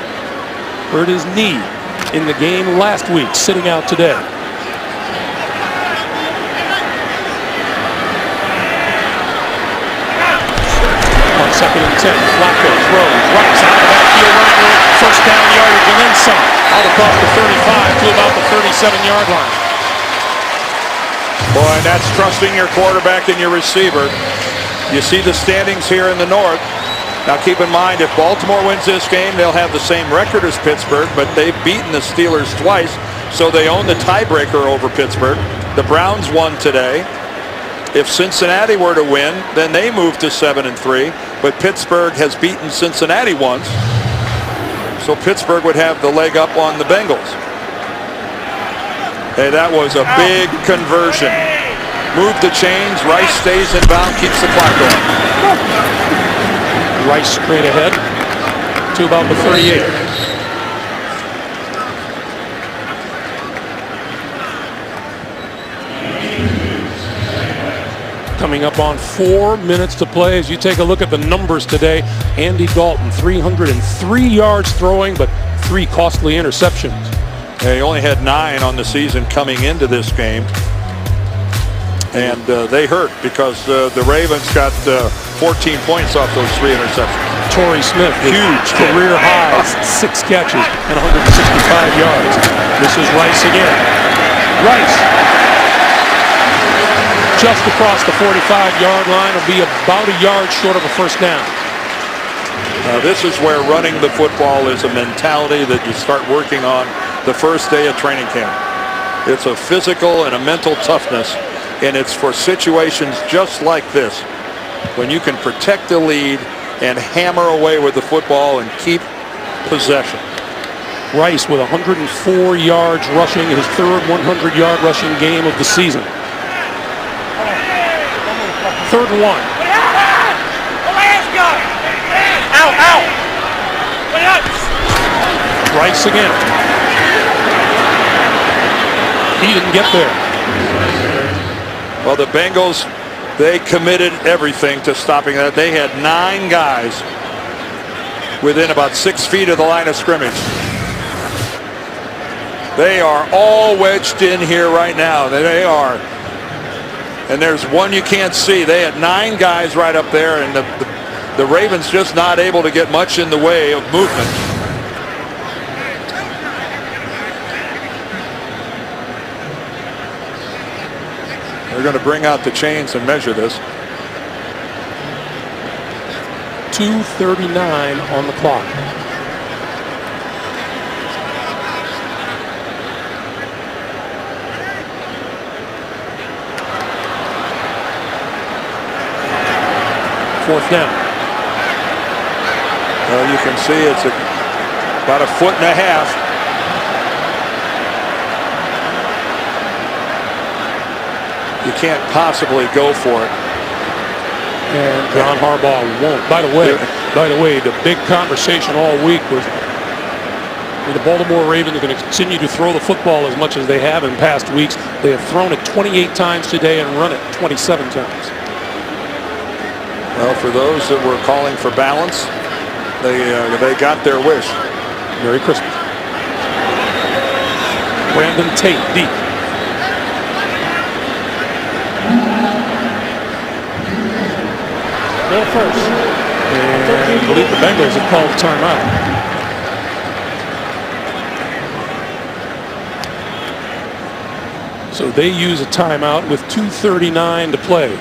hurt his knee in the game last week, sitting out today. On 2nd and 10, Flacco throws, Rice out of the backfield, running room, first down yardage and then some, out across the 35 to about the 37-yard line. Boy, and that's trusting your quarterback and your receiver. You see the standings here in the North. Now keep in mind, if Baltimore wins this game, they'll have the same record as Pittsburgh, but they've beaten the Steelers twice, so they own the tiebreaker over Pittsburgh. The Browns won today. If Cincinnati were to win, then they move to 7-3, but Pittsburgh has beaten Cincinnati once. So Pittsburgh would have the leg up on the Bengals. Hey, that was a big conversion. Move the chains. Rice stays in bounds, keeps the clock going. Rice straight ahead to about the 38. Coming up on 4 minutes to play. As you take a look at the numbers today, Andy Dalton, 303 yards throwing, but 3 costly interceptions. He only had 9 on the season coming into this game. And they hurt because the Ravens got 14 points off those 3 interceptions. Torrey Smith, huge career high, 6 catches and 165 yards. This is Rice again. Rice just across the 45-yard line, will be about a yard short of a first down. This is where running the football is a mentality that you start working on the first day of training camp. It's a physical and a mental toughness, and it's for situations just like this, when you can protect the lead and hammer away with the football and keep possession. Rice with 104 yards rushing, his third 100-yard rushing game of the season. 3rd and 1. Rice again. He didn't get there. Well, the Bengals, they committed everything to stopping that. They had 9 guys within about 6 feet of the line of scrimmage. They are all wedged in here right now. They are. And there's one you can't see. They had 9 guys right up there, and the Ravens just not able to get much in the way of movement. They're going to bring out the chains and measure this. 2:39 on the clock. Fourth down. Well, you can see it's about 1.5 feet. You can't possibly go for it. And John Harbaugh won't. By the way, the big conversation all week was the Baltimore Ravens are going to continue to throw the football as much as they have in past weeks. They have thrown it 28 times today and run it 27 times. Well, for those that were calling for balance, they got their wish. Merry Christmas. Brandon Tate deep. Bill first. And I believe the Bengals have called timeout. So they use a timeout with 2:39 to play.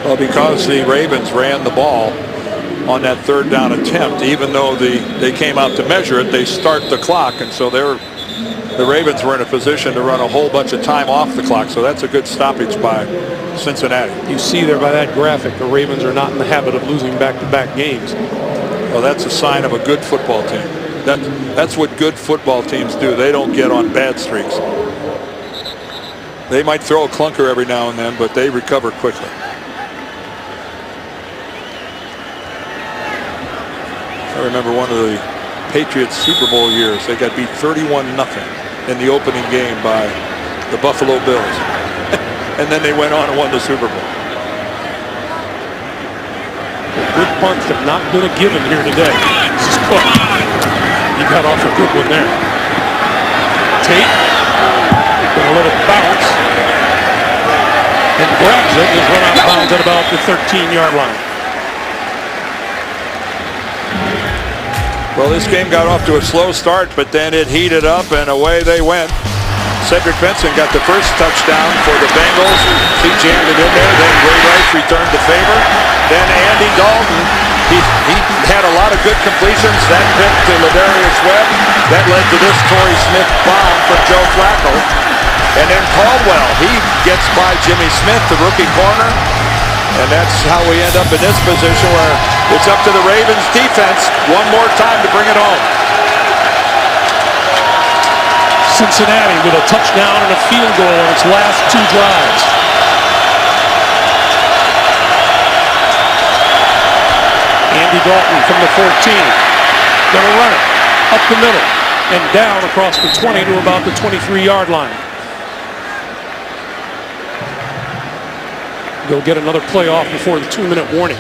Well, because the Ravens ran the ball on that 3rd down attempt, even though they came out to measure it, they start the clock, and so the Ravens were in a position to run a whole bunch of time off the clock, so that's a good stoppage by Cincinnati. You see there by that graphic, the Ravens are not in the habit of losing back-to-back games. Well, that's a sign of a good football team. That's what good football teams do. They don't get on bad streaks. They might throw a clunker every now and then, but they recover quickly. I remember one of the Patriots Super Bowl years. They got beat 31-0 in the opening game by the Buffalo Bills. And then they went on and won the Super Bowl. Good punts have not been a given here today. This is Cook. He got off a good one there. Tate going to let it bounce and grabs it and is run out of bounds at about the 13-yard line. Well, this game got off to a slow start, but then it heated up and away they went. Cedric Benson got the first touchdown for the Bengals. He jammed it in there. Then Ray Rice returned the favor. Then Andy Dalton, he had a lot of good completions. That pick to Ladarius Webb. That led to this Torrey Smith bomb from Joe Flacco. And then Caldwell, he gets by Jimmy Smith, the rookie corner. And that's how we end up in this position where it's up to the Ravens defense one more time to bring it home. Cincinnati with a touchdown and a field goal on its last 2 drives. Andy Dalton from the 14. Gonna run it up the middle and down across the 20 to about the 23-yard line. Go get another play off before the 2-minute warning.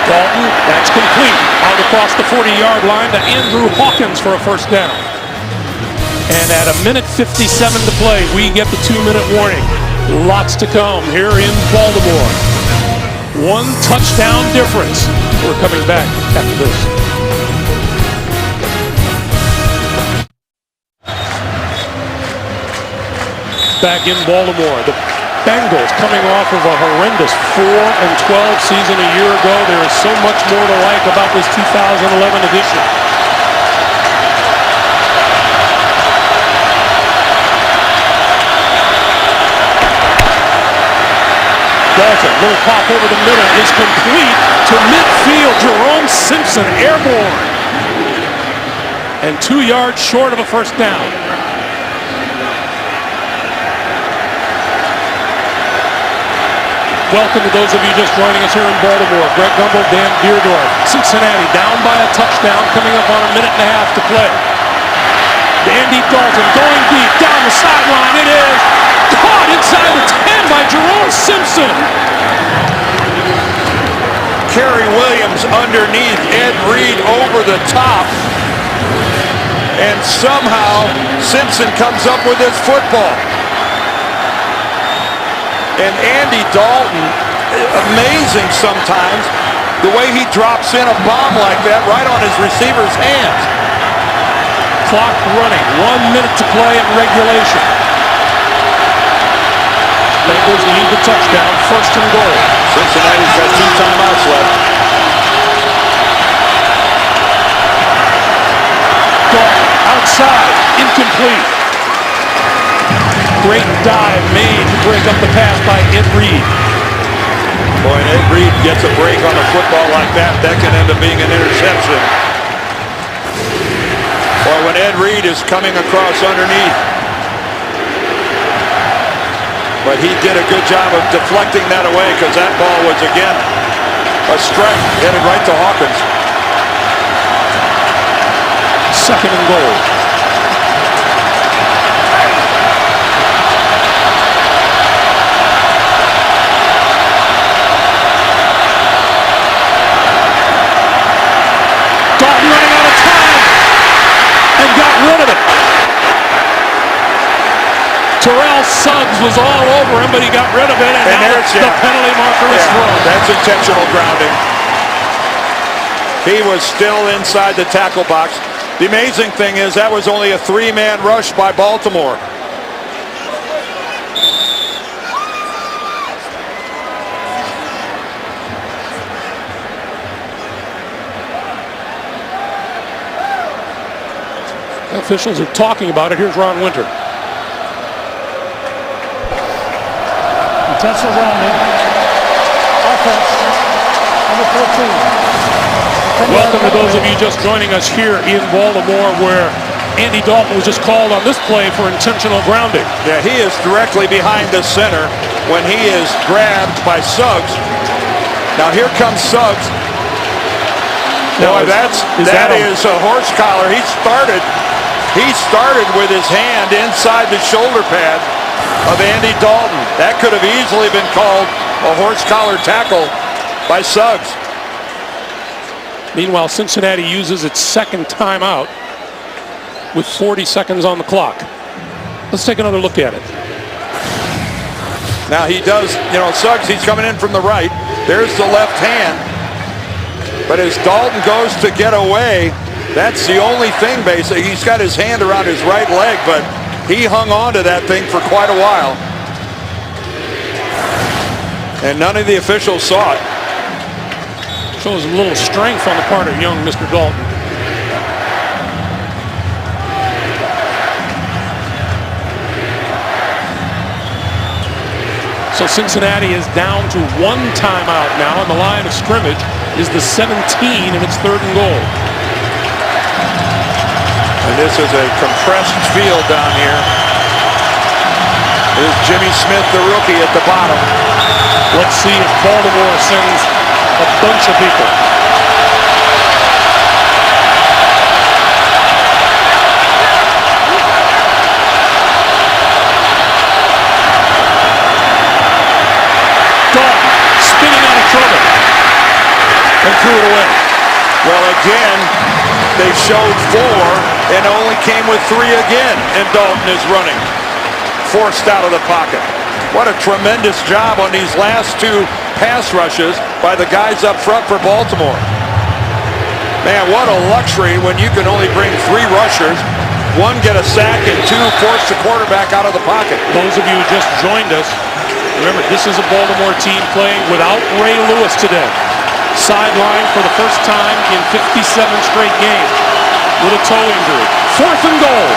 Dalton, that's complete. Out across the 40-yard line to Andrew Hawkins for a first down. And at 1:57 to play, we get the 2-minute warning. Lots to come here in Baltimore. 1 touchdown difference. We're coming back after this. Back in Baltimore, the Bengals coming off of a horrendous 4-12 season a year ago. There is so much more to like about this 2011 edition. Dalton, little pop over the middle is complete to midfield. Jerome Simpson airborne. And 2 yards short of a first down. Welcome to those of you just joining us here in Baltimore. Greg Gumbel, Dan Deerdorf. Cincinnati down by a touchdown, coming up on 1.5 minutes to play. Andy Dalton going deep, down the sideline. It is caught inside the 10 by Jerome Simpson. Kerry Williams underneath, Ed Reed over the top. And somehow Simpson comes up with his football. And Andy Dalton, amazing sometimes, the way he drops in a bomb like that right on his receiver's hands. Clock running, 1 minute to play in regulation. Bengals need the touchdown, first and goal. Cincinnati's got 2 timeouts left. Dalton outside, incomplete. Great dive made to break up the pass by Ed Reed. Boy, and Ed Reed gets a break on a football like that, that can end up being an interception. Boy, when Ed Reed is coming across underneath. But he did a good job of deflecting that away because that ball was, again, a strike headed right to Hawkins. Second and goal. Dalton running out of time and got rid of it. Terrell Suggs was all over him, but he got rid of it, and now the penalty marker is thrown. That's intentional grounding. He was still inside the tackle box. The amazing thing is that was only a 3-man rush by Baltimore. Officials are talking about it. Here's Ron Winter. Intentional grounding. Offense. Number 14. Welcome to those of you just joining us here in Baltimore, where Andy Dalton was just called on this play for intentional grounding. Yeah, he is directly behind the center when he is grabbed by Suggs. Now here comes Suggs. Now that is a horse collar. He started with his hand inside the shoulder pad of Andy Dalton. That could have easily been called a horse collar tackle by Suggs. Meanwhile, Cincinnati uses its second timeout with 40 seconds on the clock. Let's take another look at it. Now he does, Suggs, he's coming in from the right. There's the left hand. But as Dalton goes to get away, that's the only thing basically. He's got his hand around his right leg, but he hung on to that thing for quite a while. And none of the officials saw it. Shows a little strength on the part of young Mr. Dalton. So Cincinnati is down to 1 timeout now, and the line of scrimmage is the 17, and it's 3rd and goal. And this is a compressed field down here. Here's Jimmy Smith, the rookie, at the bottom. Let's see if Baltimore sends a bunch of people. Dalton spinning out of trouble and threw it away. Well, again, they showed 4 and only came with 3 again, and Dalton is running, forced out of the pocket. What a tremendous job on these last 2 pass rushes by the guys up front for Baltimore. Man, what a luxury when you can only bring 3 rushers, 1 get a sack, and 2 force the quarterback out of the pocket. Those of you who just joined us, remember, this is a Baltimore team playing without Ray Lewis today. Sidelined for the first time in 57 straight games with a toe injury. 4th and goal.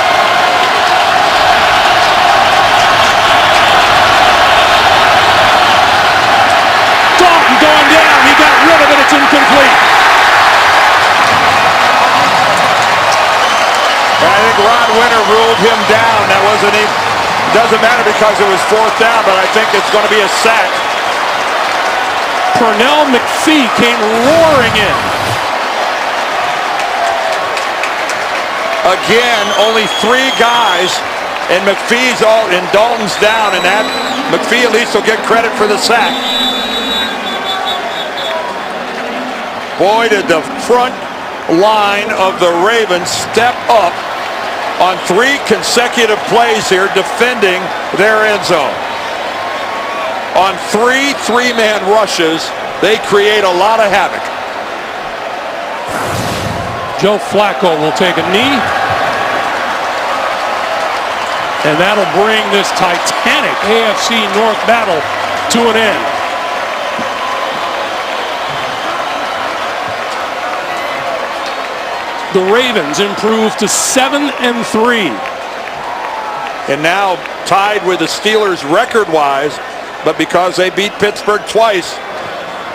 Dalton going down. He got rid of it. It's incomplete. I think Ron Winter ruled him down. That wasn't even, doesn't matter because it was 4th down, but I think it's going to be a sack. Pernell McPhee came roaring in. Again, only 3 guys, and McPhee's all, and Dalton's down, and that McPhee at least will get credit for the sack. Boy, did the front line of the Ravens step up on 3 consecutive plays here defending their end zone. On 3 3-man rushes, they create a lot of havoc. Joe Flacco will take a knee. And that'll bring this titanic AFC North battle to an end. The Ravens improve to 7-3. And now tied with the Steelers record-wise, but because they beat Pittsburgh twice,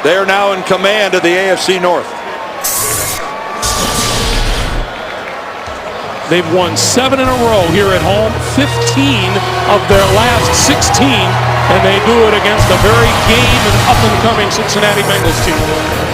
they are now in command of the AFC North. They've won 7 in a row here at home, 15 of their last 16, and they do it against a very game and up-and-coming Cincinnati Bengals team.